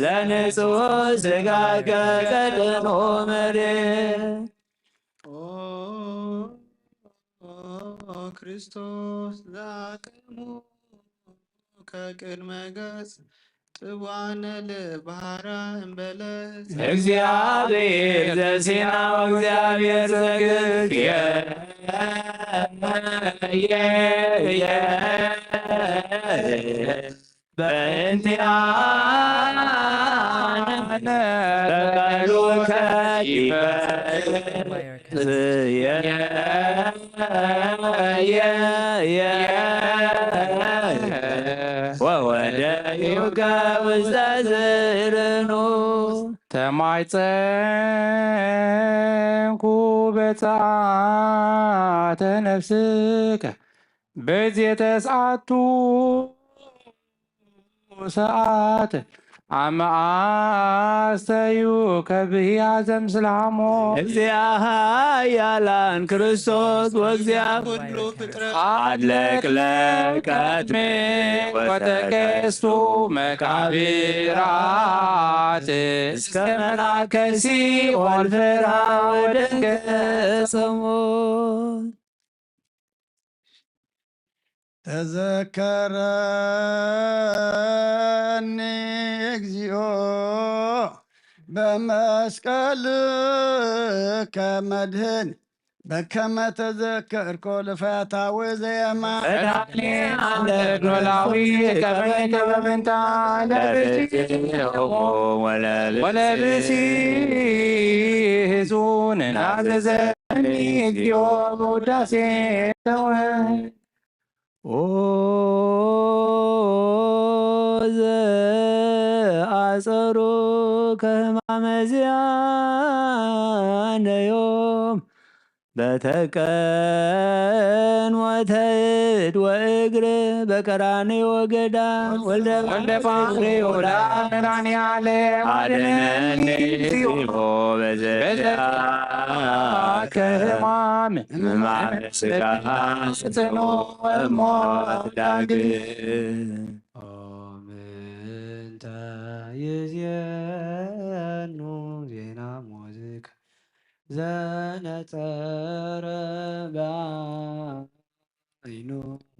ለንጹሕ ሥጋከ ቀድሞ መሬት ክርስቶስ ዛቅሙ ከቅድመ ገጽ ጥዋነ ለባህራ እምበለስ እግዚአብሔር ዘሲና ወእግዚአብሔር ዘግግ በእንቲአነ በቀሉከ ወወደዩከ ውስተ ዝርኑ ተማይፀንኩ በፀዓተ ነፍስከ በዜተ ሰዓቱ ሰዓት አመአስተዩ ከብያ ዘምስላሞ እግዚአብሔር ክርስቶስ ወእግዚአብሔር ሁሉ ፍጥረት አለቅለቀት ወተቀስቱ መቃብራት እስከ መላከ ሲኦል ፍርሃ ወደንገጸ ሞት تذكرني እግዚኦ بመስቀልከ መድህን በከመ ተዘከርኮ ለፈያታዊ ዘየማን መድኃኔ ዓለም ኖላዊ ከመይከ በምንታ ለብእሲሆሙ ወለብእሲ ሕዙን ናዘዘኒ እግዚኦ በውዳሴ ኦ ዘአጸሩ ከሕማመ ዚአነ ዮም በተቀን ወተድ ወእግር በቀራንዮ ገዳም ወልደ ፋሬ ወዳ መድኃኔ ዓለም አድነኒ እግዚኦ በዘላከ ሕማም ሕማመ ሥጋ ጽኑ ወሞት ዳግም ምንተ ይዜኑ ዜና ሞዝከ ዘነጸረ በዓይኑ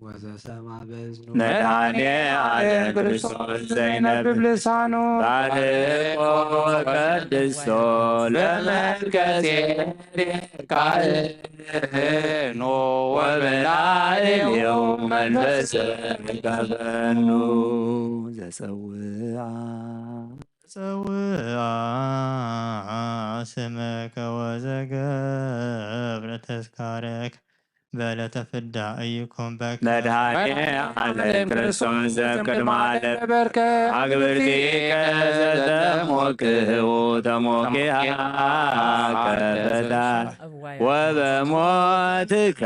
ወዘሰማ በዝኑ መድኃኔ ዓለም ክርስቶስ ዘይነብብ ልሳኑ ባርኮ ቀድሶ ለመልከ ጼዴቅ ካህኑ ወበላዕሌው መንፈሰ ገበኑ ዘጸውዓ ስመከ ወዘገብረ ተስካረክ በዕለተ ፍዳ ኢይኩን በከ መድኃኔ ዓለም ክርስቶስ ዘእምቅድመ ዓለም አግብርቲከ ዘተሞክህው ተሞኪሃ ከፈታት ወበሞትከ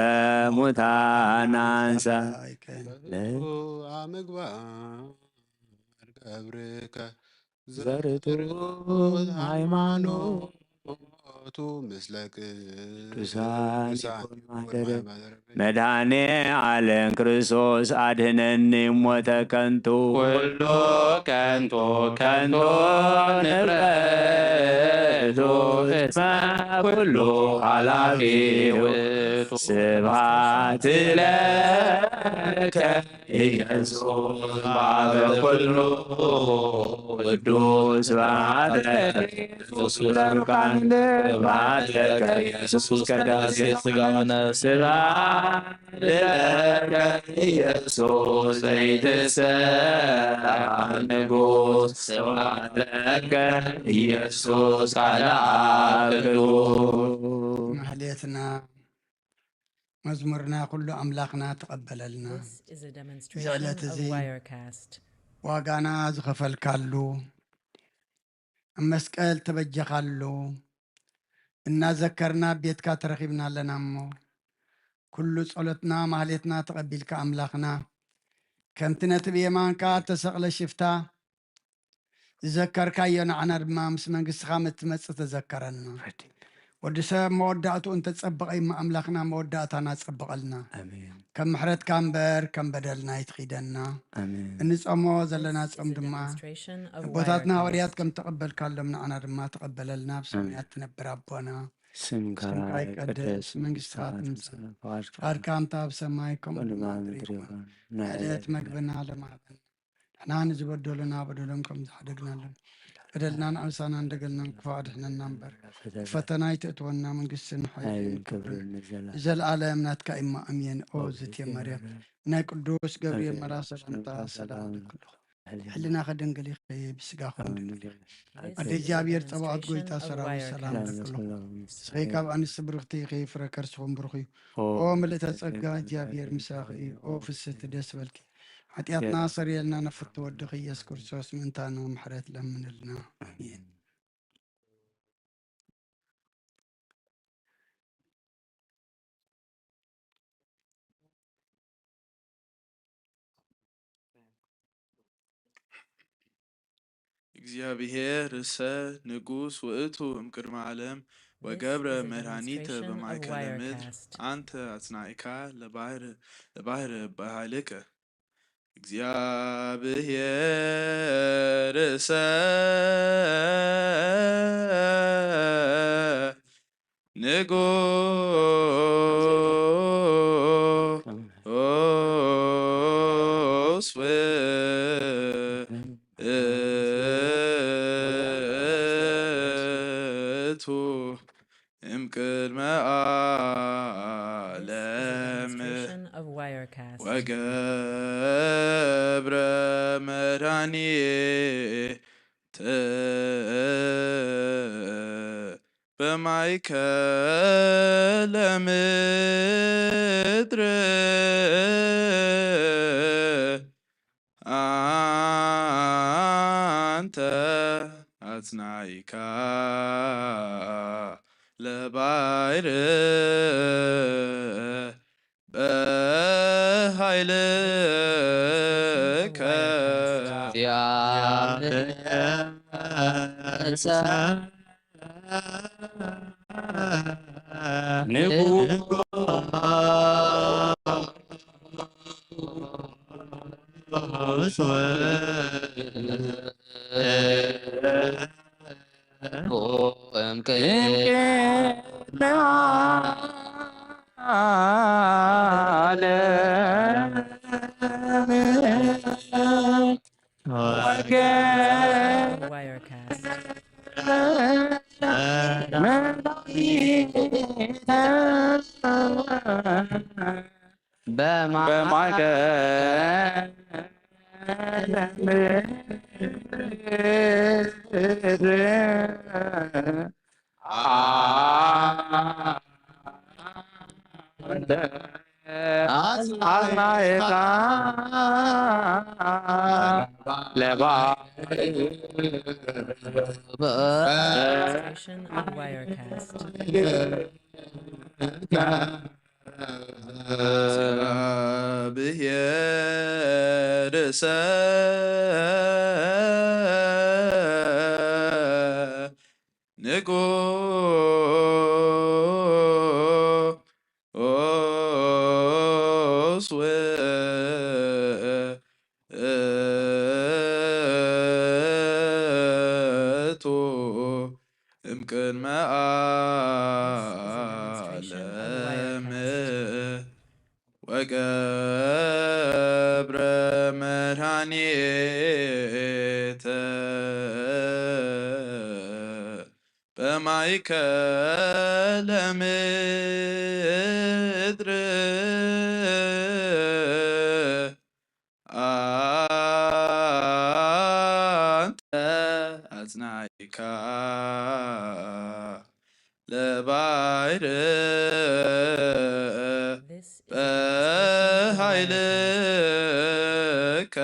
ሙታን አንሳ ምግባር ገብርከ ዘርቱ ሃይማኖቱ ምስለ ቅዱሳን መድኃኔ ዓለም ክርስቶስ አድኅነኒ እሞተ ከንቱ ኩሉ ከንቱ ከንቱ ንብረቱ እስመ ኩሉ ኃላፊ ውእቱ ስብሐት ለከ ኢየሱስ በኀበ ኩሉ ቅዱስ ስብሐት ለከ ኢየሱስ ለሩቃን ስብሐት ለከ ኢየሱስ ቅዳሴ ሥጋ ወነፍስ ስብሐት ለከ ኢየሱስ ዘይትሰብሐ ንጉሥ ስብሐት ለከ ኢየሱስ ቃለ አብ ቅዱስ ማህሌትና መዝሙርና ኩሉ አምላክና ተቀበለልና This is a ዘዕለት demonstration እዚ of Wirecast. ዋጋና ዝኸፈልካሉ ኣብ መስቀል ተበጀኻሉ እናዘከርና ቤትካ ተረኺብና ኣለና እሞ ኩሉ ጸሎትና ማህሌትና ተቐቢልካ ኣምላኽና ከምቲ ነቲ ብየማንካ ተሰቕለ ሽፍታ ዝዘከርካዮ ንዓና ድማ ምስ መንግስትኻ ምትመጽእ ተዘከረና ወዲ ሰብ መወዳእቱ እንተጸብቐ እማ ኣምላኽና መወዳእታና ጸብቐልና ከም ምሕረትካ እምበር ከም በደልና ይትኺደና እንጸሞ ዘለና ጾም ድማ Demonstration of ቦታትና Wirecast. ሐዋርያት ከም ተቐበልካሎም ንዓና ድማ ተቐበለልና ብሰማያት ትነብር ኣቦና ስምካ ይቀደስ መንግስትኻ ትምጻእ ፍቃድካ እንታ ኣብ ሰማይ ከምኡ ድማ ኣብ ምድሪ ይኹን ዕለት መግብና ለማሃበና ንሕና ንዝበደሉና በደሎም ከም ዝሓደግናለን በደልና ንኣምሳና እንደገልና ክፉ ኣድሕነና እምበር ፈተና ይትእትወና መንግስትን ሓይልን ክብርን ዘለኣለም ናትካ ኢማ ኣሜን ኦ ዝትየ ማርያም ናይ ቅዱስ ገብርኤል መልኣክ ሰላምታ ሰላም ለክልኹ ሕሊና ከድንግል ይኸይ ብስጋኹም ድንግል ኣደ እግዚኣብሔር ፀባዖት ጎይታ ሰራዊት ሰላም ለክልኹ ስኸይ ካብ ኣንስቲ ብርክቲ ይኸይ ፍረ ከርስኹም ብሩኽ እዩ ኦ ምልእተ ጸጋ እግዚኣብሔር ምሳኺ እዩ ኦ ፍስቲ ደስ በልኪ ኃጢአትና ሰሪየልና ነፍት ወድኽ ኢየሱስ ክርስቶስ ምንታና ምሕረት ለምንልና አሜን። እግዚአብሔር ርዕሰ ንጉሥ ውእቱ እምቅድመ ዓለም ወገብረ This is a መድኃኒተ demonstration of በማእከለ ምድር Wirecast. አንተ አጽናኢካ ለባህር በኃይልከ እግዚአብሔር ርዕሰ ንጉሥ Wirecast. وجبر مرانيت بمعك لمدر أنت أثنائك لبعير بهيلك Wirecast. بمعك Demonstration of Wirecast. እግዚአብሔር ንጉሥ ውእቱ እምቅድመ ዓለም وجبر مرانيت بمعك لمدر أنت أثنائك لبعير This is بهيلك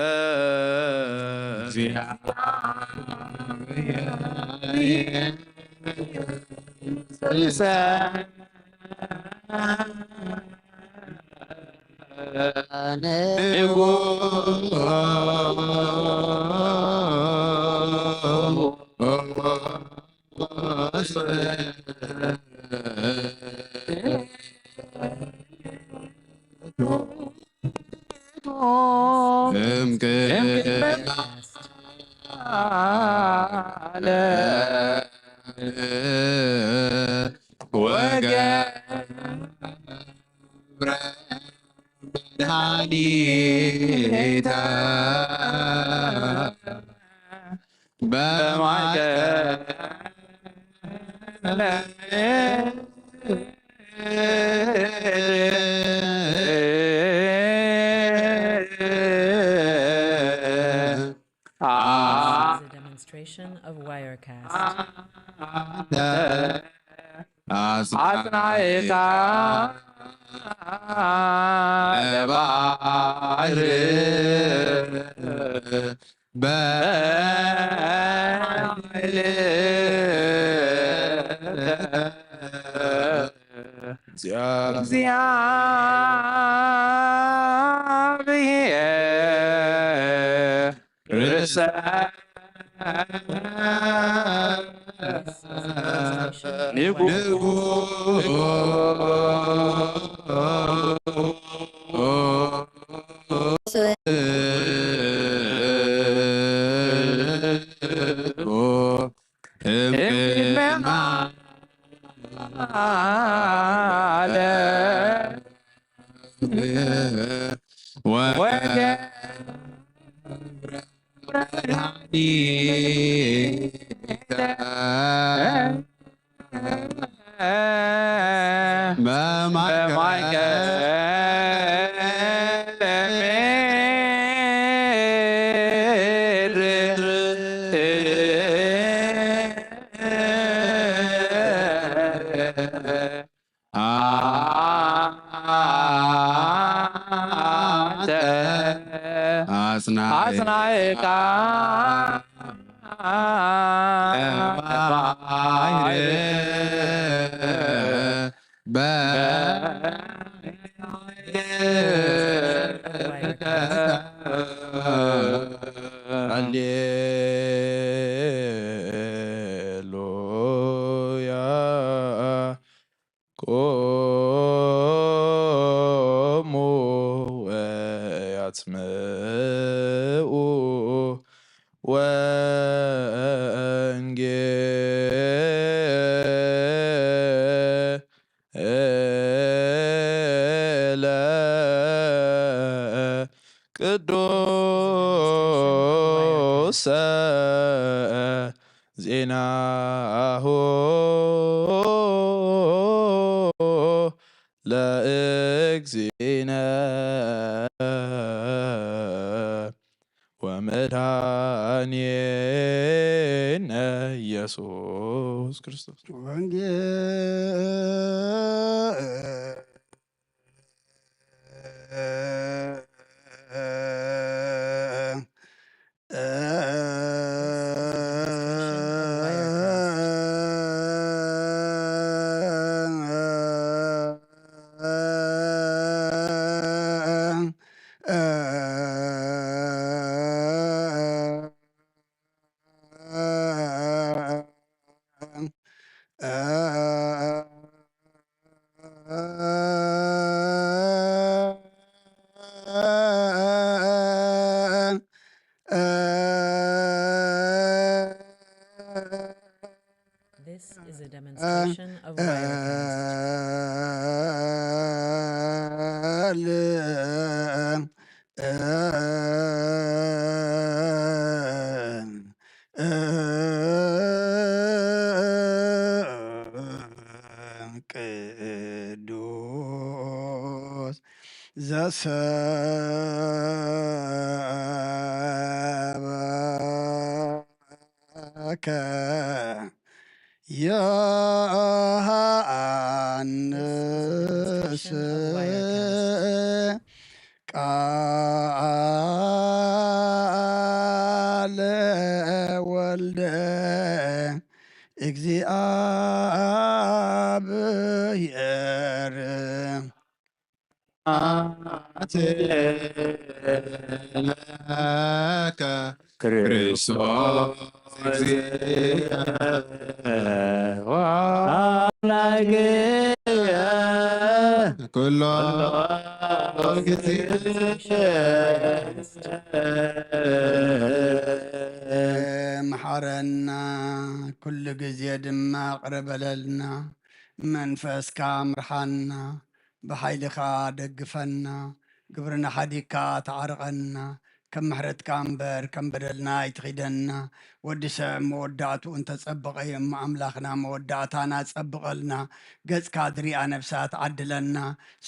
a demonstration of Wirecast. أثنائك لبعير بمعك አጽናዕካ ሃሌሉያ ቆሙ ወያጽምዑ ወንጌለ ቅዱሰ ዜናሁ ለእግዚእነ ወመድኃኒነ ኢየሱስ ክርስቶስ This is a demonstration of Wirecast. ቅዱስ ዘሰበከ ዮሐንስ ቃለ ወልደ እግዚአብሔር ለከ ክርስቶስ ኩሎ ጊዜ መሐረና ኩሉ ጊዜ ድማ ቅረበለልና መንፈስካ ምርሓና ብሓይልኻ ደግፈና ግብርና ሓዲግካ ተዓርቐና ከም ምሕረትካ እምበር ከም በደልና ይትኺደና ወዲ ሰብ መወዳእቱ እንተጸብቐ እሞ ኣምላኽና መወዳእታና ጸብቐልና ገጽካ ድሪኣ ነብሳት ዓድለና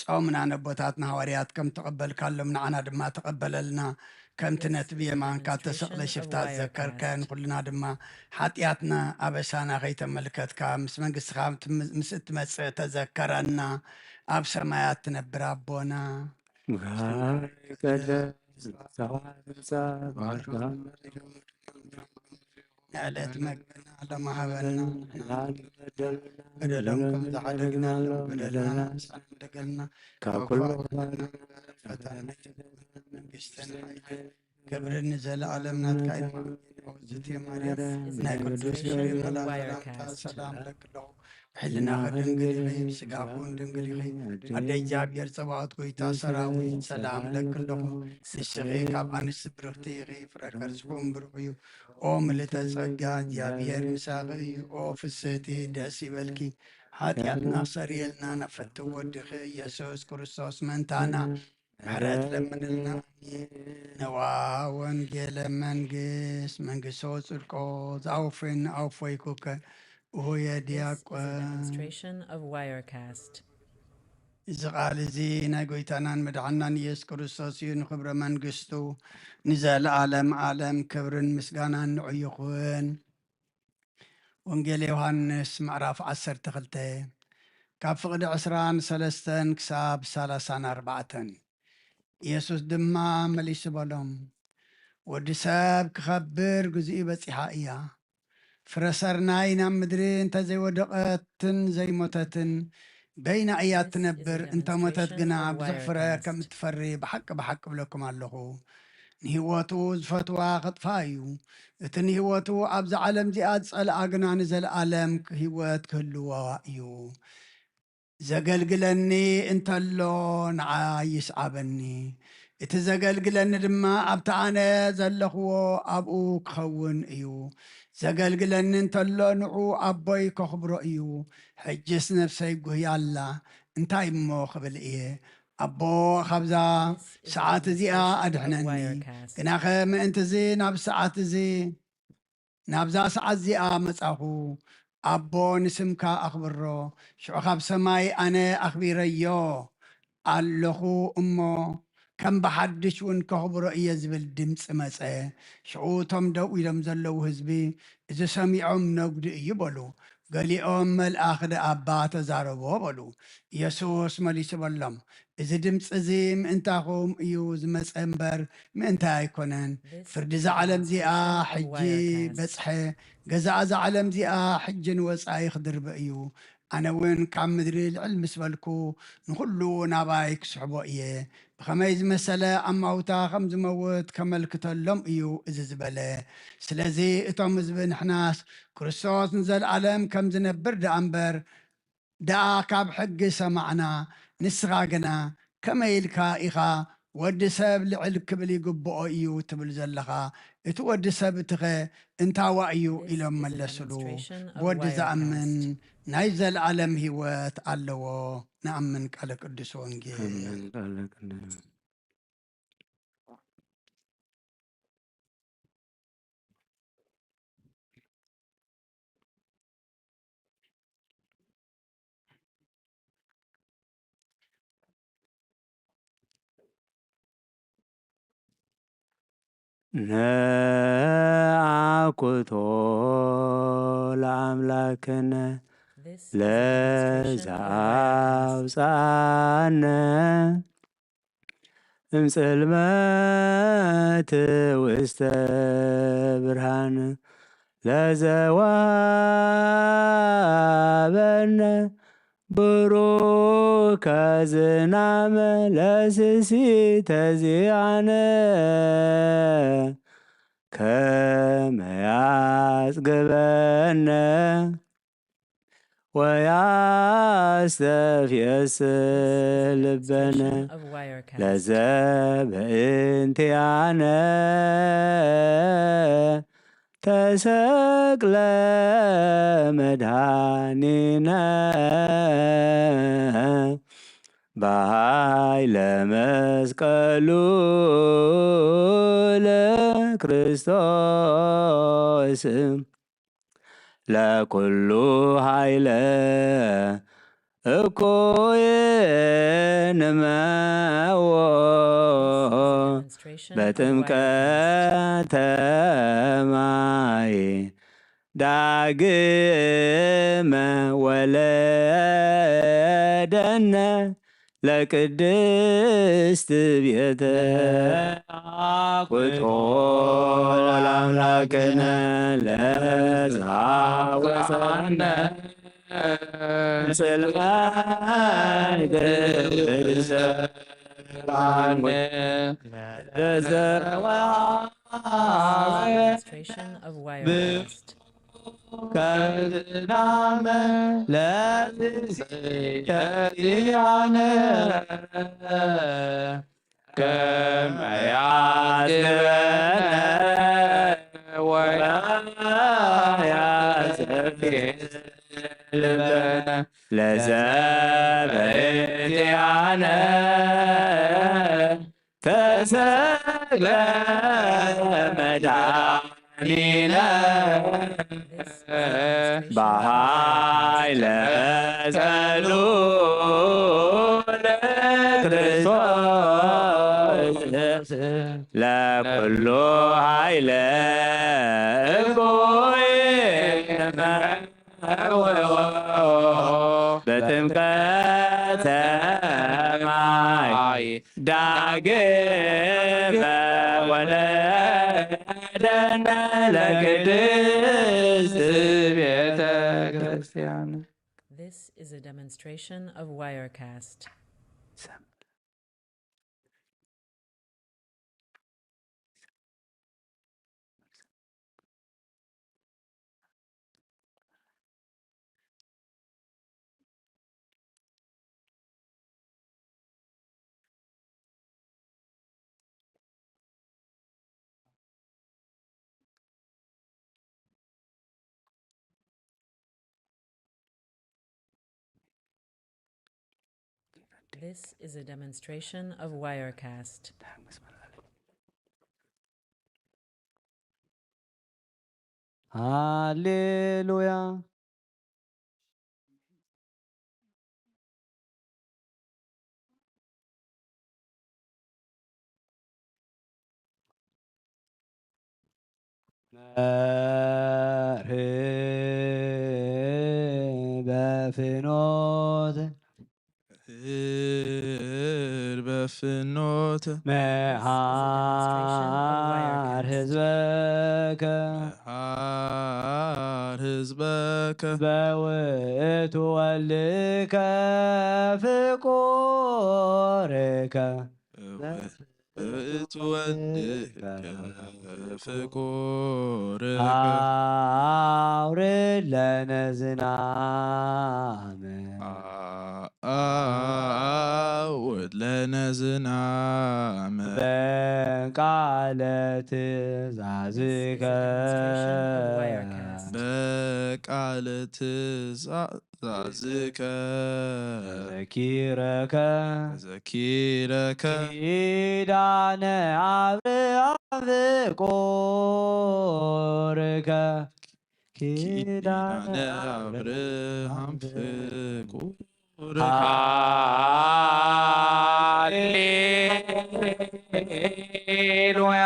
ጾምና ነቦታትና ሃዋርያት ከም ተቐበልካሎም ንዓና ድማ ተቐበለልና ከምቲ ነቲ ብየማንካ ተሰቕለ ሽፍታት ዘከርከን ኩልና ድማ ሓጢኣትና ኣበሳና ከይተመልከትካ ምስ መንግስትኻ ምስ እትመጽእ ተዘከረና ኣብ ሰማያት ትነብር ኣቦና ንዕለት መግብና ለማሃበና በደሎም ከም ዝዓደግና በደልና ደገልና ካብ ኩሉ ፈተና መንግስትን ክብርን ዘለዓለም ናትካ ዝት ማርያም ናይ ቅዱስ መላእክት ሰላም ለክለኹ ሕልና ድንግል ኢኺ ስጋኹን ድንግል ኢኺ ኣደ እግዚኣብሔር ፀባዖት ጎይታ ሰራዊት ሰላም ለክለኹ ንስኺ ካብ ኣንስቲ ብርኽቲ ኢኺ ፍረ ከርስኩም ብሩኽ እዩ ኦ ምልዕተ ጸጋ እግዚኣብሔር ምሳኺ እዩ ኦ ፍስሕቲ ደስ ይበልኪ ኃጢአትና ሰሪየልና ነፈት ወድኺ ኢየሱስ ክርስቶስ መንታና ምሕረት ለምንልና ነዋ ወንጌለ መንግስቶ ጽድቆ ዝኣውፈን ኣውፈይኩከ ኦየ ዲያቆን Demonstration of Wirecast. እዚ ቃል እዚ ናይ ጎይታናን መድሓናን ኢየሱስ ክርስቶስ እዩ ንክብረ መንግስቱ ንዘለዓለም ዓለም ክብርን ምስጋናን ንዑ ይኹን። ወንጌል ዮሃንስ ምዕራፍ 12 ካብ ፍቕዲ 23 ክሳብ 34 ኢየሱስ ድማ መሊሱ በሎም ወዲ ሰብ ክኸብር ግዝኡ በፂሓ እያ ፍረሰርናይ ናብ ምድሪ እንተዘይወደቐትን ዘይሞተትን በይና እያ ትነብር እንተሞተት ግና ብዙሕ ፍረ ከም እትፈሪ ብሓቂ ብሓቂ ብለኩም ኣለኹ ንህይወቱ ዝፈትዋ ኸጥፋ እዩ እቲ ንህይወቱ ኣብዚ ዓለም እዚኣ ዝጸልኣ ግና ንዘለኣለም ህይወት ክህልዎ እዩ ዘገልግለኒ እንተሎ ንዓ ይስዓበኒ እቲ ዘገልግለኒ ድማ ኣብቲ ኣነ ዘለኽዎ ኣብኡ ክኸውን እዩ ዘገልግለኒ እንተሎ ንዑ ኣቦይ ከኽብሮ እዩ ሕጅስ ነፍሰይ ጉህያላ እንታይ እሞ ክብል እየ ኣቦ ካብዛ ሰዓት እዚኣ ኣድሕነኒ ግናኸ ምእንቲ እዚ ናብ ሰዓት እዚ ናብዛ ሰዓት እዚኣ መጻኹ ኣቦ ንስምካ ኣኽብሮ ሽዑ ካብ ሰማይ ኣነ ኣኽቢረዮ ኣለኹ እሞ ከም ብሓድሽ እውን ከኽብሮ እየ ዝብል ድምፂ መፀ ሽዑ እቶም ደው ኢሎም ዘለዉ ህዝቢ እዚ ሰሚዖም ነጉዲ እዩ በሉ ገሊኦም መልኣኽ ደኣባ ተዛረቦ በሉ ኢየሱስ መሊሱ በሎም እዚ ድምፂ እዚ ምእንታኹም እዩ ዝመፀ እምበር ምእንታይ ኣይኮነን ፍርዲ ዝዓለም እዚኣ ሕጂ በፅሐ ገዛእ እዛ ዓለም እዚኣ ሕጂ ንወፃኢ ክድርበ እዩ ኣነ እውን ካብ ምድሪ ልዕል ምስ በልኩ ንኩሉ ናባይ ክስሕቦ እየ ብኸመይ ዝመሰለ ኣማውታ ከም ዝመውት ከመልክተሎም እዩ እዚ ዝበለ ስለዚ እቶም ህዝቢ ንሕናስ ክርስቶስ ንዘለኣለም ከም ዝነብር ደኣ እምበር ደኣ ካብ ሕጊ ሰማዕና ንስኻ ግና ከመይ ኢልካ ኢኻ ወዲ ሰብ ልዕል ክብል ይግብኦ እዩ ትብል ዘለኻ እቲ ወዲ ሰብ እትኸ እንታዋ እዩ ኢሎም መለስሉ ብወዲ ዝኣምን ናይ ዘለኣለም ህይወት ኣለዎ ንኣምን ቃለ ቅዱስ ወንጌል ነአኩቶ ለአምላክነ ለዘአውፃነ እምጽልመት ውስተ ብርሃን ለዘዋበነ ብሩከ ዝናመ ለስሲተ ዚአነ ከመ ያጽግበነ ወያስተፍየስ ልበነ ለዘበእንቲአነ ተሰቅለ መድኃኒነ በኃይለ መስቀሉ ለክርስቶስ ለኩሉ ኃይለ እኩይ ንመዎ በጥምቀተ ማይ ዳግመ ወለደነ ለቅድስት ቤተ አኩቶ ለአምላክነ ለዘአውፃነ ጽልመት ውስተ ብርሃን ከዝናመ ለስሲተ ዚአነ ከመ ያጽግበነ ወያስተፍየስ ልበነ ለዘበእንቲአነ ተሰቅለ መድኃኒነ በኃይለ መስቀሉ ለክርስቶስ ለኩሉ ኃይለ እኩይ በጥምቀተ ማይ ዳግመ ወለደነ ደነ ለቅድስት ቤተ ክርስቲያን This is a demonstration of Wirecast. This is a demonstration of Wirecast. Hallelujah. በፍኖት በፍኖት መሃር ህዝበከ ህዝበከ በውእቱ ወልከ ፍቁርከ በውእቱ ወልከ ፍቁርከ አውርድ ለነ ዝናመ አውርድ ለነ ዝናመ በቃለ ትእዛዝከ በቃለ ትእዛዝከ ዘኪረከ ኪዳነ አብርሃም ፍቁርከ ኪዳነ አብርሃም ፍቁርከ ሃሌሉያ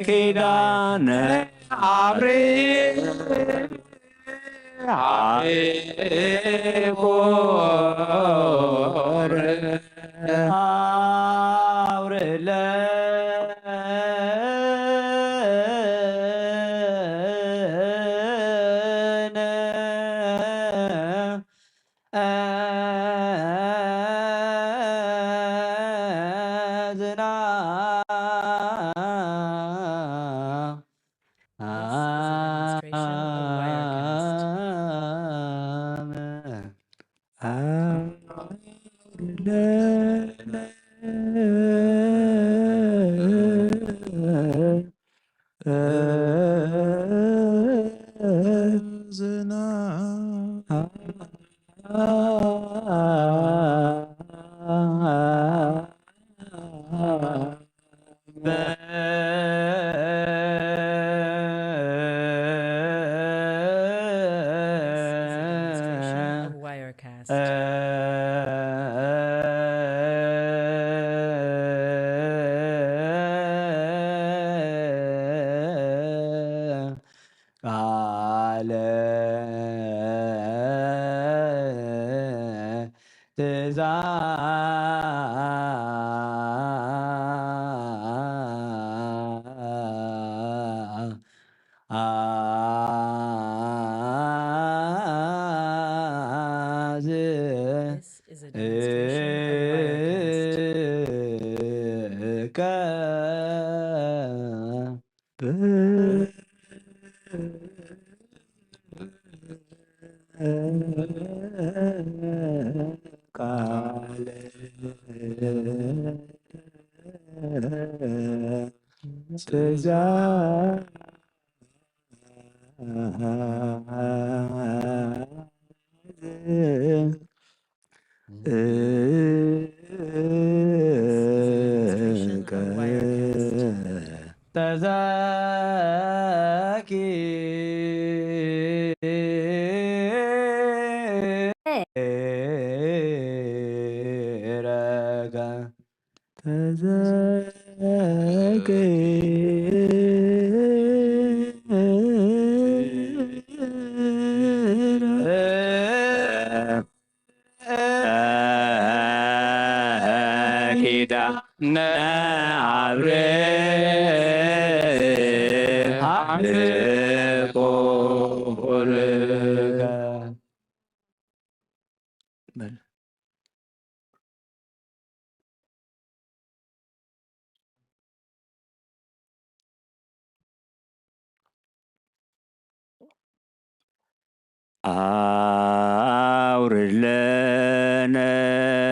ኪዳነ አውርድ ለነ ቃለ ትእዛዝ ቃል Demonstration of Wirecast. ኪዳነ አብርሃም ፍቁርከ አውርድ ለነ ቃል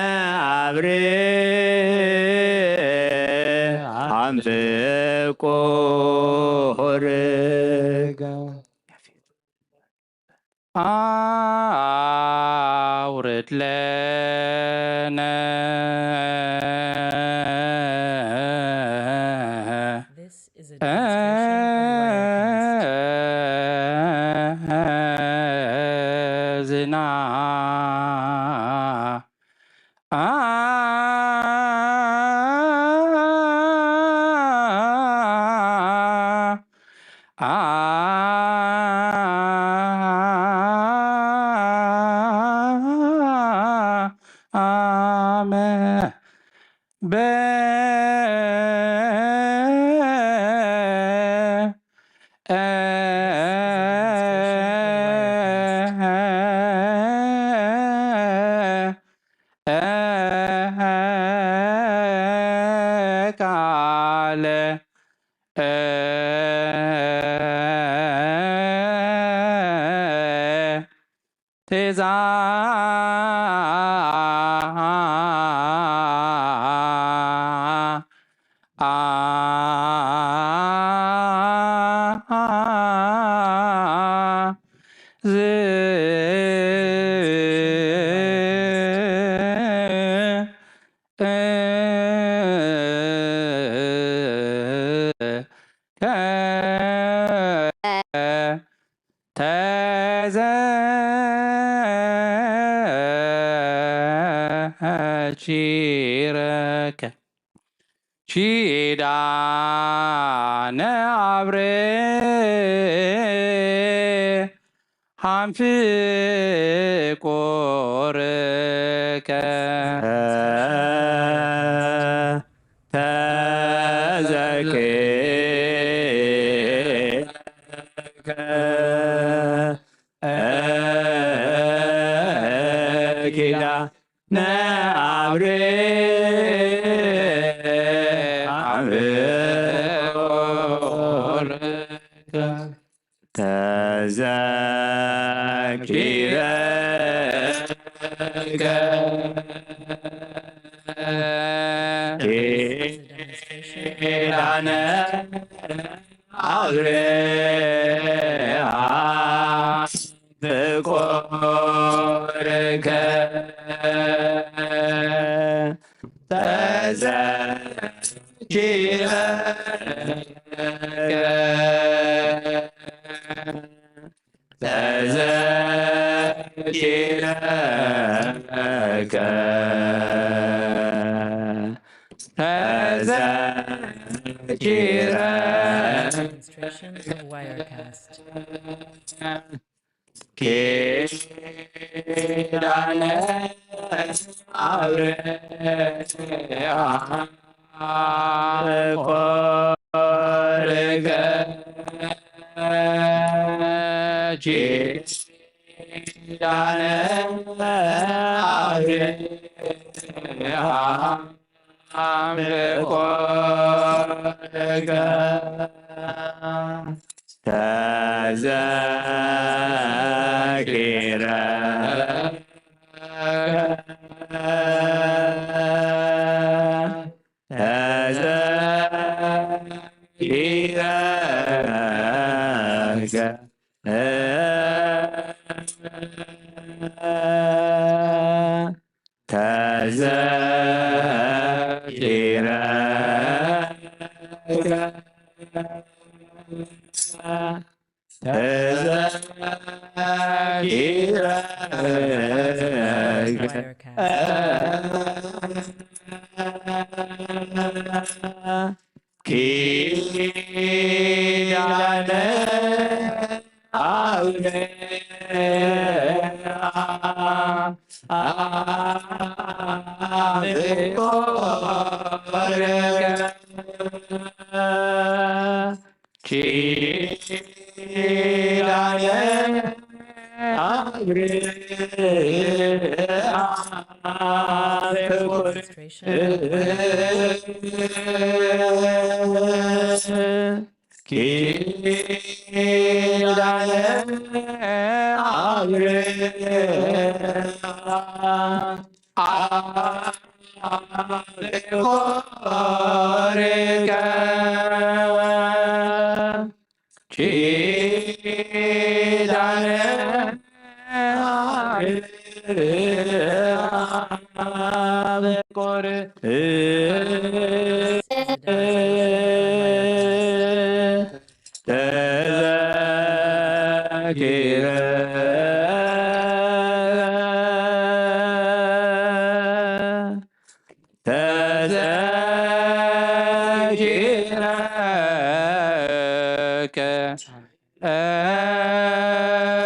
This is a ኪዳነ አብርሃም ፍቁርከ አውርድ ለነ This is a demonstration of Wirecast. ዝና ቃለ ቴዛ ተዘኪረከ ኪዳነ አብርሃም ፍቁርከ ተዘኪረከ ኪዳነ አብርሃም ፍቁርከ ተዘኪረከ Demonstration of Wirecast. ኪዳነ አብርሃም ፍቁርከ ኪዳነ አብርሃም ፍቁርከ ኪዳነ አብርሃም ፍቁርከ ኪዳነ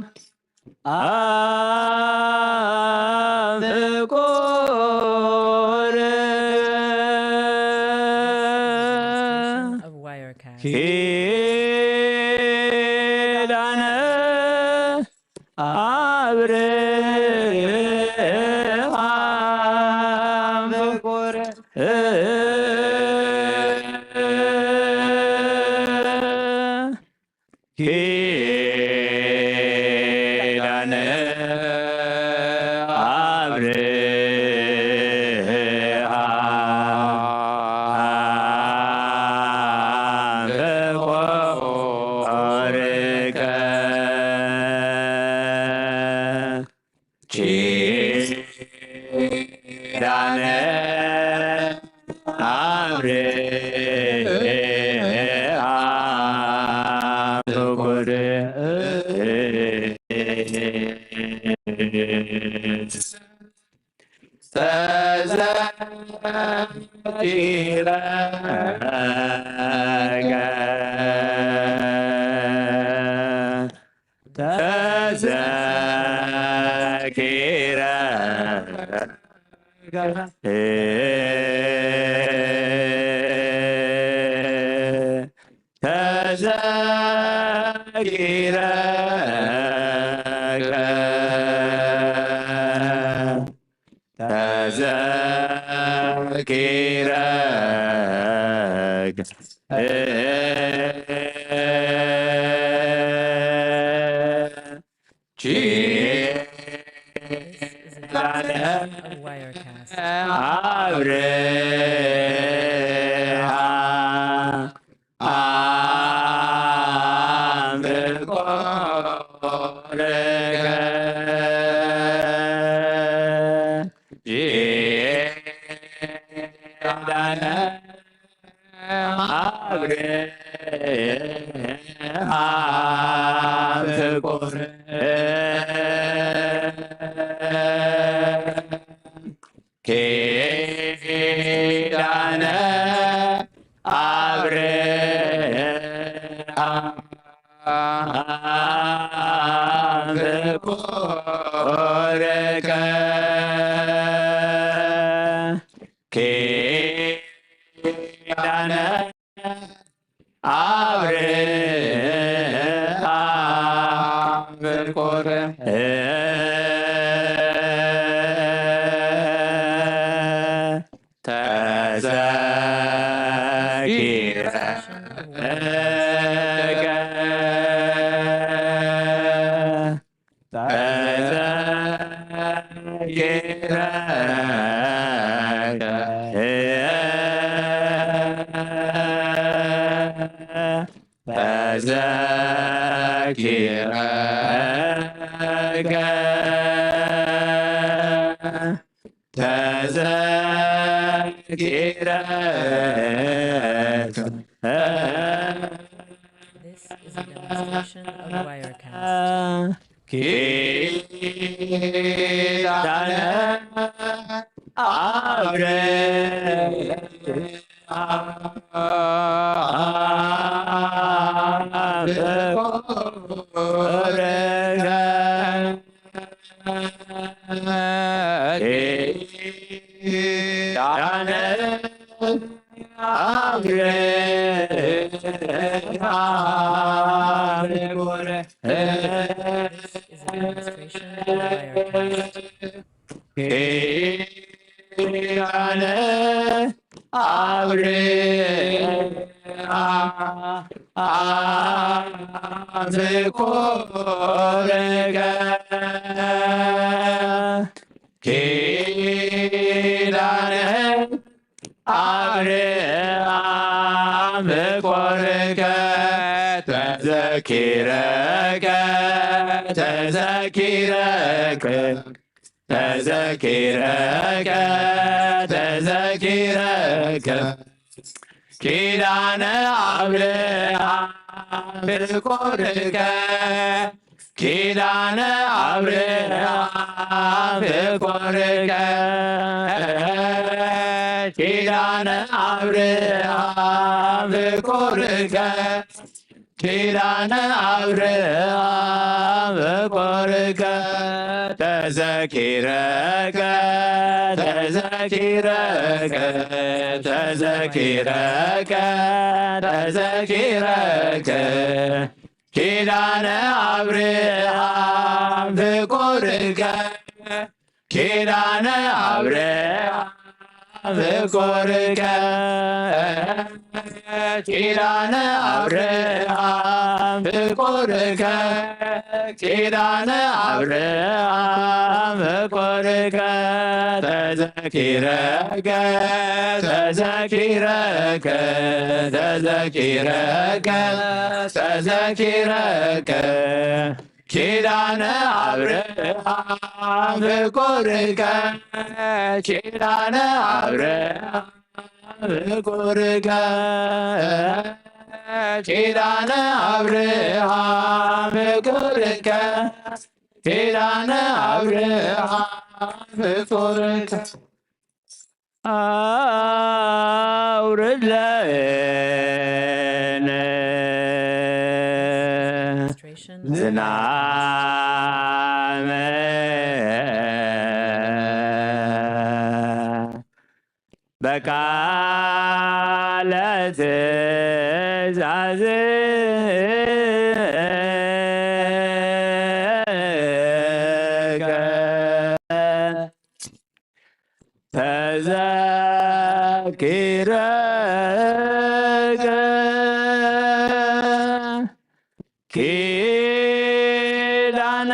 አብርሃም ኪዳነ This is a demonstration of Wirecast. Is a demonstration of Wirecast. ኪዳነ አብርሃም ፍቁርከ ኪዳነ አብርሃም ፍቁርከ ኪዳነ አብርሃም ፍቁርከ ኪዳነ አብርሃም ፍቁርከ ተዘኪረከ ተዘኪረከ ተዘኪረከ ተዘኪረከ ኪዳነ አብርሃም ፍቁርከ ኪዳነ አብርሃም ፍቁርከ ኪዳነ አብርሃም ፍቁርከ ኪዳነ አብርሃም ፍቁርከ ተዘኪረከ ተዘኪረከ ተዘኪረከ ተዘኪረከ ኪዳነ አብርሃም ፍቁርከ ኪዳነ አብርሃም ፍቁርከ ኪዳነ አብርሃም ፍቁርከ ኪዳነ አብርሃም ፍቁርከ አውርድ ለነ demonstration of ዝናመ በቃለ ትእዛዝከ ተዘኪረከ ኪዳነ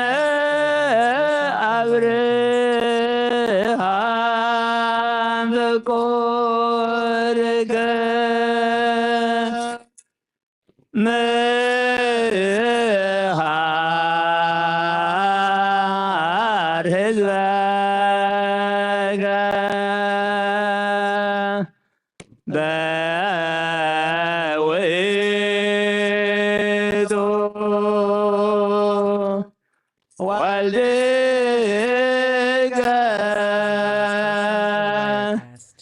አብርሃም ፍቁርከ ምሃር ህዝበከ በውእቱ ወልድከ Wirecast.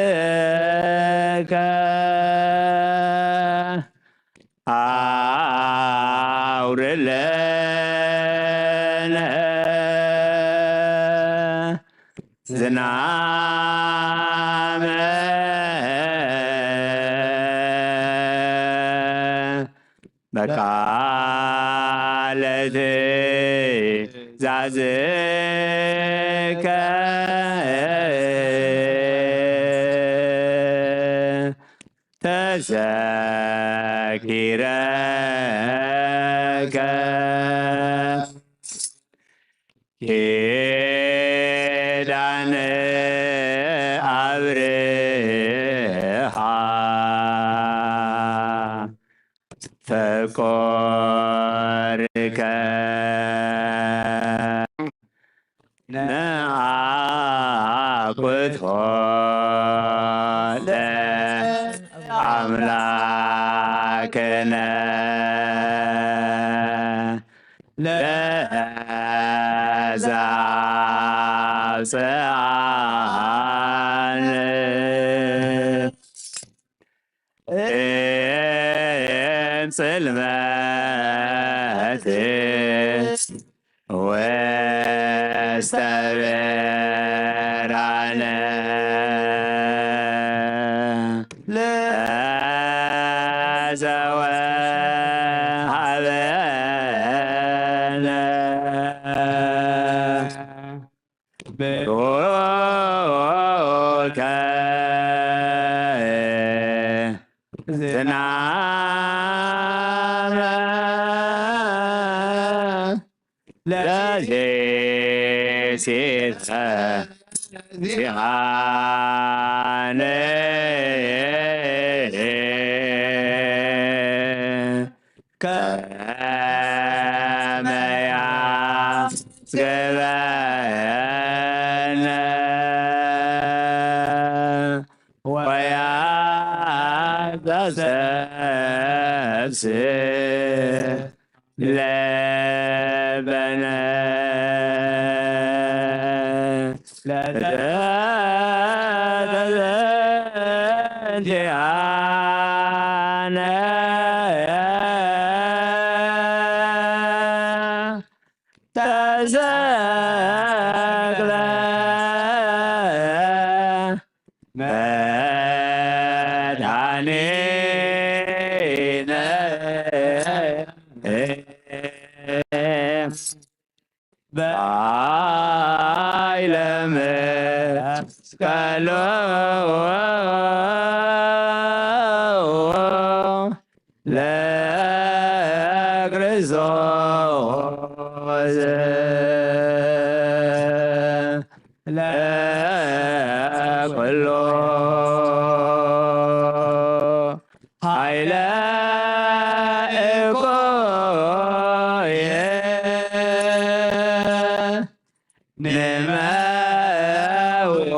ፍቁርከ አውርድ ለነ ዝናመ በቃለ ትእዛዝከ ተዘኪረከ ኪዳነ አብርሃም ፍቁርከ ነአኩቶ ለአምላክነ ለዘአብጽሐነ ጽልመት ውስተ ብርሃነ ለዘወሀበነ ብሩከ ዝናመ ለዜሲተ ዚሃነ ከመ ያስገበነ ወያዘሰብስ ለበነ ለተዘንቲአነ ተሰቅለ መድኃኒነ በኃይለ መስቀሉ ለክርስቶስ ለኩሉ ኃይለ እኮየ ንመውኦ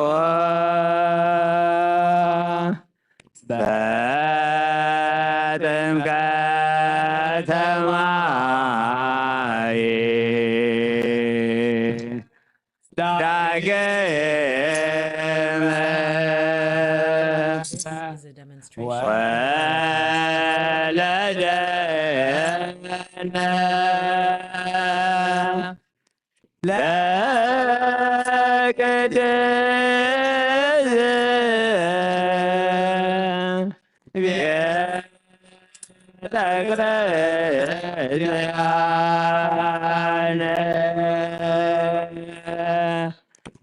በጥምቀተ ማይ ዳግም demonstration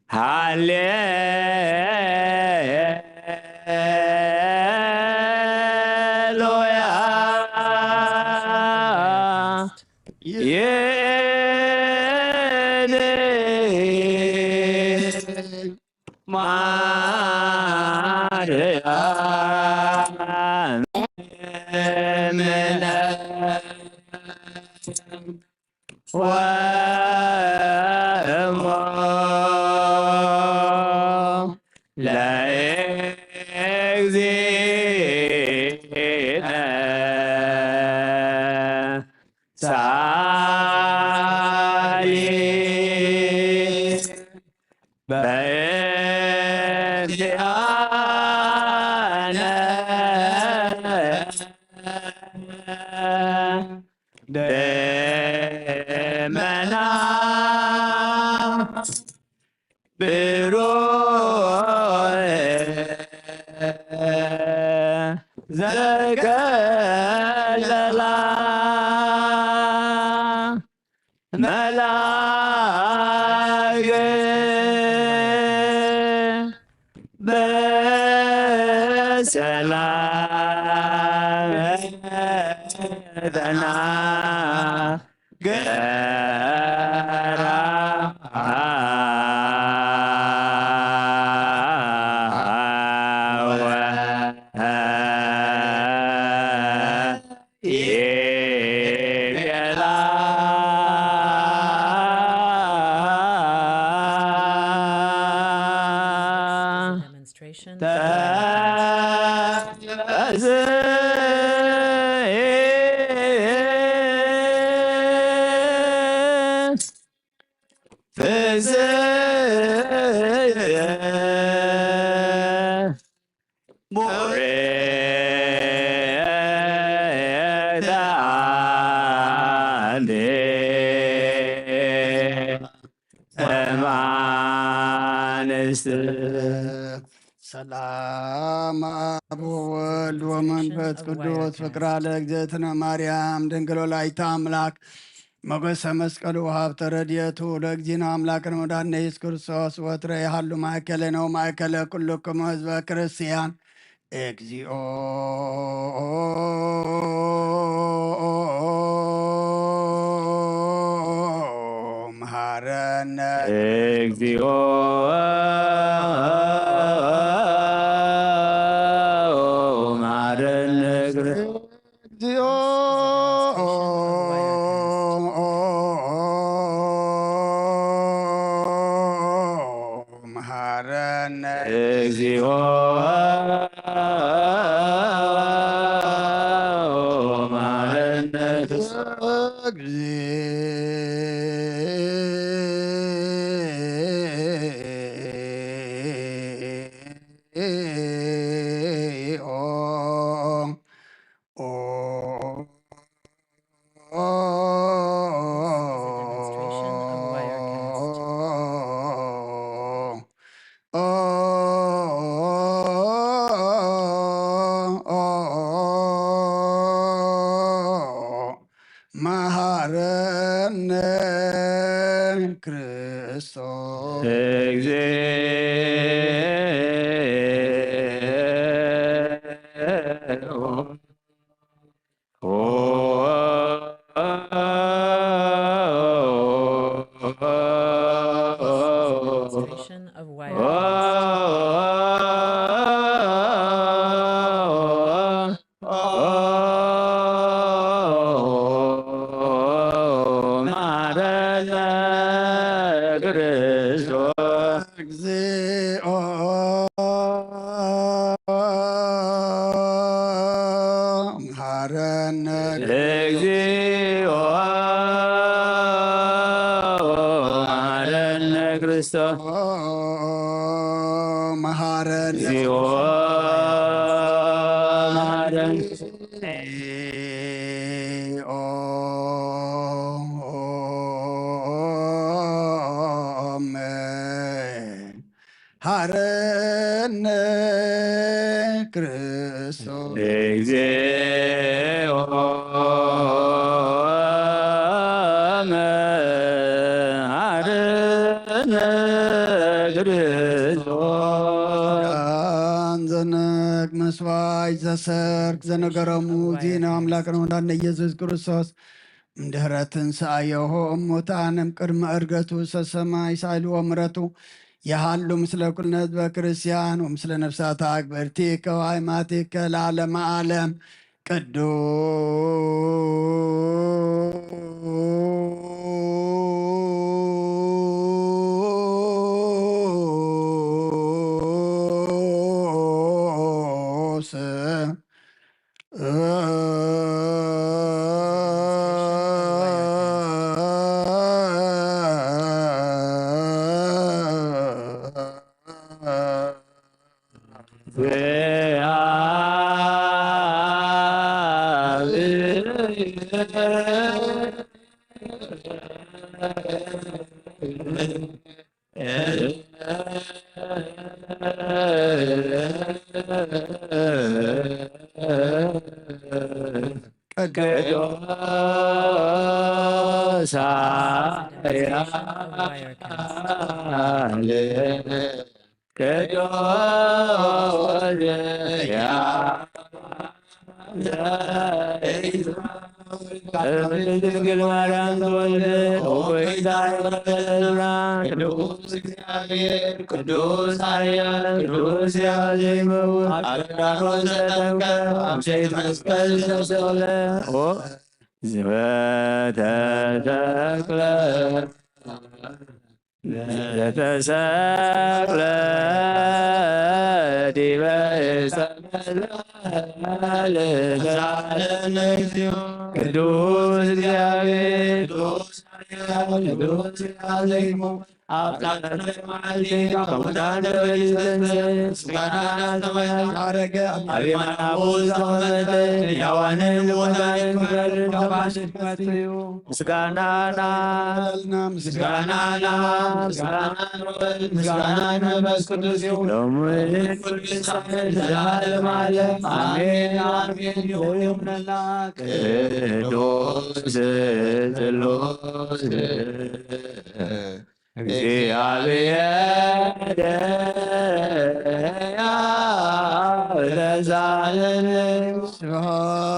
Hallelujah. demonstration ሰላም አብ ወወልድ ወመንፈስ ቅዱስ ፍቅራ ለእግዝእትነ ማርያም ድንግል ወላዲተ አምላክ ሞገሰ መስቀሉ ሀብተ ረድኤቱ ለእግዚእነ አምላክነ ወዳነ ኢየሱስ ክርስቶስ ወትረ ያሃሉ ማእከለ ነው ማእከለ ኩልክሙ ህዝበ ክርስቲያን እግዚኦ መሐረነ እግዚኦ መሐረነ እግዚኦ መሐረነ እግዚኦ መሐረነ መሐረነ ክርስቶስ demonstration of Wirecast. እግዚኦ መሐረነ እግዚኦ መሐረነ ክርስቶስ መሐረነ እግዚኦ ክርስቶስ እግዚኦ መሐረነ ክርስቶስ ዘነግ መስዋይ ዘሰርክ ዘነገረሙ ዜና አምላክ ነው እንዳነ ኢየሱስ ክርስቶስ እምድኅረ ትንሣኤሁ እሙታንም ቅድመ ዕርገቱ ሰሰማይ ሳይሉ ወምረቱ የሃሉ ምስለ ኩልነ ህዝበ ክርስቲያን ወምስለ ነፍሳት አግብርቲከ ወአእማቲከ ለዓለመ ዓለም ቅዱስ ድንግል ማርያም ተወልደ ቅዱስ እግዚአብሔር ቅዱስ ኃያል ቅዱስ ያዜመው አጋሮን ዘጠምቀ አምሴት መስቀል ተሰቅለ ዘተሰቅለ ዘተሰቅለ ዲበ ዕፀ ቅዱስ እግዚአብሔር ቅዱስ ኃያል ቅዱስ ያዜመው እግዚአብሔር ለዘላለም ስብሐት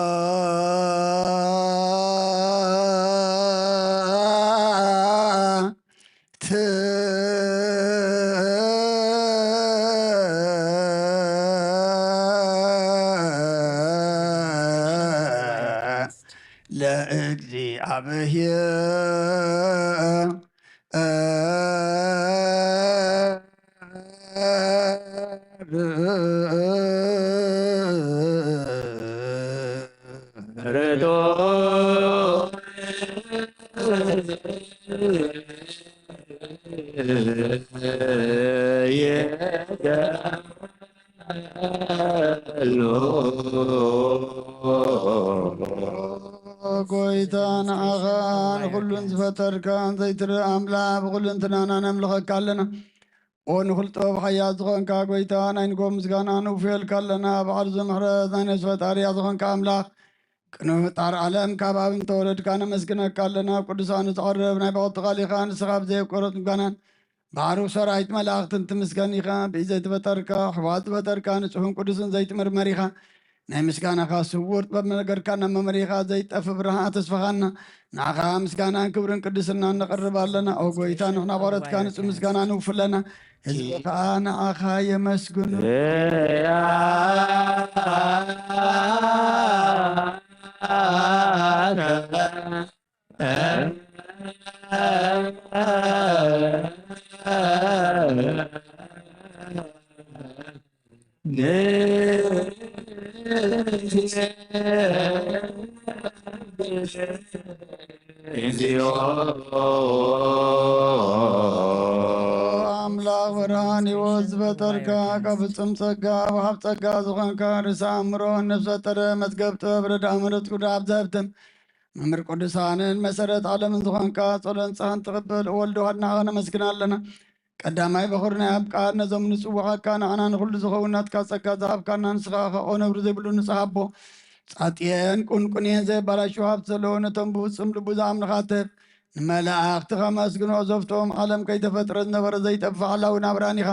ለእግዚአብሔር ጎይታን አኻን ኩሉን ዝፈጠርካን ዘይትርኢ ኣምላኽ ብኩሉን ትናና ነምልኸካ ኣለና ንኹልጦ ብሓያት ዝኾንካ ጎይታ ናይ ንጎም ምስጋና ንውፍየልካ ኣለና በዓል ዝምሕረት ናይ ነፍሲ ፈጣርያ ዝኾንካ ኣምላኽ ቅኑዕ ጣር ዓለም ካብ ኣብ እንተወለድካ ነመስግነካ ኣለና ቅዱሳን ዝቐርብ ናይ በቕቲ ቃሊኻ ንስኻ ብዘየቆረፅ ምስጋናን ባሕሩ ሰራዊት መላእኽትን ትምስገን ኢኻ ብዘይትፈጠርካ ሕዋት ዝፈጠርካ ንጹሕን ቅዱስን ዘይትምርመር ኢኻ ናይ ምስጋናኻ ስውር ጥበብ ነገርካ መመሪኻ ዘይጠፍ ብርሃን ተስፋኻና ንዓኻ ምስጋናን ክብርን ቅድስና ነቐርብ ኣለና ኦ ጎይታ ንሕና ቆረትካ ንጹህ ምስጋና ንውፍለና ህዝቢ ከዓ ንዓኻ የመስግኑ አምላክ ብርሃን ሕይወት ዝፈጠርካ ካብ ፍጹም ጸጋ ወሃብ ጸጋ ዝኾንካ ርእሰ ኣእምሮ ነፍሲ ፈጠረ መዝገብ ጥበብ ረዳእ ምሕረት ጉዳብ ዘህብትን መምህር ቅዱሳንን መሰረት ዓለምን ዝኾንካ ጸሎን ጸሃን ትቕበል ወልዶ ሃድናኸ ነመስግና ኣለና ቀዳማይ በኹርና ያብቃ ነዞም ንጽዋዓካ ንዓና ንኹሉ ዝኸውን ናትካ ጸጋ ዝሃብካና ንስኻ ኸኦ ነብሪ ዘይብሉ ንጽሓ ኣቦ ጻጥየን ቁንቁንየን ዘየባላሽው ሃብቲ ዘለዎ ነቶም ብፍጹም ልቡ ዝኣምልኻትብ ንመላእኽቲ ኸመስግኖ ዞፍቶም ዓለም ከይተፈጥረ ዝነበረ ዘይጠፍእ ሓላዊ ናብራን ኢኻ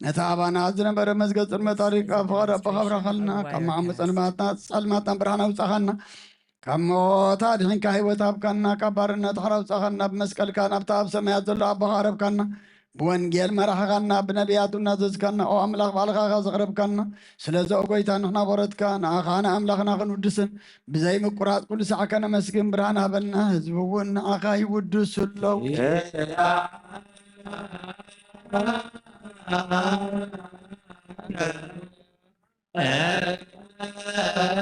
ነታ ኣባና ዝነበረ መዝገብ ጽልመት ታሪክ ኣብ ፍቕሪ ኣቦኻ ኣብረኻልና ካብ መዓመ ጸልማትናን ብርሃን ኣውጻኻና ካብ ሞት ኣድሒንካ ህይወት ሃብካና ካብ ባርነት ሓር ኣውጻኻና ብመስቀልካ ናብታ ኣብ ሰማያት ዘሎ ኣቦኻ ቀረብካና ብወንጌል መራሕኻና ብነቢያቱ እናዘዝካና ኦ ኣምላኽ ባዕልኻ ዘቕረብካና ስለዚ ጐይታ ንሕና ቦረትካ ንኣኻ ንኣምላኽና ክንውድስን ብዘይ ምቁራፅ ኩሉ ሰዓከ ከነመስግን ብርሃን ሃበና ህዝቢ እውን ንኣኻ ይውድሱ ኣለዉ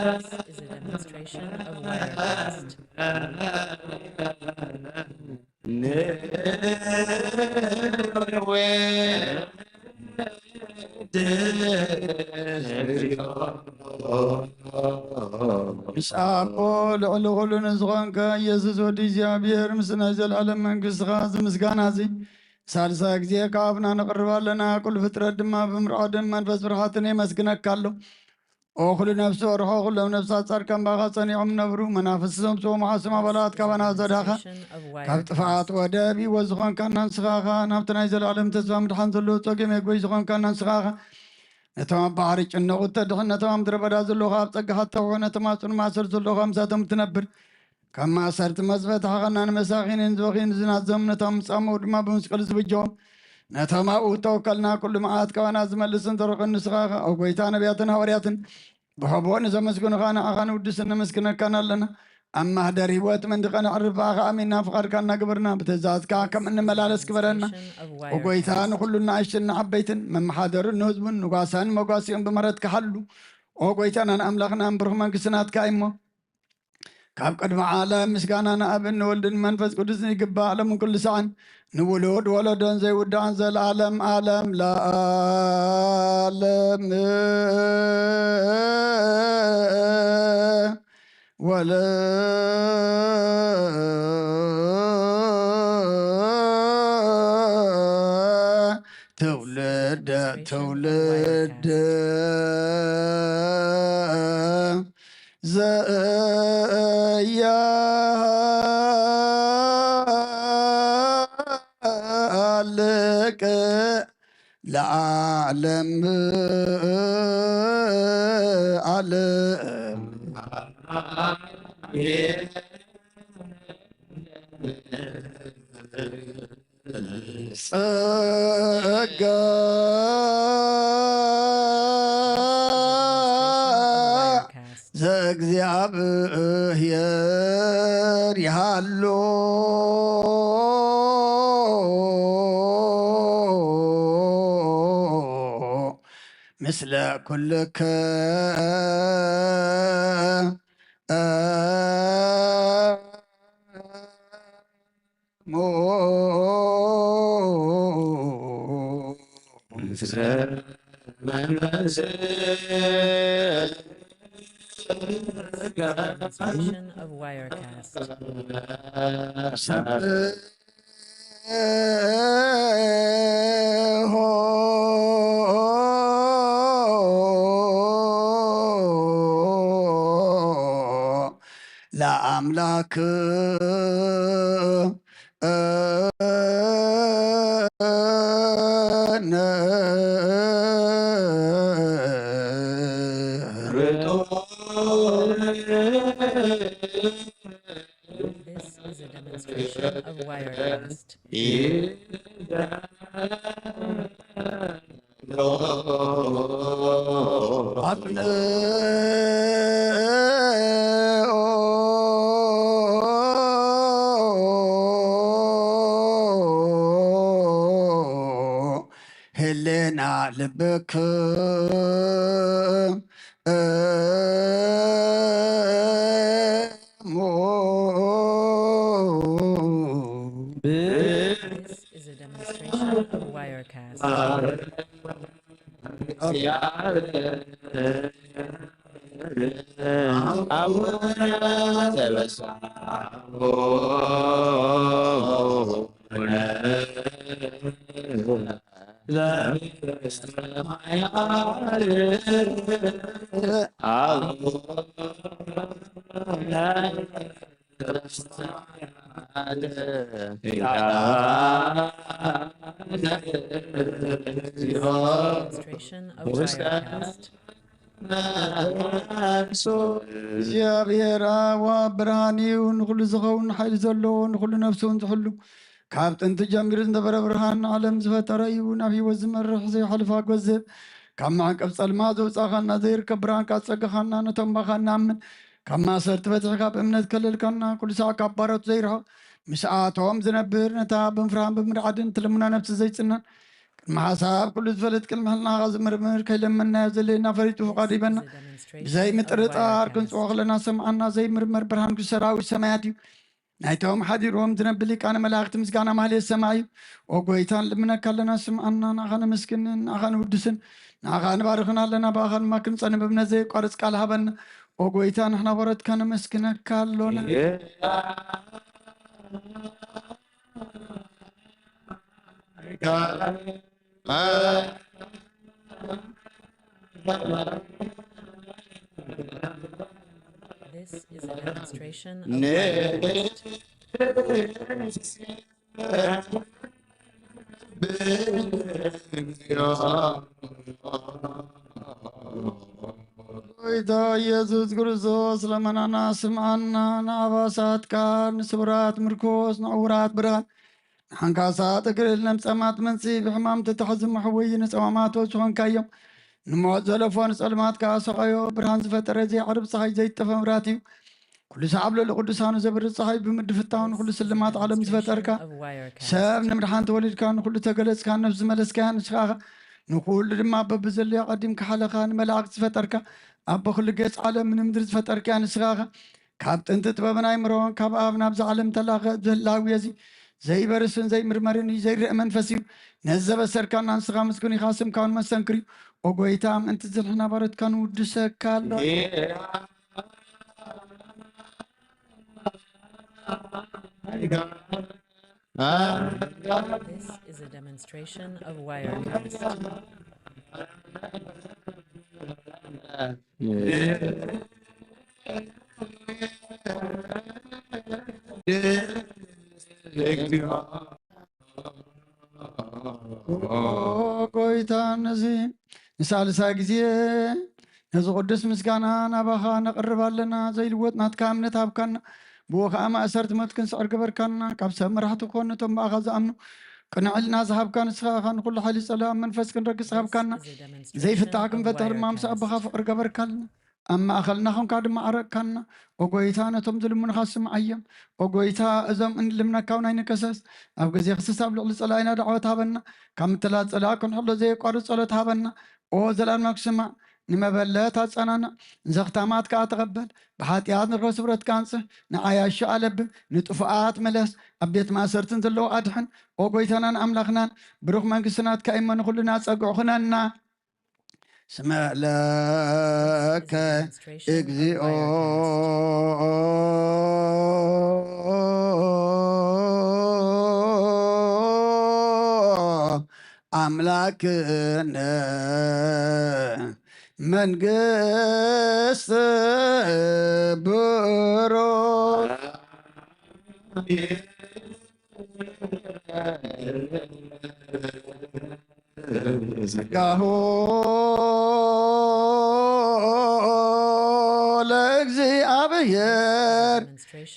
This is a demonstration of Wirecast. ምስኣቦ ልዕሊ ኩሉ ንዝኾንከ ኢየሱስ ወዲ እግዚኣብሔር ምስ ናይ ዘለዓለም መንግስትኻ ዝምስጋና እዚ ሳልሳ ግዜ ካብና ነቕርብ ኣለና ኩሉ ፍጥረት ድማ ብምርዖድን መንፈስ ፍርሃትን የመስግነካ ኣሎ ኦ ኩሉ ነፍሲ ወርሖ ኩሎም ነፍሳት ጻድቃን ባኻ ጸኒዖም ነብሩ መናፍስቶም ጽዎም ዓስም ኣባላት ካባና ዘዳኻ ካብ ጥፍኣት ወደብ ይወት ዝኾንካና ንስኻኻ ናብቲ ናይ ዘለዓለም ተስፋ ምድሓን ዘለዎ ጸገም የጎይ ዝኾንካና ንስኻኻ ነቶም ኣብ ባሕሪ ጭነቑ ተድሕን ነቶም ኣብ ምድረ በዳ ዘለኹ ኣብ ጸጋኻ ተውዑ ነቶም ኣብ ጽኑዕ ማእሰር ዘለኹ ኣምሳቶም ትነብር ካብ ማእሰርቲ መዝፈት ሓቐና ንመሳኺንን ዝበኺን ዝናዘም ነቶም ጻምኡ ድማ ብመስቀል ዝብጀዎም ነቶም ኣብኡ ተወከልና ኩሉ መዓት ካባና ዝመልስን ዘርቕን ንስኻኻ ኣብ ጐይታ ነቢያትን ሃዋርያትን ብኸብኦ ንዘመስግኑኻ ንኣኻ ንውድስን ነመስግነካና ኣለና ኣብ ማህደር ህይወት መንዲቐ ንዕርፍ ኣኻ ኣሚንና ፍቓድካ እናግበርና ብትእዛዝካ ከም እንመላለስ ክበረና ጐይታ ንኹሉ ንኣሽትን ንዓበይትን መመሓደርን ንህዝቡን ንጓሳን መጓሲኦም ብምህረት ክሓሉ ኦ ጐይታና ንኣምላኽና ንብሩኽ መንግስትናትካ እሞ ካብ ቅድሚ ዓለም ምስጋና ንኣብን ንወልድን መንፈስ ቅዱስን ይግባእ ዓለምን ኩሉ ሰዓን ንውሉድ ወለዶን ዘይውዳእን ዘለዓለም ዓለም ለዓለም ወለ ትውልድ ትውልድ ዘያልቅ ለዓለም ዓለም ጸጋ ዘእግዚአብሔር ይሃሎ ምስለ ኩልከ Demonstration of Wirecast. ለአምላክ This is a demonstration of Wirecast. ህልና ልብክ This is a demonstration of Wirecast. Oh, Demonstration of Wirecast. እግዚአብሔር ብርሃን እዩ ንኩሉ ዝኸውን ሓይሊ ዘለዎ ንኩሉ ነፍሱን ዝሕሉ ካብ ጥንቲ ጀሚሩ ዝነበረ ብርሃን ዓለም ዝፈጠረ እዩ ናብ ሂወት ዝመርሕ ዘይሓልፋ ጎዝብ ካብ ማዕቀብ ጸልማ ዘውፃኻና ዘይርከብ ብርሃን ካብ ፀጋኻና ነቶም ባኻ ናምን ካብ ማሰርቲ በትሕካ ብእምነት ከለልካና ኩሉ ሰዓት ካብ ባሮት ዘይርሕቕ ምስኣቶም ዝነብር ነታ ብምፍርሃን ብምርዓድን ትልሙና ነፍሲ ዘይፅናን ቅድሚ ሓሳብ ኩሉ ዝፈለጥ ቅድሚ ሕልናኻ ዝምርምር ከይለመናዮ ዘለየና ፈሪጡ ፍቓድ ይበና ብዘይ ምጥርጣር ክንፅዎ ከለና ሰምዓና ዘይምርመር ብርሃን ሰራዊት ሰማያት እዩ ናይቶም ሓዲሮም ዝነብል ሊቃነ መላእክቲ ምስጋና ማህሌት ሰማይ እዩ ኦ ጎይታን ልምነካ ኣለና ስምዓና ንኣኻ ነመስግንን ንኣኻ ንውድስን ንኣኻ ንባርኽና ኣለና ብኣኻ ድማ ክንፀንብ እምነት ዘይቋርፅ ቃል ሃበና ኦ ጎይታ ንሕና በረትካ ነመስግነካ ኣሎና This is a demonstration of Wirecast. ጎይታ ኢየሱስ ክርስቶስ ለመናና ስምዓና ንኣባሳትካ ንስውራት ምርኮስ ንዕውራት ብርሃን ንሓንካሳት እግርል ነምፀማት መንፂ ብሕማም ተታሕዚ መሕወይ ንፀማማቶት ዝኾንካ እዮም ንሞት ዘለፎ ንፀልማትካ ሰቐዮ ብርሃን ዝፈጠረ ዘይዓርብ ፀሓይ ዘይጠፈ ምብራት እዩ ኩሉ ሰዓብ ለሉ ቅዱሳኑ ዘብርህ ፀሓይ ብምድፍታው ንኩሉ ስልማት ዓለም ዝፈጠርካ ሰብ ንምድሓን ተወሊድካ ንኩሉ ተገለፅካ ነፍሲ ዝመለስካያ ንስኻኻ ንኩሉ ድማ በብዘለዮ ቀዲምካ ሓለኻ ንመላእክቲ ዝፈጠርካ ኣብ በኩሉ ገፅ ዓለም ንምድሪ ዝፈጠርካ ንስኻኻ ካብ ጥንቲ ጥበብን ኣይምሮን ካብ ኣብ ናብዚ ዓለም ተላኸ ዝህላዊ እዚ ዘይበርስን ዘይምርመርን እዩ ዘይርአ መንፈስ እዩ ነዘበሰርካና ንስኻ ምስጉን ኢኻ ስምካውን መሰንክር እዩ ኦ ጎይታ ምእንቲ ዝልሕና ባረትካ ንውድሰካ ኣሎ This is a demonstration of Wirecast. ጎይታ ነዚ ንሳልሳ ግዜ ነዚ ቅዱስ ምስጋና ናባኻ ነቕርብ ኣለና ዘይልወጥ ናትካ እምነት ሃብካና ብኡ ከዓ ማእሰርቲ ሞት ክንስዕር ገበርካና ካብ ሰብ መራሕቲ ክኾኑ ነቶም ብኣኻ ዝኣምኑ ቅንዕልና ዝሃብካ ንስኻኻ ንኩሉ ሓይሊ ፀላም መንፈስ ክንረግፅ ሃብካና ዘይፍታሕ ክንፈትሕ ድማ ምስ ኣቦኻ ፍቅሪ ገበርካልና ኣብ ማእኸልና ኾንካ ድማ ዓረቕካና ኦ ጎይታ ነቶም ዝልሙንኻ ስምዓዮም ኦ ጎይታ እዞም እንልምነካው ናይ ንከሰስ ኣብ ግዜ ክስሳብ ልዕሊ ፀላኢና ዳዕወት ሃበና ካብ ምትላት ፀላ ክንሕሎ ዘየቋርፅ ጸሎት ሃበና ኦ ዘላልና ክስማዕ ንመበለት ኣፀናንዕ ንዘኽታማት ከዓ ተቐበል ብሓጢኣት ንረኸ ስብረትካ አንፅሕ ንዓያሾ ኣለብ ንጥፉኣት መለስ ኣብ ቤት ማእሰርትን ዘለዎ ኣድሕን ኦ ጎይታናን ኣምላኽናን ብሩኽ መንግስትናትካ እሞ ንኩሉና ፀጉዑ ክነና ስመ ለከ እግዚኦ አምላክነ መንግስት ብሩክ ጸጋሁ ለእግዚአብሔር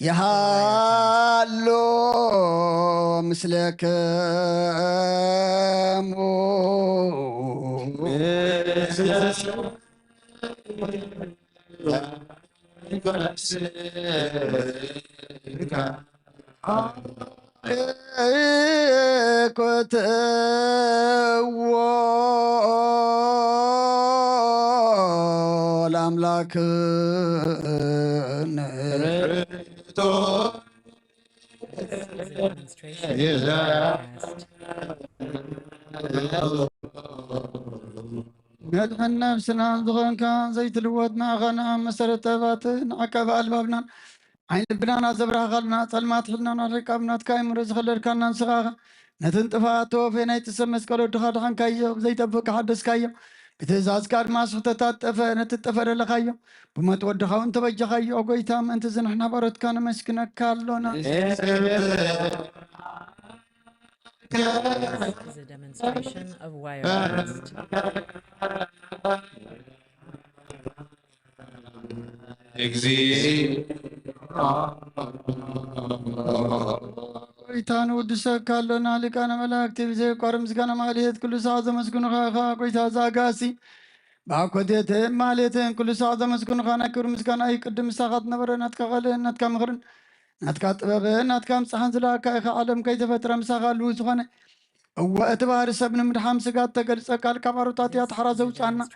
ይሃሎ ምስለክሙ ኮትዎ ለአምላክነ መድሕን ነፍስና ዝኾንካ ዘይትልወጥ ንኣኻና መሰረተባት ንዓቀባ ኣልባብናን ዓይን ልብናና ዘብራኻልና ጸልማት ሕልናና ሪቃብናትካ ይምሮ ዝኸለልካና ንስኻኻ نتنطفاتو في نايت السمس قالوا دخل خان كايو زي تبك حدث كايو بتزاز كار ما سحتت تفا نتتفر لخايو بما تودخاو انت بجخايو قويتام انت زنحنا برد كان مسكنك كالونا This is a demonstration of Wirecast. قويتان ودسك كالونا لكان ملاكتي بزي قرم زكان ماليت كل ساعة مسكن خاخا قويتا زاقاسي باكوديت ماليتين كل ساعة مسكن خانا كرم زكان اي قدم ساقات نبر نتكا غلين نتكا مغرن نتكا طبغين نتكا مسحان زلاكا ايخا عالم كي تفتر مساقا لوزغاني واتبار سبن مدحام سقات تقل سقال كبارتات يتحرز وصانا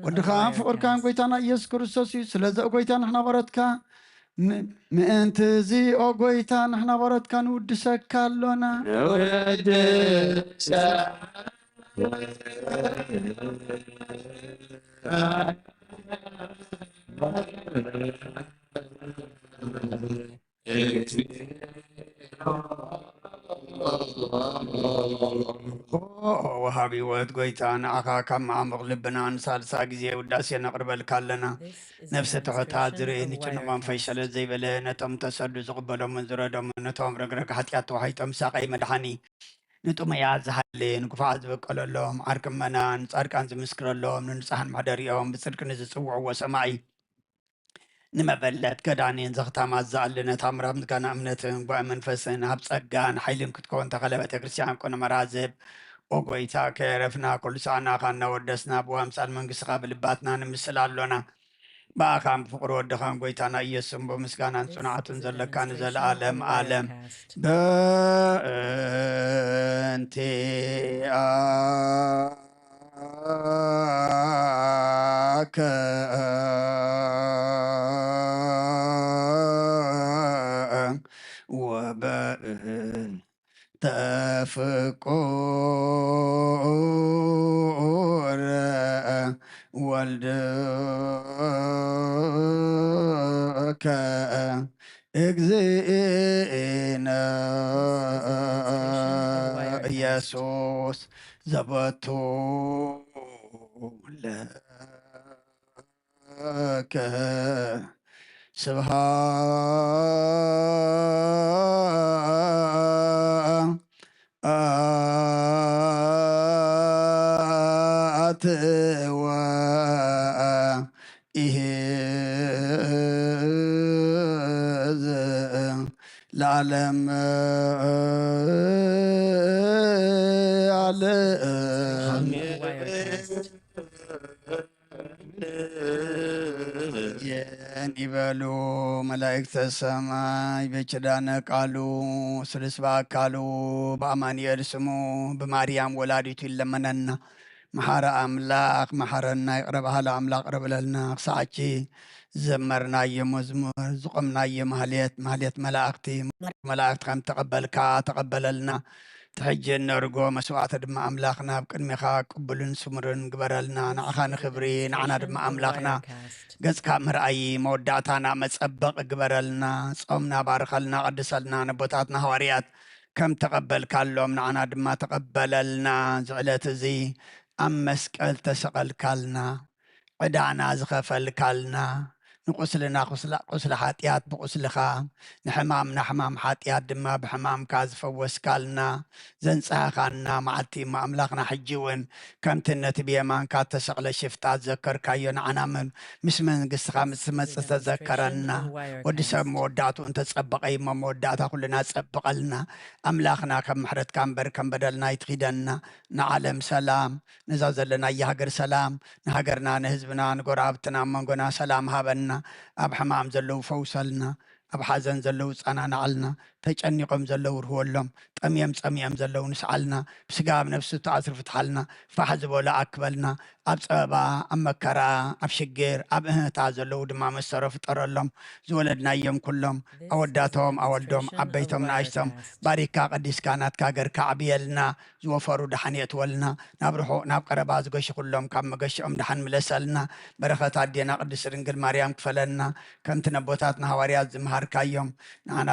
ودخان فقر كان قويتانا يس كرسوسي سلزق قويتان احنا بردكا مئنت زي او قويتان احنا بردكا ودسك كالونا وهابي ود قويتان اخا كم عمق لبنا نسالسا قزي وداسي نقرب الكالنا نفس تحوتها زريني كنغان فيشل زي بله نتم تسد زقبلو من زردو نتم رقرق حتيات وحيتم ساقي مدحاني نتم يازهالين كفاز بقلو لهم عركم منان صاركان زمسكر لهم ننصحن محدريهم بصدق نزصوع وسماعي نمبلت كدانين زغتا مازالنا تامرام كان امنتن ومنفسن هبصقان حيلن كتكون تغلبت كريستيان كون مرازب وقويتا كيرفنا كل سانا خانا ودسنا بوامسال منقس قابل باتنا نمسلالونا باخام فقر ودخان قويتانا يسم بمسكانا صنعة زلكان زل عالم عالم بانتي وباء تفقور والدك اجزئنا يسوس زبطو لك سبحان العالم يبالو ملائكة السماء بيشدانا قالوا سلسبا قالوا بأمان يرسمو بماريام ولادتو لمننا محارة أملاق محارنا يقربها لأملاق قرب لنا ساعتي زمرنا يمزمر زقمنا يمهليت ملائكتي ملائكت خم تقبل لنا تحجي نرجو مسوعة دم أملاقنا بكلمة قبلن سمرن قبرلنا نعخان خبرين عنا دم أملاقنا قزك مرأي موداتنا مسبق قبرلنا صومنا بارخلنا قدسلنا نبوتاتنا هواريات كم تقبل كاللوم نعنا دم تقبللنا زعلت زي أمسكال تسقل كالنا عدانا زخفل كالنا نقسلنا قسل حاتيات بقسلخا نحمام حاتيات دما بحمام كاز فوس كالنا زنصاخانا معتي ما أملاقنا حجيون كم تنت بيمان كات تسقل شفتات ذكر كايون عنا من مسمن قسخا مسمن تذكرنا ودسم موداتو انت تسبق اي ما موداتا كلنا تسبق لنا أملاقنا كم محرد كم بر كم بدلنا يتخيدنا نعلم سلام نزازلنا يهجر سلام نهجرنا نهزبنا نقرابتنا منقنا سلام هابنا أب حمام زلو فوصلنا أب حزن زلو صانا نعلنا تجنقم زلو رهولهم تميم زلو نسعلنا بسقام نفسه تعصر فتحلنا فحزبو لا أكبلنا ኣብ ፀበባ ኣብ መከራ ኣብ ሽግር ኣብ እህታ ዘለዉ ድማ መሰሮ ፍጠረሎም ዝወለድናዮም ኩሎም ኣወዳቶም ኣወልዶም ዓበይቶም ንኣሽቶም ባሪካ ቀዲስካ ናትካ ገርካ ዕብየልና ዝወፈሩ ድሓን የትወልና ናብ ርሑቕ ናብ ቀረባ ዝገሽ ኩሎም ካብ መገሽኦም ድሓን ምለሰልና በረኸት ኣዴና ቅድስት ድንግል ማርያም ክፈለልና ከምቲ ነቦታትና ሃዋርያት ዝምሃርካዮም ንዓና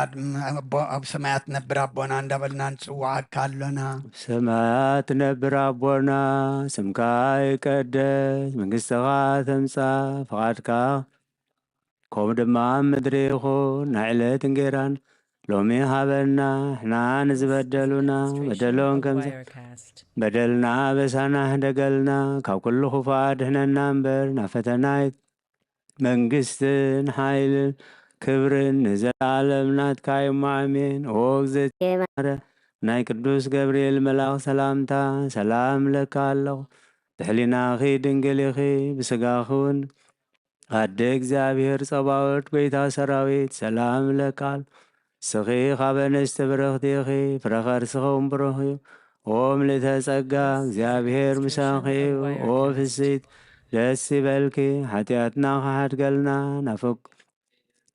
ኣብ ሰማያት ነብር ኣቦና እንዳበልና ንፅዋዓካ ኣሎና ሰማያት ነብር ኣቦና ስምካ ይቀደስ መንግስትኻ ተምጻእ ፈቃድካ ከምኡ ድማ ኣብ ምድሪ ይኹን ናይ ዕለት እንጀራና ሎሚ ሃበና ሕና ንዝበደሉና በደሎም ከምዚ በደልና በሳና ደገልና ካብ ኩሉ ክፉእ ድሕነና እምበር ናብ ፈተና መንግስትን ሓይልን ክብርን ንዘላለም ናትካ እሞ ኣሜን። ኦ እግዝእትየ ናይ ቅዱስ ገብርኤል መልኣኽ ሰላምታ ሰላም ለካ ኣለኹ ብሕሊናኺ ድንግል ኢኺ ብስጋኺ እውን ኣደ እግዚኣብሔር ጸባኦት ጎይታ ሰራዊት ሰላም ለካ ስኺ ካብ ኣንስቲ ብርኽቲ ኢኺ ፍረ ከርስኺ እውን ብሩኽ እዩ። ኦ ምልዕተ ጸጋ እግዚኣብሔር ምሳኺ እዩ። ኦ ፍስሕት ደስ ይበልኪ ሓጢኣትና ከሓድገልና ናፍቅ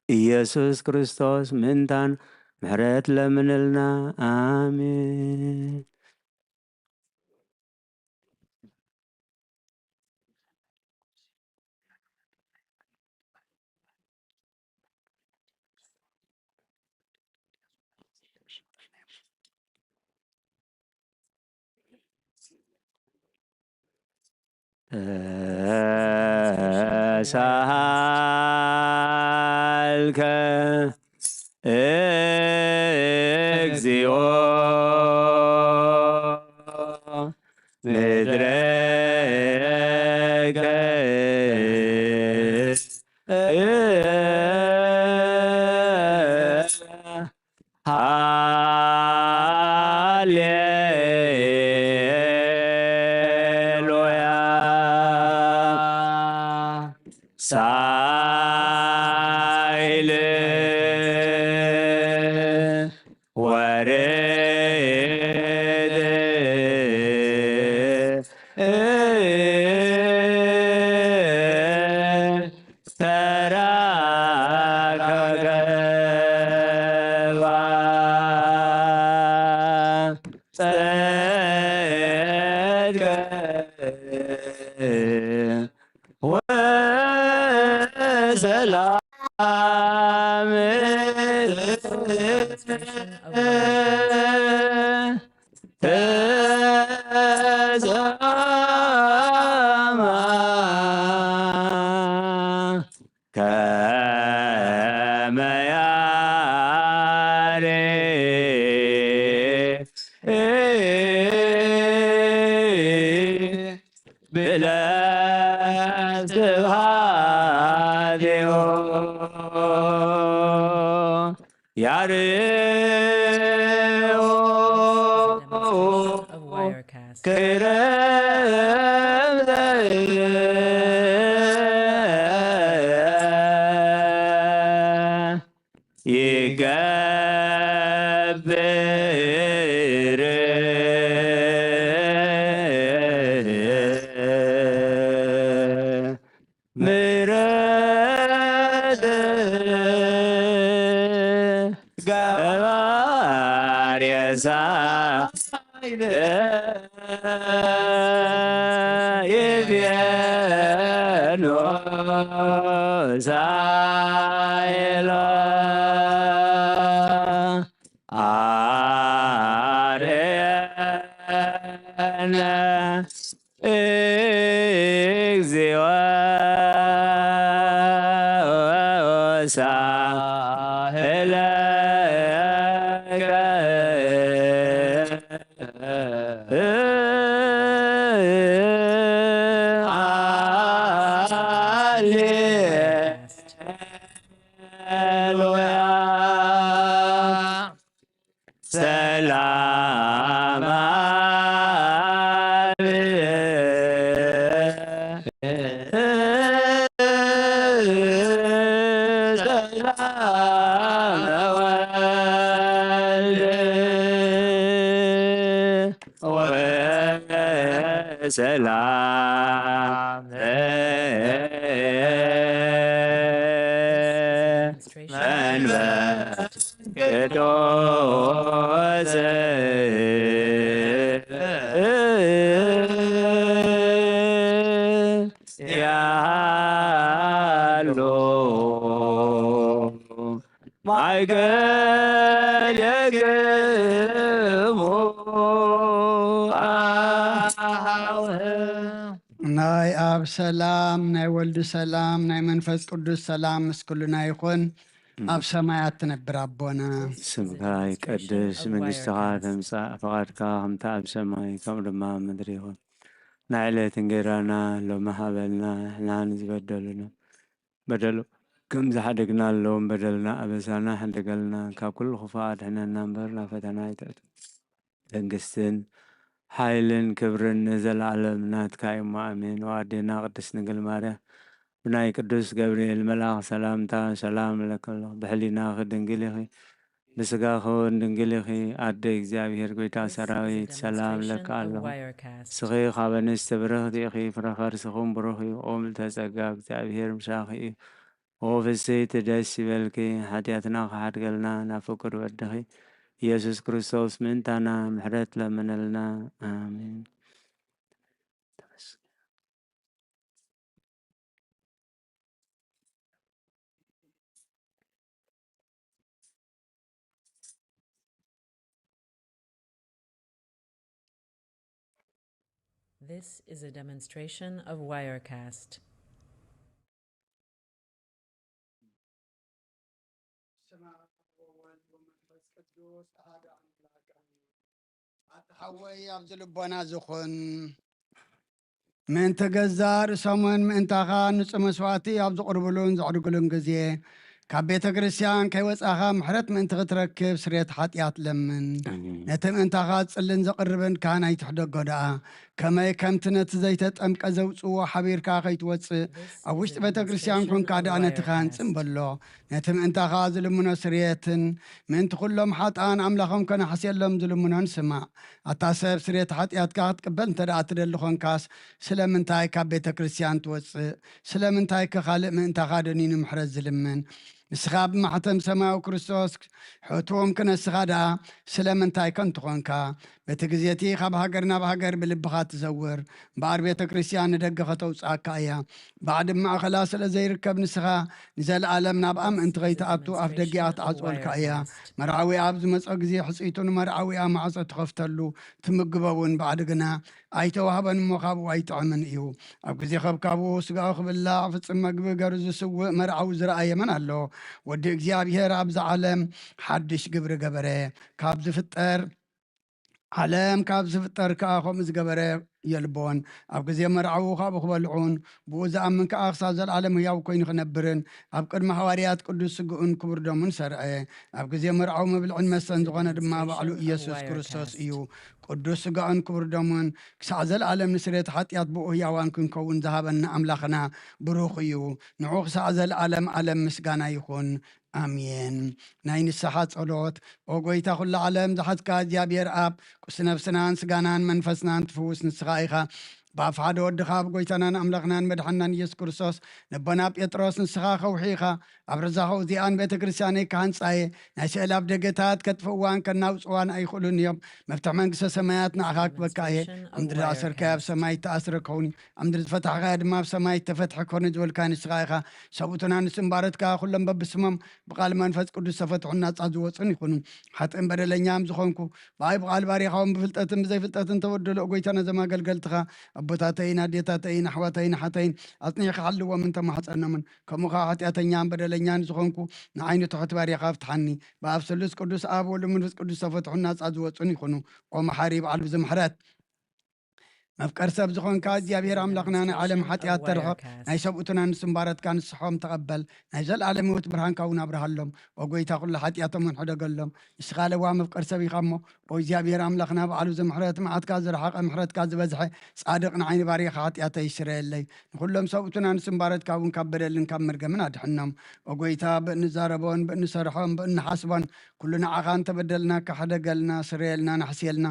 ኢየሱስ ክርስቶስ ምእንታን ምሕረት ለምንልና አሜን። ተሳሃልከ እግዚኦ ምድረከ ሃሌሉያ ሳይል ወርድ ተራከባ ጸድቀ ወሰላም ተሰማ ከመ ያሬድ ብለህ ስብሐቲሁ ያርዮ ክረምተ ይገብር ምሕረት ገባርየ ሳይል ይቤሎ ሳይሎ አርየነ እግዚኦ ሳህለከ ሃሌሉያ ሰላም ሰላም መንፈስ ቅዱስ ያሉ ማይገለግሙ ናይ ኣብ ሰላም ናይ ወልዲ ሰላም ናይ መንፈስ ቅዱስ ሰላም ምስ ኩልና ይኹን ኣብ ሰማያት ትነብር ኣቦና ስምካ ይቀድስ መንግስትኻ ተምፃእ ፈቃድካ ከምቲ ኣብ ሰማይ ከምኡ ድማ ምድሪ ይኹን ናይ ዕለት እንጀራና ሎሚ ሃበልና ንሕና ዝበደሉና በደሉ ከም ዝሓደግናሎም በደልና ኣበሳና ሕደገልና ካብ ኩሉ ክፉእ ኣድሕነና እምበር ናብ ፈተና ኣይተእቱ መንግስትን ሓይልን ክብርን ንዘለዓለም ናትካ እሞ ኣሜን። ወኣዴና ቅድስት ድንግል ማርያም ብናይ ቅዱስ ገብርኤል መልኣኽ ሰላምታ ሰላም ለከሎ ብሕሊናኺ ድንግል ኢኺ ብስጋኺ እውን ድንግል ኢኺ ኣደ እግዚኣብሔር ጎይታ ሰራዊት ሰላም ለካ ኣለኹ ስኺ ካብ ኣንስቲ ብርኽቲ ኢኺ ፍረ ከርስኹም ብሩኽ እዩ ኦ ምልዕተ ጸጋ እግዚኣብሔር ምሳኺ እዩ ኦ ፍስሕቲ ደስ ይበልኪ ሓጢኣትና ክሓድገልና ናብ ፍቁር ወድኺ ኢየሱስ ክርስቶስ ምእንታና ምሕረት ለመነልና ኣሜን። This is a demonstration of Wirecast. ኣትሓወይ ኣብዚ ልቦና ዝኹን ምእንቲ ገዛ ርእሶምን ምእንታኻ ንጹህ መስዋዕቲ ኣብ ዝቕርብሉን ዘዕድግሉን ግዜ ካብ ቤተ ክርስቲያን ከይወፃኻ ምሕረት ምእንቲ ክትረክብ ስርየት ሓጢኣት ለምን ነቲ ምእንታኻ ጽልን ዘቕርብን ካህናይ ትሕደጎ ደኣ ከመይ ከምቲ ነቲ ዘይተጠምቀ ዘውፅዎ ሓቢርካ ከይትወፅእ ኣብ ውሽጢ ቤተ ክርስቲያን ኮንካ ደኣ ነቲ ካህንፅን በሎ ነቲ ምእንታኻ ዝልምኖ ስርየትን ምእንቲ ኩሎም ሓጣን ኣምላኾም ከነሓስየሎም ዝልምኖን ስማዕ ኣታ ሰብ ስርየት ሓጢኣትካ ክትቅበል እንተ ደኣ ትደሊ ኮንካስ ስለምንታይ ካብ ቤተ ክርስቲያን ትወፅእ ስለምንታይ ከኻልእ ምእንታኻ ደኒኑ ምሕረት ዝልምን ንስኻ ብማሕተም ሰማያዊ ክርስቶስ ሕትዎም ክነስኻ ደኣ ስለምንታይ ከንትኾንካ በቲ ግዜቲ ካብ ሃገር ናብ ሃገር ብልብኻ ትዘውር በኣር ቤተ ክርስቲያን ንደገ ከተውፅኣካ እያ ባዕድ ማእኸላ ስለ ዘይርከብ ንስኻ ንዘለኣለም ናብኣ ምእንቲ ከይተኣቱ ኣፍ ደጊኣ ትዓፅወልካ እያ መርዓዊ ኣብ ዝመፀ ግዜ ሕፅኢቱ ንመርዓዊኣ ማዕፆ ትኸፍተሉ ትምግበውን ባዕድ ግና ኣይተዋህበን እሞ ካብኡ ኣይጥዕምን እዩ ኣብ ግዜ ከብካብኡ ስጋኡ ክብላዕ ፍፅም መግቢ ገሩ ዝስውእ መርዓዊ ዝረኣየ መን ኣሎ ወዲ እግዚኣብሔር ኣብዚ ዓለም ሓድሽ ግብሪ ገበረ ካብ ዝፍጠር ዓለም ካብ ዝፍጠር ከዓ ከምኡ ዝገበረ የልቦን ኣብ ግዜ መርዓዊ ካብኡ ክበልዑን ብኡ ዝኣምን ከዓ ክሳብ ዘለዓለም ህያው ኮይኑ ክነብርን ኣብ ቅድሚ ሃዋርያት ቅዱስ ስግኡን ክቡር ደሙን ሰርዐ ኣብ ግዜ መርዓዊ መብልዕን መስተን ዝኾነ ድማ ባዕሉ ኢየሱስ ክርስቶስ እዩ ቅዱስ ስጋኡን ክቡር ደሙን ክሳብ ዘለዓለም ንስርየት ሓጢኣት ብኡ ህያዋን ክንከውን ዝሃበና ኣምላኽና ብሩኽ እዩ ንዑ ክሳብ ዘለዓለም ዓለም ምስጋና ይኹን ኣሜን። ናይ ንስሓ ጸሎት ኦ ጎይታ ኩሉ ዓለም ዝሓዝካ እግዚኣብሔር ኣብ ቁስ ነፍስናን ስጋናን መንፈስናን ትፍውስ ንስኻ ኢኻ ብኣፍ ሓደ ወድኻ ኣብ ጎይታናን ኣምላኽናን መድሓናን ኢየሱስ ክርስቶስ ንቦና ጴጥሮስ ንስኻ ከውሒኻ ኣብ ርዛኸው እዚኣን ቤተ ክርስቲያነይ ካህንፃየ ናይ ስእሊ ኣብ ደገታት ከጥፍእዋን ከናውፅዋን ኣይኽእሉን እዮም መፍትሒ መንግስተ ሰማያት ንዓኻ ክበካ እየ ኣብ ምድሪ ኣሰርካዮ ኣብ ሰማይ ተኣስረ ከውኒ ኣብ ምድሪ ዝፈታሕካዮ ድማ ኣብ ሰማይ ተፈትሐ ኮነ ዝበልካ ንስኻ ኢኻ ሰብኡትና ንስምባረትካ ኩሎም በብስሞም ብቓል መንፈስ ቅዱስ ተፈትሑን ናፃ ዝወፅን ይኹኑ ሓጥን በደለኛም ዝኾንኩ ብኣይ ብቓል ባሪኻውን ብፍልጠትን ብዘይፍልጠትን ተወደሎ ጎይታና ዘማገልገልትኻ ኣቦታተይን ኣዴታተይን ኣሕዋተይን ሓተይን ኣፅኒዕካ ሓልዎም እንተማሕፀኖምን ከምኡ ከዓ ሓጢኣተኛን በደለኛን ዝኾንኩ ንዓይኑ ትሑት ባሪኻ ፍትሓኒ ብኣብ ስሉስ ቅዱስ ኣብ ወልድ መንፈስ ቅዱስ ተፈትሑን ናፃ ዝወፁን ይኹኑ ኦ መሓሪ በዓል ብዝምሕረት መፍቀር ሰብ ዝኾንካ እግዚኣብሔር ኣምላኽና ናይ ዓለም ሓጢኣት ተርሕቕ ናይ ሰብኡትና ንስምባረትካ ንስሖም ተቐበል ናይ ዘለዓለም ህይወት ብርሃንካ እውን ኣብርሃሎም ኦ ጎይታ ኩሉ ሓጢኣቶም ንሕደገሎም ንስኻ ለዋ መፍቀር ሰብ ኢኻ እሞ ኦ እግዚኣብሔር ኣምላኽና በዓሉ ዝምሕረት መዓትካ ዝረሓቐ ምሕረትካ ዝበዝሐ ጻድቕ ንዓይኒ ባሪኻ ሓጢኣተይ ይስረየለይ ንኩሎም ሰብኡትና ንስምባረትካ እውን ካብ በደልን ካብ መርገምን ኣድሕኖም ኦ ጎይታ ብእንዛረቦን ብእንሰርሖም ብእንሓስቦን ኩሉ ንዓኻ እንተበደልና ካሕደገልና ስረየልና ናሕስየልና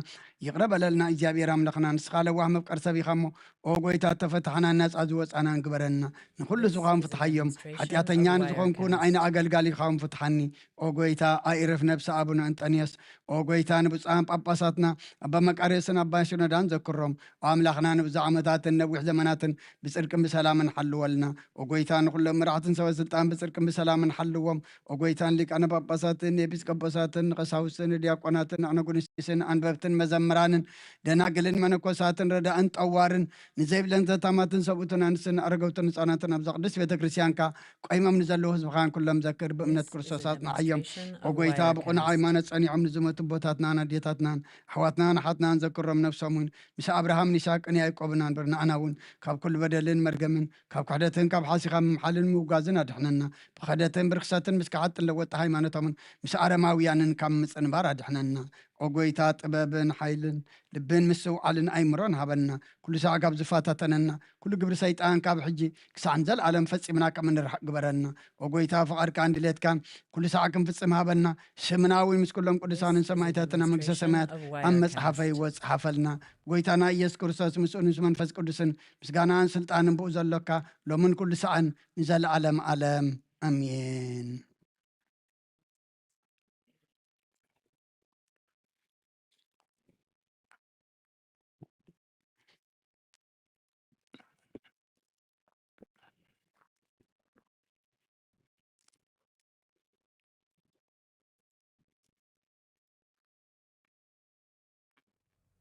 ይቕረ በለልና እግዚኣብሔር ኣምላኽና ንስኻ ለዋህ መፍቀር ሰቢኻ እሞ ኦ ጎይታ ተፈታሕና ነፃ ዝወፃና ንግበረና ንኩሉ ዝኻን ፍትሓዮም ሓጢኣተኛ ንዝኾንኩ ንዓይኒ ኣገልጋሊ ኢኻውን ፍትሓኒ ኦ ጎይታ ኣኢርፍ ነብሲ ኣቡነ እንጠንዮስ ኦ ጎይታ ንብፁዓን ጳጳሳትና ኣባ መቃርዮስን ኣባ ሽኖዳን ዘክሮም ኦ ኣምላኽና ንብዙ ዓመታትን ነዊሕ ዘመናትን ብፅድቅን ብሰላምን ሓልወልና ኦ ጎይታ ንኩሎም መራሕትን ሰበስልጣን ብፅድቅን ብሰላምን ሓልዎም ኦ ጎይታን ሊቃነ ጳጳሳትን ኤጲስቆጶሳትን ቀሳውስትን ዲያቆናትን ኣነጉንስቲስን አንበብትን መዘምራንን ደናግልን መነኮሳትን ረዳእን ጠዋርን ንዘይብለን ዘታማትን ሰብኡትን ኣንስትን ኣረገውትን ህፃናትን ኣብዛ ቅዱስ ቤተ ክርስቲያንካ ቆይሞም ንዘለዉ ህዝብኻን ኩሎም ዘክር ብእምነት ክርስቶሳት ንዓዮም ኦ ጎይታ ብቁኑዕ ሃይማኖት ፀኒዖም ንዝመቱ ቦታትናን ኣዴታትናን ኣሕዋትናን ሓትናን ዘክሮም ነብሶምን ምስ ኣብርሃምን ይስሐቅን ያዕቆብን አንበር ንዓና እውን ካብ ኩሉ በደልን መርገምን ካብ ክሕደትን ካብ ሓሲኻ ምምሓልን ምውጋዝን ኣድሕነና ብኸደትን ብርክሰትን ምስ ክዓጥን ለወጣ ሃይማኖቶምን ምስ ኣረማውያንን ካብ ምፅንባር ኣድሕነና ኦ ጎይታ ጥበብን ሓይልን ልብን ምስውዓልን ኣይምሮን ሃበና ኩሉ ሰዕ ካብ ዝፋታተነና ኩሉ ግብሪ ሰይጣን ካብ ሕጂ ክሳዕን ዘለዓለም ፈፂምና ከም እንርሓቅ ግበረና ኦ ጎይታ ፍቓድካ እንድሌትካ ኩሉ ሰዕ ክንፍፅም ሃበና ስምናዊ ምስ ኩሎም ቅዱሳንን ሰማዕታትን ኣብ መንግስተ ሰማያት ኣብ መፅሓፈይ ወፅሓፈልና ጎይታና ኢየሱስ ክርስቶስ ምስኡ ምስ መንፈስ ቅዱስን ምስጋናን ስልጣንን ብኡ ዘሎካ ሎምን ኩሉ ሰዓን ንዘለዓለም ዓለም ኣሜን።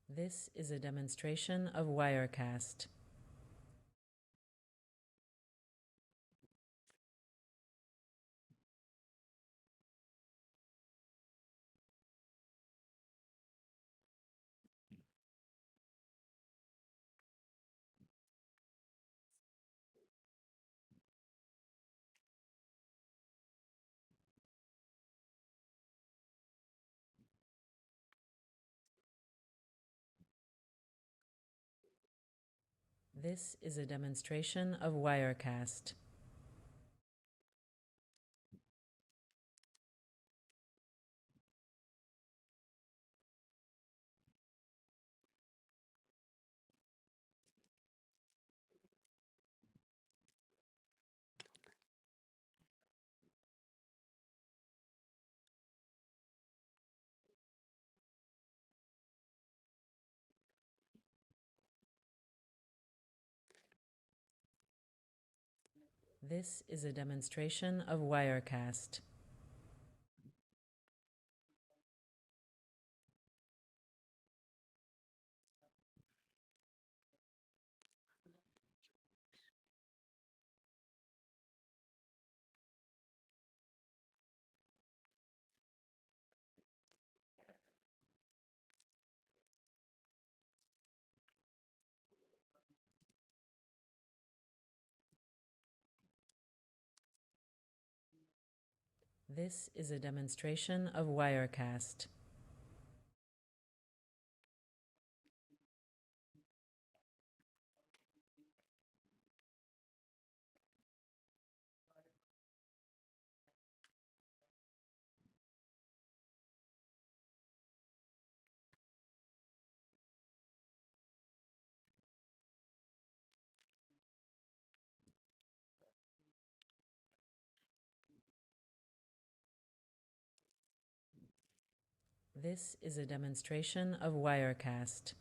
This is a demonstration of Wirecast. This is a demonstration of Wirecast. This is a demonstration of Wirecast. This is a demonstration of Wirecast. This is a demonstration of Wirecast.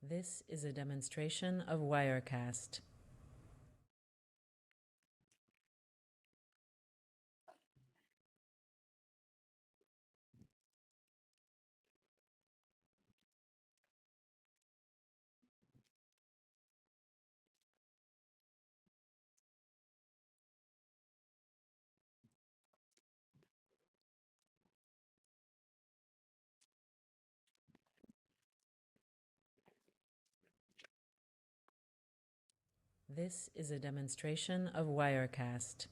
This is a demonstration of Wirecast. This is a demonstration of Wirecast.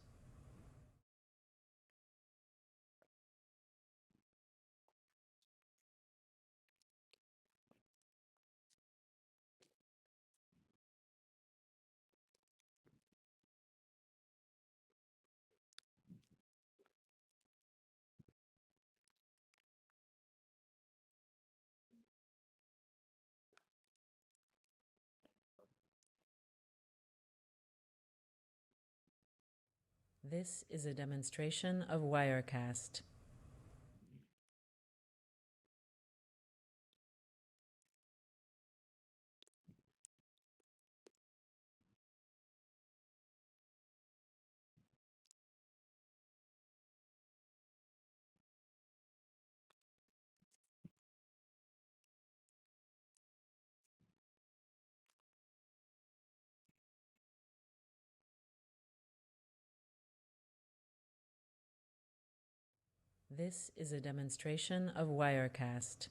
This is a demonstration of Wirecast. This is a demonstration of Wirecast.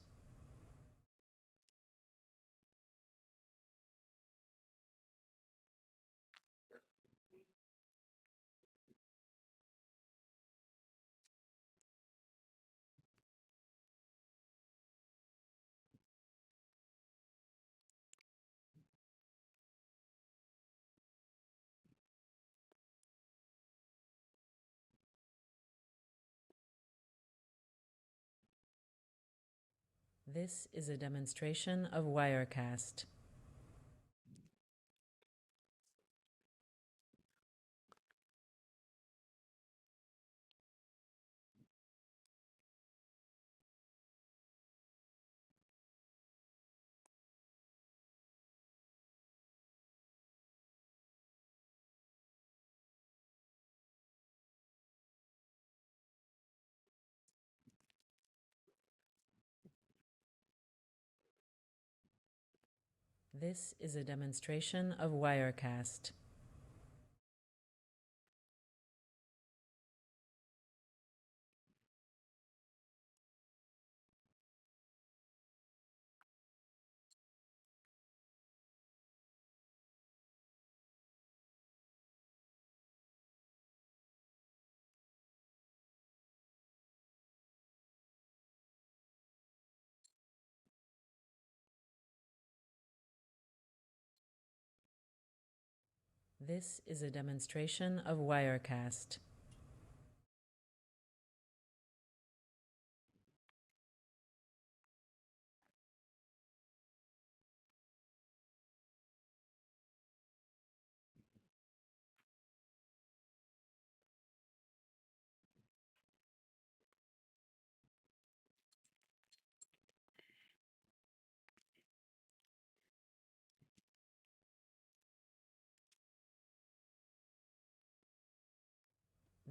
This is a demonstration of Wirecast. This is a demonstration of Wirecast. This is a demonstration of Wirecast.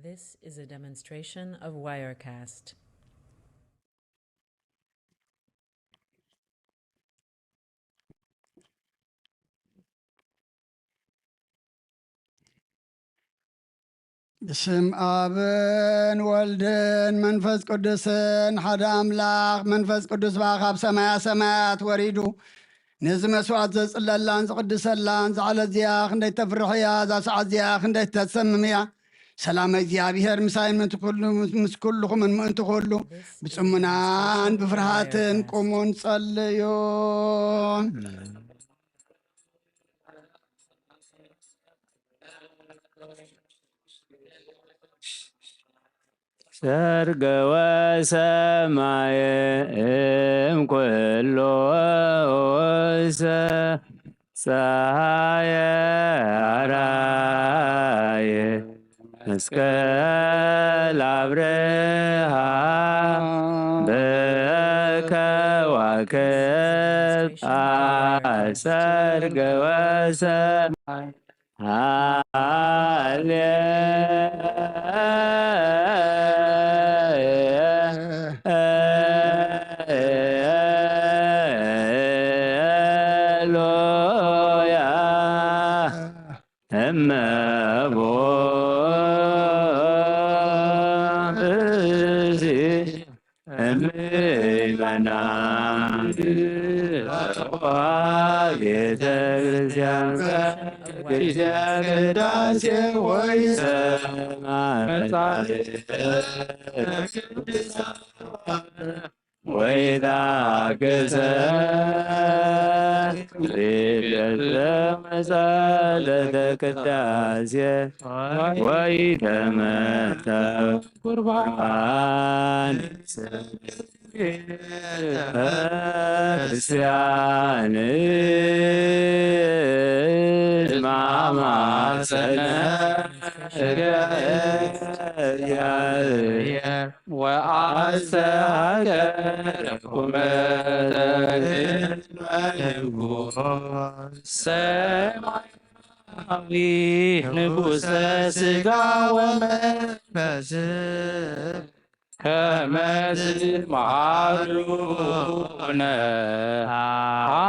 This is a demonstration of Wirecast. بسم آبن والدن منفس قدسن حدا أملاخ منفس قدس باخاب سمايا سمايات وريدو نزم سوات زلالان قدسلان على زياخ ندي تفرحيا ذا سعد زياخ ندي تسمميا سلام እግዚአብሔር ምሳይን ምን ተኩሉ ምስኩልኩም ምን ተኩሉ ብጽሙናን በፍርሃትን ቆሞን ጸልዩ ሰርገ ወሰማየ እምኩሎ ወሰ ፀሐየ አራየ መስቀል አብርሃ በከዋክብት አሰርገ ወሰማየ ቅዳሴ ወይ ወይዳ ገዘ መጸለተ ቅዳሴ ወይ ተመተ ቁርባን ክርስቲያን ማማሰነ ወአስተከረ ቁመተ ሰማያዊ ንጉሠ ሥጋ ወመንፈስ ከመዝ መሃሩነ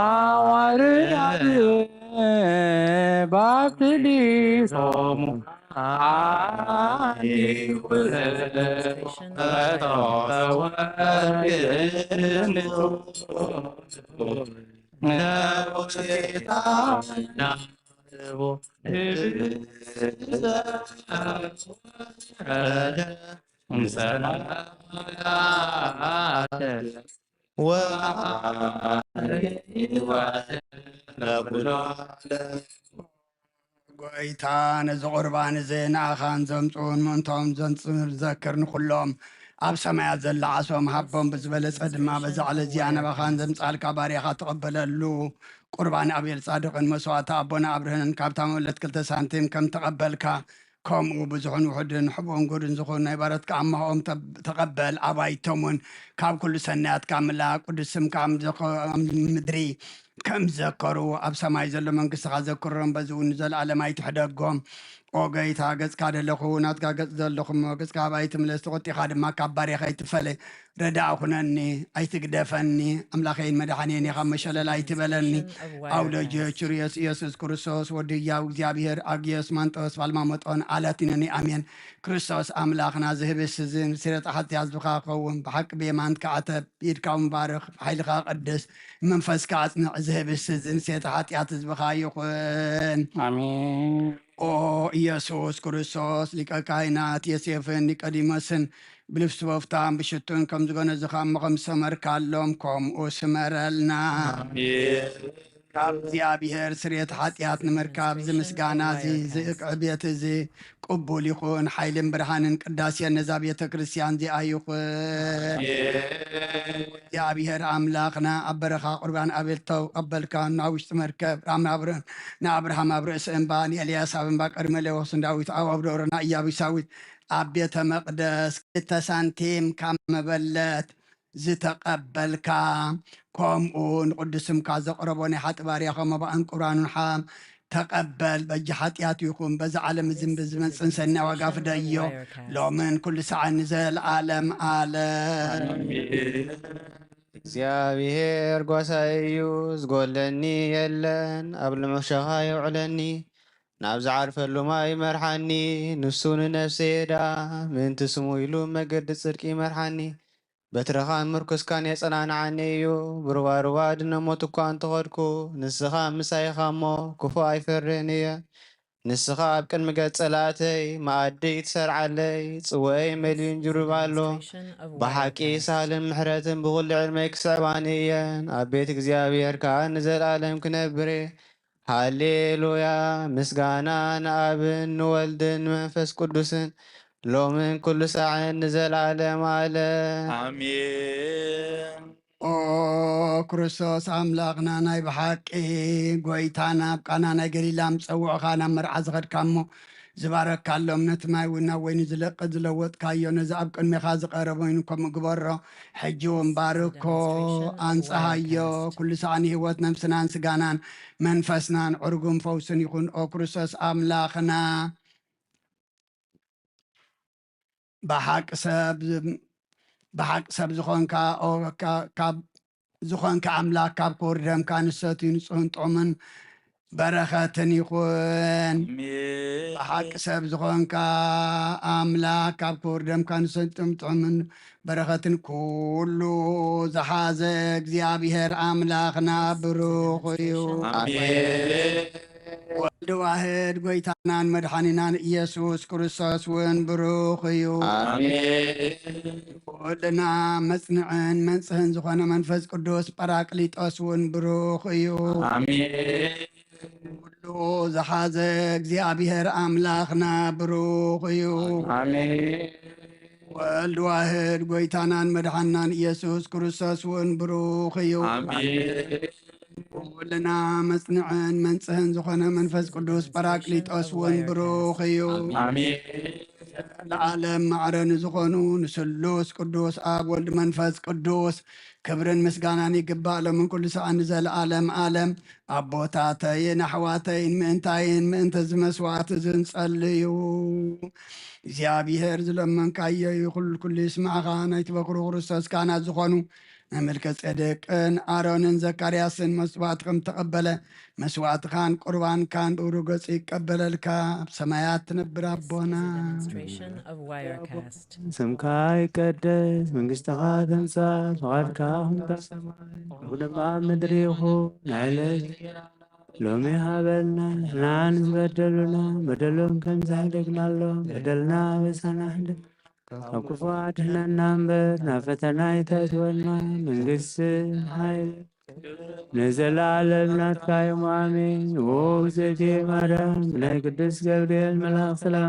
ሐዋርያት ባፕቲስቶሙ ጎይታ ነዚ ቁርባን እዚ ንኣኻን ዘምፅኡን ምእንቶም ዘንዘክር ንኩሎም ኣብ ሰማያት ዘለዓሶም ሃቦም ብዝበለፀ ድማ በዛ ዕለ እዚኣ ነባኻን ዘምፃልካ ባርያኻ ትቐበለሉ ቁርባን ኣብኤል ጻድቕን መስዋእቲ ኣቦና ኣብርህንን ካብታ መለት 2 ሳንቲም ከም ተቐበልካ ከምኡ ብዙሕን ውሕድን ሕቡእን ጉድን ዝኾኑ ናይ ባረትካ ኣማሆኦም ተቐበል ኣባይቶምን ካብ ኩሉ ሰናያትካ ምላእ ቅዱስ ስምካ ምድሪ ከም ዘከሩ ኣብ ሰማይ ዘሎ መንግስትኻ ዘክሮም በዚ እውን ዘለዓለም ኣይትሕደጎም ኦ ጎይታ ገጽካ ደለኹ ናትካ ገጽ ዘለኹሞ ገጽካ ባይትምለስ ተቆጢኻ ድማ ካብ ባርያኻ ይትፈለ ረዳእ ኩነኒ ኣይትግደፈኒ ኣምላኸይን መድሓኒን ኢኻ መሸለል ኣይትበለኒ ኣውደጀ ችርዮስ ኢየሱስ ክርስቶስ ወዲ ሕያው እግዚኣብሔር ኣግዮስ ማንጦስ ባልማመጦን ኣላቲነኒ ኣሜን ክርስቶስ ኣምላኽና ዝህብስ ዝን ስረጣ ሓትያ ዝብኻ ክኸውን ብሓቂ ብየማን ከዓተብ ኢድካ ምባርኽ ብሓይልኻ ቅድስ መንፈስካ ኣጽንዕ ዝህብስ ዝን ስረጣ ሓትያት ዝብኻ ይኹን አሜን። ኦ ኢየሱስ ክርስቶስ ሊቀ ካህናት ዮሴፍን ኒቆዲሞስን ብልብስ በፍታን ብሽቱን ከም ዝገነዝኻ እሞ ሰመርካሎም ከምኡ ስመረልና ካብ እግዚኣብሔር ስርየት ሓጢኣት ንምርካብ ዝምስጋና እዚ ዝዕብየት እዚ ቅቡል ይኹን ሓይልን ብርሃንን ቅዳሴን ነዛ ቤተ ክርስቲያን እዚኣ ይኹን እግዚኣብሔር ኣምላኽና ኣብ በረኻ ቁርባን ኣቤል ተቐበልካ ናብ ውሽጢ መርከብ ንኣብርሃም ኣብ ርእሲ እምባ ንኤልያስ ኣብ እምባ ቀድመ ሌዎስን ዳዊት ኣብ ኣብደብሮና ኢያቡሳዊት ኣብ ቤተ መቅደስ 2 ሳንቲም ካብ መበለት ዝተቐበልካ ከምኡ ንቅዱስ ስምካ ዘቕረቦ ናይ ሓጢ ባርያኸ መባእን ቁርባኑን ሓም ተቐበል በጂ ሓጢኣት ይኹን በዚ ዓለም እዝን ብዝመፅን ሰናይ ዋጋ ፍደዮ ሎምን ኩሉ ሰዓት ንዘለዓለም ኣለም እግዚአብሔር ጓሳይ እዩ ዝጎለኒ የለን ኣብ ልመሸኻ የውዕለኒ ናብ ዝዓርፈሉ ማይ መርሓኒ ንሱ ንነፍሰየዳ ምንቲ ስሙ ኢሉ መገዲ ጽድቂ መርሓኒ በትረኻን ምርኩስካን የጸናንዓኒ እዩ ብሩባሩባ ድነሞት እኳ እንተኸድኩ ንስኻ ምሳይኻ እሞ ክፉ ኣይፈርን እየ ንስኻ ኣብ ቅድሚ ገጽ ጸላተይ ማኣዲ ትሰርዓለይ ጽወይ መሊዩን ጅሩብ ኣሎ ብሓቂ ሳልን ምሕረትን ብኹሉ ዕድመይ ክስዕባኒ እየን ኣብ ቤት እግዚኣብሔር ከዓ ንዘለኣለም ክነብር ሃሌሉያ ምስጋና ንኣብን ንወልድን ንመንፈስ ቅዱስን ሎምን ኩሉ ሰዓን ንዘለዓለም ኣለ አሜን። ኦ ክርስቶስ ኣምላኽና ናይ ብሓቂ ጎይታና ኣብ ቃና ናይ ገሊላ ምፀውዕኻ ናብ መርዓ ዝኸድካ እሞ ዝባረካሎም ነቲ ማይ እውን ናብ ወይኒ ዝለቀ ዝለወጥካዮ ነዚ ኣብ ቅድሚኻ ዝቐረበ ወይኑ ከምኡ ግበሮ ሕጂ እውን ባርኮ ኣንፀሃዮ ኩሉ ሰዓኒ ህይወት ነብስናን ስጋናን መንፈስናን ዕርጉም ፈውስን ይኹን ኦ ክርስቶስ ኣምላኽና ብሓቂ ሰብ ዝኾንካ ዝኾንካ ኣምላክ ካብ ክቡር ደምካ ንሰትዩ ንጹህን ጥዑምን በረኸትን ይኹን ብሓቂ ሰብ ዝኾንካ ኣምላክ ካብ ክቡር ደምካ ንሰትዩ ጥዑምን በረኸትን ኩሉ ዝሓዘ እግዚአብሔር ኣምላኽና ብሩኽ እዩ ወልድ ዋህድ ጎይታናን መድኃኒናን ኢየሱስ ክርስቶስ ውን ብሩኽ እዩ ወልድና መጽንዕን መንጽህን ዝኾነ መንፈስ ቅዱስ ጳራቅሊጦስ ውን ብሩኽ እዩ ኩሉ ዝሓዘ እግዚኣብሔር ኣምላኽና ብሩኽ እዩ ወልድ ዋህድ ጎይታናን መድኃኒናን ኢየሱስ ክርስቶስ ውን ብሩኽ እዩ ወልድና መጽንዕን መንጽህን ዝኾነ መንፈስ ቅዱስ ጳራቅሊጦስ ውን ብሩኽ እዩ ለዓለም ማዕረን ዝኾኑ ንስሉስ ቅዱስ ኣብ ወልድ መንፈስ ቅዱስ ክብርን ምስጋናን ይግባእ ሎምን ኩሉ ሰዓት ንዘለዓለም ዓለም ኣቦታተይን ኣሕዋተይን ምእንታይን ምእንተ ዝመስዋዕት ዝንጸልዩ እግዚኣብሔር ዝለመንካዮ ይኹል ኩሉ ይስማዕኻ ናይቲ በኩሩ ክርስቶስ ካህናት ዝኾኑ መልከ ጼዴቅን ኣሮንን ዘካርያስን መስዋዕት ከም ተቐበለ መስዋዕትኻን ቁርባንካን ብእሩ ገጽ ይቀበለልካ ኣብ ሰማያት ትነብር ኣቦና Demonstration of Wirecast. ስምካ ይቀደስ መንግሥትኻ ትምጻእ ፈቓድካ ኹን ኣብ ሰማይ ከምኡ ኣብ ምድሪ ይኹን ናይለት ሎሚ ሃበልና ንሕናን ዝበደሉና በደሎም ከም ዝሕደግናሎም በደልና በሳና ሕድግ ካብ ክፉ ኣድሕነና እምበር ናብ ፈተና ኣይተእትወና መንግሥትን ሓይልን ንዘለዓለም ናትካ እዩ ኣሜን። ኦ እግዝእትየ ማርያም ብናይ ቅዱስ ገብርኤል መልኣክ ሰላም